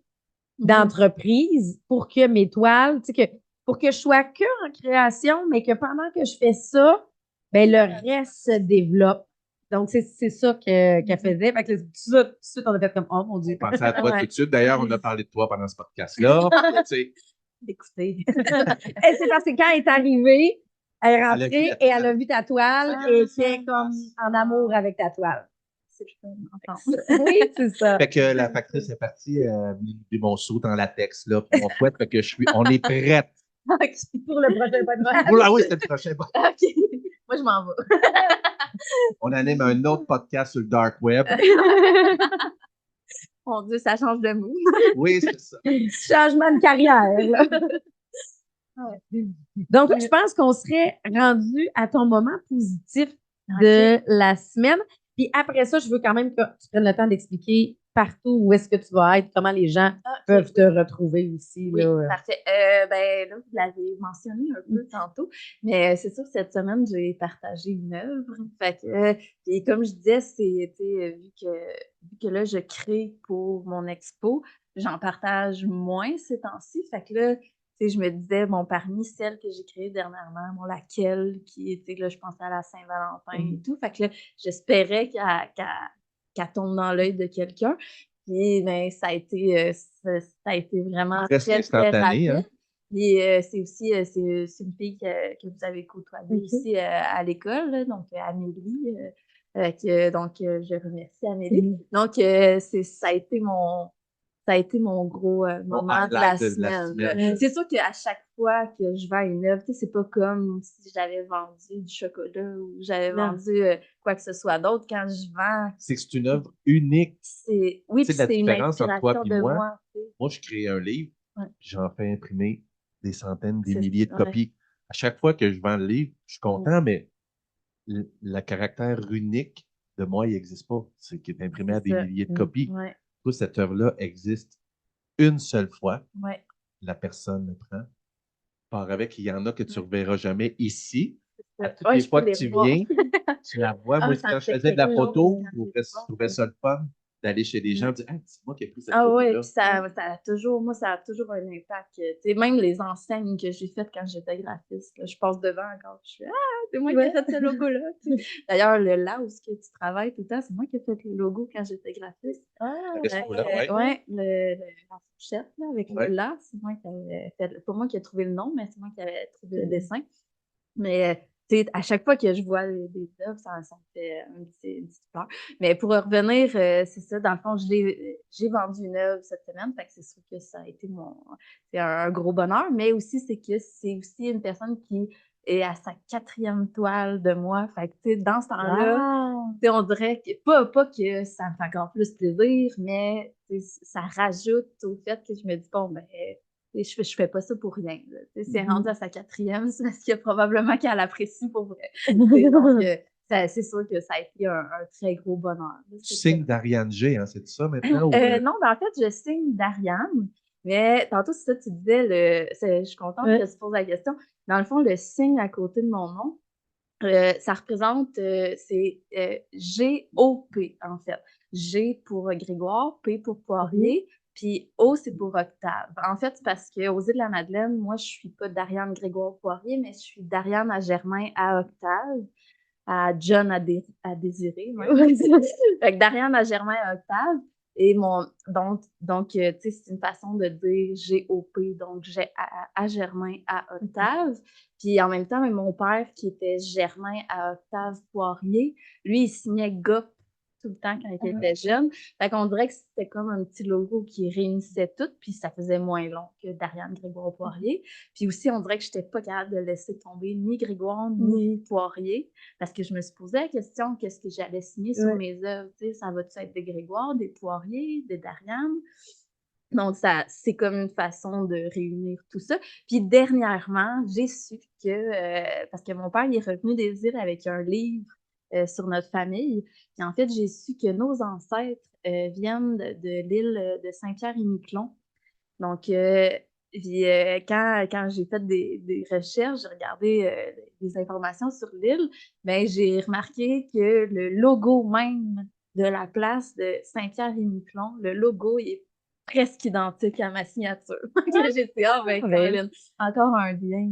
Speaker 2: d'entreprise pour que mes toiles, tu sais, pour que je sois que en création, mais que pendant que je fais ça, ben, le reste se développe. Donc, c'est ça qu'elle faisait. Fait que tout de suite, on a fait comme, oh mon Dieu.
Speaker 3: pensé à toi
Speaker 4: Ouais.
Speaker 3: tout de suite. D'ailleurs, on a parlé de toi pendant ce podcast-là. Tu sais,
Speaker 4: D'écouter.
Speaker 2: Et c'est parce que quand elle est arrivée, elle est
Speaker 3: Elle a
Speaker 2: rentrée
Speaker 3: vu la
Speaker 2: et elle a vu ta toile
Speaker 4: Ah,
Speaker 2: et était comme en amour avec ta toile.
Speaker 4: C'est le fun, enfin.
Speaker 2: Oui, c'est ça.
Speaker 3: fait que la factrice est partie, mis mon saut en latex, là, puis mon fouette, fait que on est prête.
Speaker 4: OK.
Speaker 2: Pour le prochain podcast.
Speaker 3: Ah oui, c'est le prochain.
Speaker 4: OK. Moi, je m'en vais.
Speaker 3: On anime un autre podcast sur le dark web.
Speaker 4: Mon Dieu, ça change de mood.
Speaker 3: Oui, c'est ça.
Speaker 2: Changement de carrière. Là.
Speaker 4: Ouais.
Speaker 2: Donc, je pense qu'on serait rendu à ton moment positif de la semaine. Puis après ça, je veux quand même que tu prennes le temps d'expliquer partout où est-ce que tu vas être, comment les gens peuvent te retrouver aussi.
Speaker 4: Oui,
Speaker 2: là.
Speaker 4: parfait. Ben, là, vous l'avez mentionné un peu tantôt, mais c'est sûr que cette semaine, j'ai partagé une œuvre. Fait que, puis comme je disais, vu que là, je crée pour mon expo, j'en partage moins ces temps-ci. Fait que là, tu sais, je me disais, bon, parmi celles que j'ai créées dernièrement, bon, laquelle qui était, là, je pensais à la Saint-Valentin et tout. Fait que là, j'espérais qu'elle tombe dans l'œil de quelqu'un. Puis, ben, ça a été vraiment
Speaker 3: Presque
Speaker 4: très, très
Speaker 3: instantané,
Speaker 4: rapide.
Speaker 3: hein?
Speaker 4: Puis, c'est aussi c'est une fille que vous avez côtoyée aussi à l'école, là, donc Amélie. Donc, je remercie Amélie. Donc, ça a été mon gros moment de la
Speaker 3: highlight de la
Speaker 4: semaine.
Speaker 3: semaine.
Speaker 4: C'est sûr qu'à chaque fois que je vends une œuvre, tu sais, c'est pas comme si j'avais vendu du chocolat ou j'avais
Speaker 2: Non.
Speaker 4: vendu quoi que ce soit d'autre. Quand je vends,
Speaker 3: C'est que c'est une œuvre unique.
Speaker 4: oui,
Speaker 3: Tu sais,
Speaker 4: puis
Speaker 3: la
Speaker 4: c'est une
Speaker 3: différence entre toi
Speaker 4: inspiration
Speaker 3: et
Speaker 4: de
Speaker 3: moi,
Speaker 4: moi. Tu sais.
Speaker 3: moi, je crée un livre,
Speaker 4: Ouais.
Speaker 3: puis j'en fais imprimer des centaines, des
Speaker 4: C'est-
Speaker 3: milliers de
Speaker 4: ouais.
Speaker 3: copies. À chaque fois que je vends le livre, je suis content, mais le caractère unique de moi, il n'existe pas. C'est qu'il est imprimé à
Speaker 4: C'est
Speaker 3: des
Speaker 4: ça.
Speaker 3: milliers de copies.
Speaker 4: Ouais,
Speaker 3: Toi, cette œuvre-là existe une seule fois.
Speaker 4: ouais.
Speaker 3: La personne le prend, part avec. Il y en a que tu ne reverras jamais ici. À toutes
Speaker 4: Ouais,
Speaker 3: les
Speaker 4: je peux
Speaker 3: fois que
Speaker 4: les
Speaker 3: tu
Speaker 4: revoir.
Speaker 3: viens, tu la vois.
Speaker 4: Ah,
Speaker 3: Moi,
Speaker 4: ça
Speaker 3: quand
Speaker 4: me
Speaker 3: je
Speaker 4: fait
Speaker 3: faisais de la
Speaker 4: quelque chose
Speaker 3: photo,
Speaker 4: quand
Speaker 3: je
Speaker 4: je les
Speaker 3: trouvais, je
Speaker 4: vois.
Speaker 3: trouvais ça le fun d'aller chez les gens
Speaker 4: Mm.
Speaker 3: et dire « Hey, c'est moi qui ai pris cette
Speaker 4: Ah ouais,
Speaker 3: photo-là.
Speaker 4: puis ça a toujours, moi, ça a toujours un impact. Tu sais, même les enseignes que j'ai faites quand j'étais graphiste, là, je passe devant encore, je fais « c'est moi qui ai fait ce logo-là. » D'ailleurs, là où tu travailles tout le temps, c'est moi qui ai fait le logo quand j'étais graphiste.
Speaker 3: Resto-là, ouais.
Speaker 4: Ouais, la fourchette là, avec
Speaker 3: Ouais.
Speaker 4: le là, c'est moi qui avais fait, pas moi qui ai trouvé le nom, mais c'est moi qui avais trouvé le dessin. Mais tu sais, à chaque fois que je vois des œuvres, ça me fait une petite peur. Mais pour revenir, c'est ça, dans le fond, j'ai vendu une œuvre cette semaine, fait que c'est sûr que ça a été c'est un gros bonheur, mais aussi c'est que c'est aussi une personne qui est à sa 4e toile de moi. Fait que tu sais, dans ce temps-là,
Speaker 2: Wow!
Speaker 4: tu sais, on dirait que pas que ça me fait encore plus plaisir, mais tu sais, ça rajoute au fait que je me dis bon ben je fais pas ça pour rien. Là. C'est rendu à sa 4e, c'est parce qu'il y a probablement qu'elle apprécie pour vrai. Donc, c'est sûr que ça a été un très gros bonheur. Là,
Speaker 3: Tu signes d'Ariane G, hein, c'est ça maintenant? Ou,
Speaker 4: non, ben, en fait, je signe d'Ariane, mais tantôt, c'est ça, tu disais, je suis contente
Speaker 2: Ouais.
Speaker 4: que tu poses la question. Dans le fond, le signe à côté de mon nom, ça représente, c'est G-O-P, en fait. G pour Grégoire, P pour Poirier, puis O, c'est pour Octave. En fait, c'est parce qu'aux îles de la Madeleine, moi, je suis pas d'Ariane Grégoire Poirier, mais je suis d'Ariane à Germain à Octave, à John à Désiré. Ouais. Fait que d'Ariane à Germain à Octave. Et donc tu sais, c'est une façon de dire G-O-P, donc j'ai à Germain à Octave. Puis en même temps, même mon père, qui était Germain à Octave Poirier, lui, il signait GOP tout le temps quand il était jeune. Fait qu'on dirait que c'était comme un petit logo qui réunissait tout, puis ça faisait moins long que d'Ariane Grégoire Poirier. Puis aussi, on dirait que je n'étais pas capable de laisser tomber ni Grégoire ni Poirier, parce que je me suis posé la question, qu'est-ce que j'allais signer sur mes œuvres? Tu sais, ça va-tu être des Grégoire, des Poirier, des Dariane? Donc, c'est comme une façon de réunir tout ça. Puis dernièrement, j'ai su que, parce que mon père, il est revenu des îles avec un livre sur notre famille. Puis en fait, j'ai su que nos ancêtres viennent de l'île de Saint-Pierre-et-Miquelon. Donc, quand j'ai fait des recherches, j'ai regardé des informations sur l'île, ben, j'ai remarqué que le logo même de la place de Saint-Pierre-et-Miquelon, le logo, il est presque identique à ma signature. J'ai dit, ben, Caroline, encore un lien,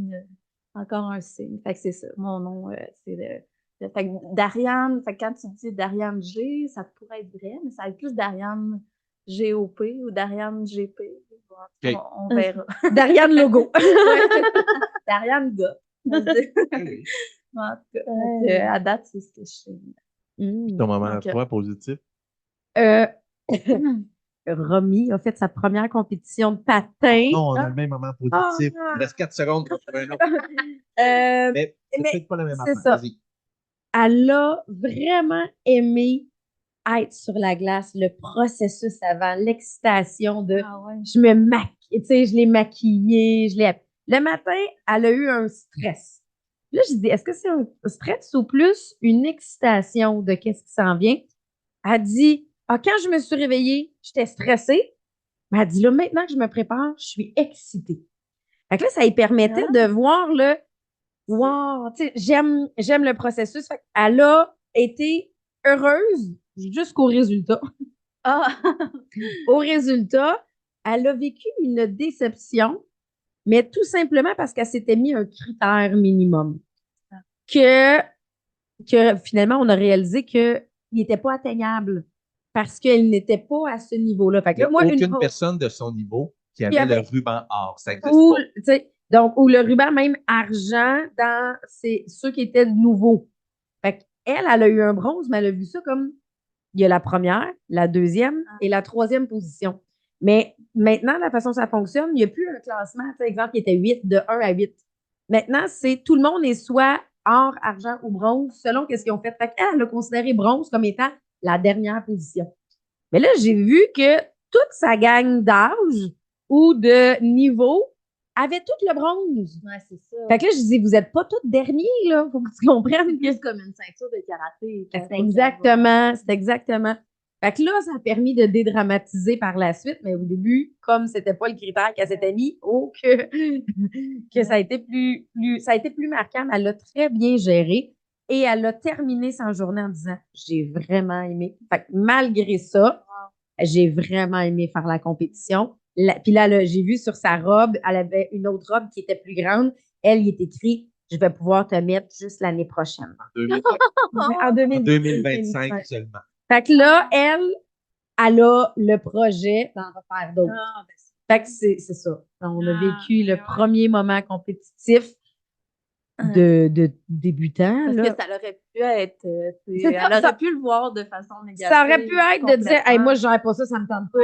Speaker 4: encore un signe. Fait que c'est ça. Mon nom, c'est fait que Dariane, fait que quand tu dis Dariane G, ça pourrait être vrai, mais ça va être plus Dariane G-O-P ou Dariane G-P.
Speaker 3: Okay.
Speaker 4: On verra.
Speaker 2: Dariane Logo.
Speaker 4: Dariane Gop. En tout cas, à date, c'est ce que je sais.
Speaker 3: ton moment à
Speaker 4: Donc,
Speaker 3: toi, positif?
Speaker 2: Romy a fait sa première compétition de patin.
Speaker 3: Non, on a le même moment positif. Il reste 4 secondes pour trouver un autre. Mais c'est peut-être pas la même
Speaker 2: c'est
Speaker 3: affaire.
Speaker 2: ça.
Speaker 3: Vas-y.
Speaker 2: Elle a vraiment aimé être sur la glace, le processus avant, l'excitation de je me maquille, tu sais, je l'ai maquillée, Le matin, elle a eu un stress. Là, je dis, est-ce que c'est un stress ou plus une excitation de qu'est-ce qui s'en vient? Elle dit, quand je me suis réveillée, j'étais stressée. Mais elle dit, là, maintenant que je me prépare, je suis excitée. Fait que là, ça lui permettait de voir le wow, tu sais, j'aime le processus. Fait qu'elle a été heureuse jusqu'au résultat. Au résultat, elle a vécu une déception, mais tout simplement parce qu'elle s'était mis un critère minimum. Que finalement, on a réalisé qu'il n'était pas atteignable parce qu'elle n'était pas à ce niveau-là. Fait que
Speaker 3: Il n'y a
Speaker 2: moi,
Speaker 3: aucune personne de son niveau qui avait le ruban or. Ça existe
Speaker 2: ou,
Speaker 3: pas.
Speaker 2: tu sais, donc, ou le ruban même argent dans ceux qui étaient nouveaux. Fait que elle a eu un bronze, mais elle a vu ça comme il y a la première, la deuxième et la troisième position. Mais maintenant, la façon dont ça fonctionne, il n'y a plus un classement, par exemple, qui était 8, de 1 à 8. Maintenant, c'est tout le monde est soit or, argent ou bronze, selon qu'est-ce qu'ils ont fait. Fait qu'elle, elle a considéré bronze comme étant la dernière position. Mais là, j'ai vu que toute sa gang d'âge ou de niveau avait tout le bronze.
Speaker 4: Ouais, c'est ça.
Speaker 2: Fait que là, je dis, vous n'êtes pas toutes derniers, là. Faut que tu comprennes que
Speaker 4: C'est comme une ceinture de karaté.
Speaker 2: c'est exactement. Fait que là, ça a permis de dédramatiser par la suite, mais au début, comme c'était pas le critère qu'elle s'était mis, que ça a été ça a été plus marquant, mais elle l'a très bien géré et elle a terminé sa journée en disant, j'ai vraiment aimé. Fait que malgré ça, j'ai vraiment aimé faire la compétition. Puis là, j'ai vu sur sa robe, elle avait une autre robe qui était plus grande. Elle, il est écrit, je vais pouvoir te mettre juste l'année prochaine. En
Speaker 3: 2025 seulement.
Speaker 2: Fait que là, elle a le projet d'en refaire d'autres. Fait que c'est ça. On a vécu le premier moment compétitif de débutant.
Speaker 4: Parce
Speaker 2: là.
Speaker 4: que ça aurait pu être. Elle aurait pu le voir de façon négative.
Speaker 2: Ça aurait pu être de dire, hey, moi, je gère pas ça, ça me tente pas.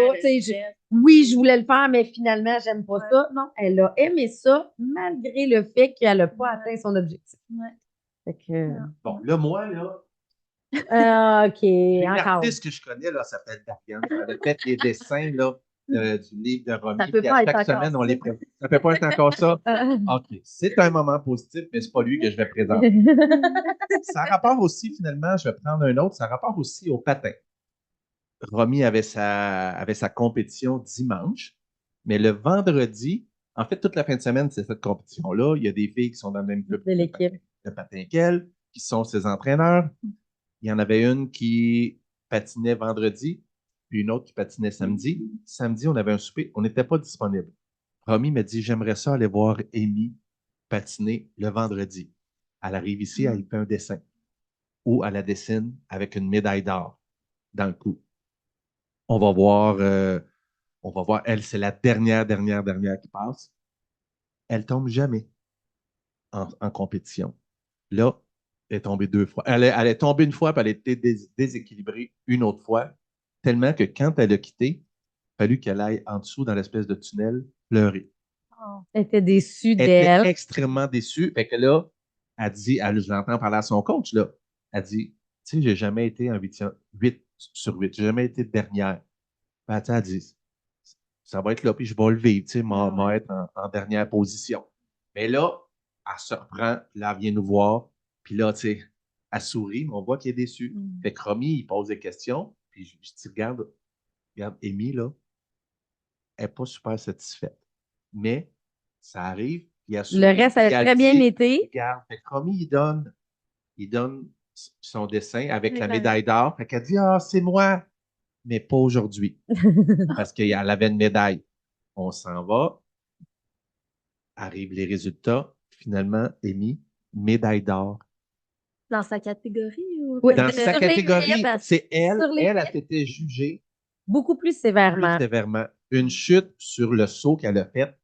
Speaker 2: Oui, je voulais le faire, mais finalement, j'aime pas ça. Non, elle a aimé ça malgré le fait qu'elle n'a pas atteint son objectif. Fait que...
Speaker 3: Bon, là, moi, là,
Speaker 2: OK, encore.
Speaker 3: l'artiste que je connais, là, s'appelle Darian. Elle a fait les dessins, là, du livre de Romy.
Speaker 4: Ça peut
Speaker 3: Puis
Speaker 4: pas
Speaker 3: à
Speaker 4: être
Speaker 3: chaque
Speaker 4: encore
Speaker 3: semaine, on
Speaker 4: ça.
Speaker 3: les présente. Ça peut pas être encore ça? OK. C'est un moment positif, mais c'est pas lui que je vais présenter. Ça a rapport aussi, finalement, je vais prendre un autre, ça a rapport aussi au patin. Romy avait sa compétition dimanche, mais le vendredi, en fait, toute la fin de semaine, c'est cette compétition-là. Il y a des filles qui sont dans le même club
Speaker 2: De l'équipe.
Speaker 3: de patin qu'elle, qui sont ses entraîneurs. Il y en avait une qui patinait vendredi, puis une autre qui patinait samedi. Samedi, on avait un souper, on n'était pas disponible. Romy m'a dit, j'aimerais ça aller voir Amy patiner le vendredi. Elle arrive ici, elle fait un dessin. Ou elle la dessine avec une médaille d'or dans le cou. On va voir, elle, c'est la dernière qui passe. Elle tombe jamais en compétition. Là, elle est tombée 2 fois. Elle est tombée une fois, puis elle a été déséquilibrée une autre fois, tellement que quand elle a quitté, il a fallu qu'elle aille en dessous dans l'espèce de tunnel pleurer.
Speaker 2: Elle était déçue
Speaker 3: Elle était
Speaker 2: d'elle.
Speaker 3: extrêmement déçue. Fait que là, je l'entends parler à son coach, là. Elle dit, tu sais, j'ai jamais été en 8 sur 8. J'ai jamais été dernière. Puis elle dit, ça va être là, puis je vais le vivre, tu sais, moi être en dernière position. Mais là, elle se reprend, puis là, elle vient nous voir, puis là, tu sais, elle sourit, mais on voit qu'elle est déçue. Fait que Romy, il pose des questions, puis je dis, regarde, Amy, là, elle n'est pas super satisfaite. Mais ça arrive, puis elle sourit.
Speaker 2: Le reste avait
Speaker 3: puis elle
Speaker 2: très bien
Speaker 3: dit,
Speaker 2: été.
Speaker 3: regarde, fait que Romy, il donne son dessin avec la médaille d'or. Fait qu'elle dit, ah, c'est moi, mais pas aujourd'hui. Parce qu'elle avait une médaille. On s'en va. Arrivent les résultats. Finalement, Amy, médaille d'or.
Speaker 4: Dans sa catégorie ou
Speaker 2: Oui,
Speaker 3: Dans sa catégorie, c'est elle a
Speaker 2: l'équipe.
Speaker 3: été jugée
Speaker 2: Beaucoup plus
Speaker 3: plus
Speaker 2: sévèrement.
Speaker 3: sévèrement. Une chute sur le saut qu'elle a fait,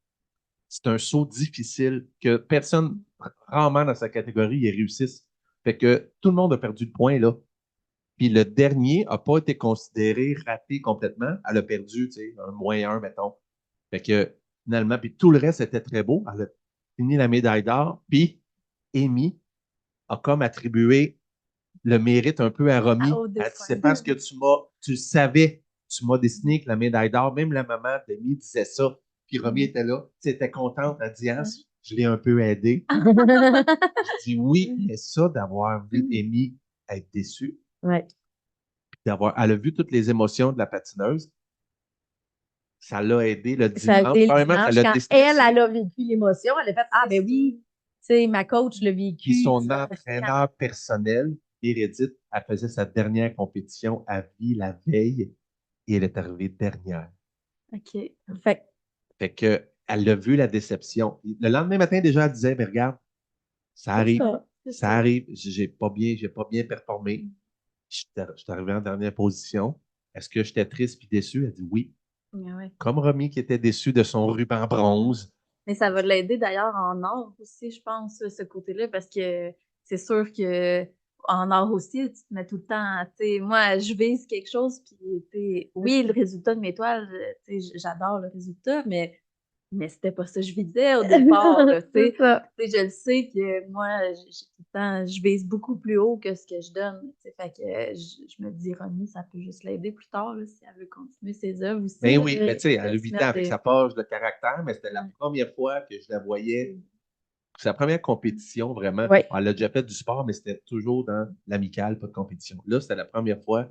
Speaker 3: c'est un saut difficile que personne, rarement dans sa catégorie, y réussisse. Fait que tout le monde a perdu le point, là. Puis le dernier n'a pas été considéré raté complètement. Elle a perdu, tu sais, un -1, mettons. Fait que finalement, puis tout le reste était très beau. Elle a fini la médaille d'or. Puis Amy a comme attribué le mérite un peu à Romy. Elle dit, c'est parce que tu le savais, tu m'as dessiné avec la médaille d'or. Même la maman d'Amy disait ça. Puis Romy était là. Tu sais, elle était contente. Elle dit, je l'ai un peu aidé. Je dis oui, mais ça, d'avoir vu Amy être déçue,
Speaker 2: Ouais.
Speaker 3: elle a vu toutes les émotions de la patineuse. Ça l'a aidé le
Speaker 2: Ça a
Speaker 3: dimanche.
Speaker 2: été le
Speaker 3: Probablement, ça
Speaker 2: dimanche,
Speaker 3: l'a
Speaker 2: quand
Speaker 3: déstressé.
Speaker 2: elle a vécu l'émotion, elle a fait, ah ben oui, tu sais, ma coach l'a vécu.
Speaker 3: Puis son
Speaker 2: tu sais.
Speaker 3: entraîneur personnel, Meredith, elle faisait sa dernière compétition à vie la veille et elle est arrivée dernière.
Speaker 4: OK.
Speaker 2: Fait
Speaker 3: que elle a vu la déception. Le lendemain matin, déjà, elle disait, mais regarde, ça arrive. Ça arrive. J'ai pas bien performé. Je suis arrivé en dernière position. Est-ce que j'étais triste puis déçu? Elle dit oui.
Speaker 4: Ouais.
Speaker 3: Comme Romy qui était déçu de son ruban bronze.
Speaker 4: Mais ça va l'aider d'ailleurs en or aussi, je pense, ce côté-là, parce que c'est sûr que en art aussi, tu te mets tout le temps, tu sais, moi, je vise quelque chose, puis, tu sais, oui, le résultat de mes toiles, tu sais, j'adore le résultat, mais c'était pas ça que je visais au départ, là, tu sais.
Speaker 2: C'est ça.
Speaker 4: Tu sais, je le sais que moi, j'ai tout le temps, je vise beaucoup plus haut que ce que je donne, tu sais, fait que je me dis, Romy, ça peut juste l'aider plus tard, là, si elle veut continuer ses œuvres aussi.
Speaker 3: Mais
Speaker 4: là,
Speaker 3: oui, mais tu sais, elle a
Speaker 4: de se
Speaker 3: 8 ans,
Speaker 4: mettre
Speaker 3: avec
Speaker 4: des-
Speaker 3: sa page de caractère, mais c'était la
Speaker 4: Ouais.
Speaker 3: première fois que je la voyais. C'est la première compétition, vraiment.
Speaker 2: Oui.
Speaker 3: Elle a déjà fait du sport, mais c'était toujours dans l'amical, pas de compétition. Là, c'était la première fois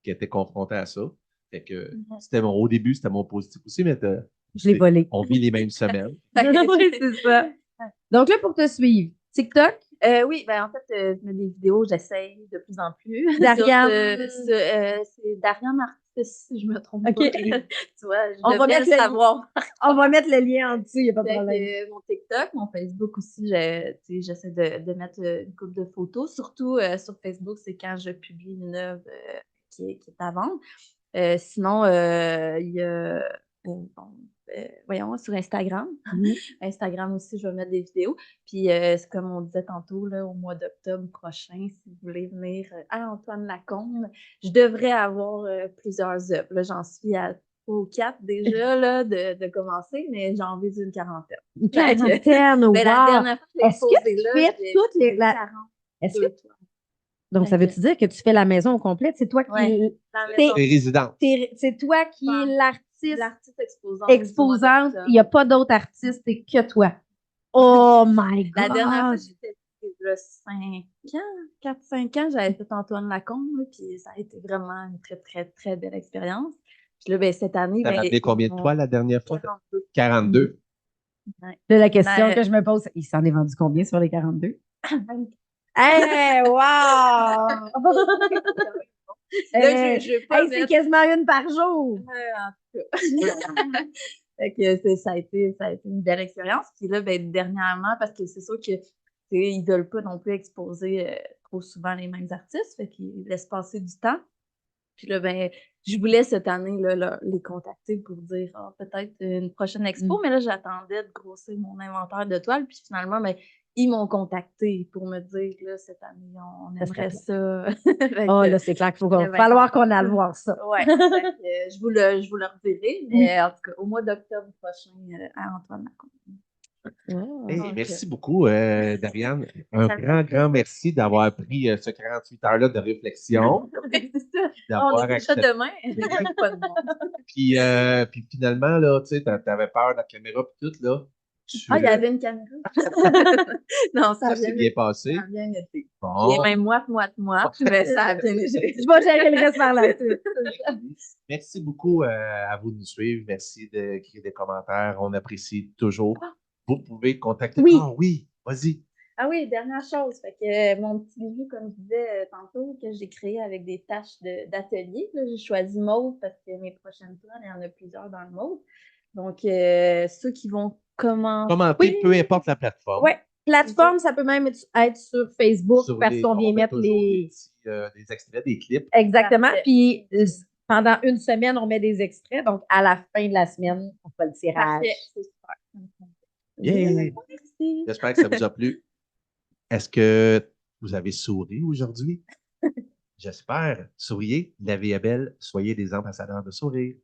Speaker 3: qu'elle était confrontée à ça. Fait que au début, c'était mon positif aussi, mais
Speaker 2: Je l'ai volé.
Speaker 3: on vit les mêmes semaines.
Speaker 2: Oui, c'est ça. Donc là, pour te suivre, TikTok,
Speaker 4: Oui, ben en fait, je mets des vidéos, j'essaye de plus en plus.
Speaker 2: Dariane.
Speaker 4: C'est Dariane Artis, si je me trompe
Speaker 2: OK.
Speaker 4: pas. Tu vois, je
Speaker 2: On va
Speaker 4: devrais
Speaker 2: mettre
Speaker 4: le
Speaker 2: le-
Speaker 4: savoir.
Speaker 2: on va mettre le lien en dessous, il n'y a pas de
Speaker 4: Fait
Speaker 2: problème.
Speaker 4: que, mon TikTok, mon Facebook aussi, tu sais, j'essaie de mettre une couple de photos. Surtout sur Facebook, c'est quand je publie une œuvre qui est à vendre. Sinon, il y a, bon, voyons, sur Instagram. Instagram aussi, je vais mettre des vidéos. Puis, c'est comme on disait tantôt, là, au mois d'octobre prochain, si vous voulez venir à Antoine Lacombe, je devrais avoir plusieurs œuvres. Là, j'en suis à 3 ou 4 déjà là, de commencer, mais j'en vise une quarantaine.
Speaker 2: Une quarantaine,
Speaker 4: Mais la
Speaker 2: wow!
Speaker 4: dernière fois que je l'ai
Speaker 2: Est-ce que
Speaker 4: posée
Speaker 2: tu
Speaker 4: là,
Speaker 2: fais
Speaker 4: j'ai
Speaker 2: toutes les...
Speaker 4: fait
Speaker 2: la-
Speaker 4: 42
Speaker 2: Est-ce que...
Speaker 4: toiles.
Speaker 2: Donc, ça
Speaker 4: Fait
Speaker 2: veut-tu dire que tu fais la maison au complet? C'est toi qui...
Speaker 4: Ouais, la
Speaker 2: T'es-
Speaker 4: maison.
Speaker 3: Les résidents.
Speaker 2: C'est toi qui es
Speaker 4: Ouais.
Speaker 2: l'artiste
Speaker 4: L'artiste exposante.
Speaker 2: exposante.
Speaker 4: du mois
Speaker 2: Il n'y a pas d'autre artiste, c'est que toi. Oh my
Speaker 4: La
Speaker 2: God!
Speaker 4: dernière fois, j'ai fait il y a 5 ans, 4-5 ans, j'avais fait Antoine Lacombe, là, puis ça a été vraiment une très, très, très belle expérience. Puis là, ben, cette année,
Speaker 3: T'avais
Speaker 4: ben,
Speaker 3: amené combien de
Speaker 4: ils
Speaker 3: toiles
Speaker 4: m'ont-
Speaker 3: la dernière fois?
Speaker 4: 42.
Speaker 3: 42.
Speaker 4: Ouais.
Speaker 2: De la question
Speaker 4: Ben,
Speaker 2: que je me pose, il s'en est vendu combien sur les 42? Hey, wow!
Speaker 4: Là, je veux pas
Speaker 2: Hey, c'est
Speaker 4: mettre...
Speaker 2: quasiment une par jour!
Speaker 4: En tout cas. Fait que ça a été une belle expérience. Puis là, ben, dernièrement, parce que c'est sûr que ils veulent pas non plus exposer trop souvent les mêmes artistes, fait qu'ils laissent passer du temps. Puis là, ben, je voulais cette année là, les contacter pour dire peut-être une prochaine expo, mais là, j'attendais de grossir mon inventaire de toiles. Puis finalement, ben, ils m'ont contacté pour me dire là, cette année, on
Speaker 2: Ça serait
Speaker 4: aimerait ça. Fait
Speaker 2: Oh
Speaker 4: que,
Speaker 2: là, c'est clair qu'il
Speaker 4: ben,
Speaker 2: falloir qu'on aille voir ça.
Speaker 4: ouais, fait que, je vous le redirai, mais en tout cas, au mois d'octobre prochain, à Antoine Lacombe.
Speaker 3: Hey,
Speaker 4: Donc,
Speaker 3: merci beaucoup, Dariane. Un
Speaker 4: ça me
Speaker 3: grand,
Speaker 4: fait
Speaker 3: grand merci d'avoir pris ce 48 heures-là de réflexion,
Speaker 4: ouais, c'est ça. On
Speaker 3: d'avoir
Speaker 4: est déjà
Speaker 3: accepté.
Speaker 4: demain, il n'y a pas de monde.
Speaker 3: Puis finalement, là, tu sais, t'avais peur de la caméra et tout, là.
Speaker 4: Ah, il y avait une caméra. Non, ça a
Speaker 3: Ça s'est
Speaker 4: bien
Speaker 3: bien
Speaker 4: été.
Speaker 3: passé.
Speaker 4: Ça a bien été.
Speaker 3: Bon.
Speaker 4: Il est même moite, mais ça a bien été.
Speaker 2: Je vais gérer le reste par la suite.
Speaker 3: Merci beaucoup à vous de nous suivre. Merci d'écrire des commentaires. On apprécie toujours. Vous pouvez contacter.
Speaker 2: Oui.
Speaker 3: Ah oui, vas-y.
Speaker 4: Ah oui, dernière chose. Fait que mon petit bijou, comme je disais tantôt, que j'ai créé avec des taches d'atelier. Là, j'ai choisi mauve parce que mes prochaines toiles, il y en a plusieurs dans le mauve. Donc, ceux qui vont commenter.
Speaker 3: Commentez, peu importe la plateforme.
Speaker 2: Oui, plateforme, ça peut même être sur Facebook
Speaker 3: Sur
Speaker 2: parce qu'on
Speaker 3: on
Speaker 2: vient
Speaker 3: met
Speaker 2: mettre
Speaker 3: toujours
Speaker 2: les...
Speaker 3: des extraits, des clips.
Speaker 2: Exactement.
Speaker 4: Parfait.
Speaker 2: Puis pendant une semaine, on met des extraits. Donc, à la fin de la semaine, on fait le tirage.
Speaker 4: Parfait, c'est super.
Speaker 3: Yeah.
Speaker 4: Merci.
Speaker 3: J'espère que ça vous a plu. Est-ce que vous avez souri aujourd'hui? J'espère. Souriez, la vie est belle, soyez des ambassadeurs de sourire.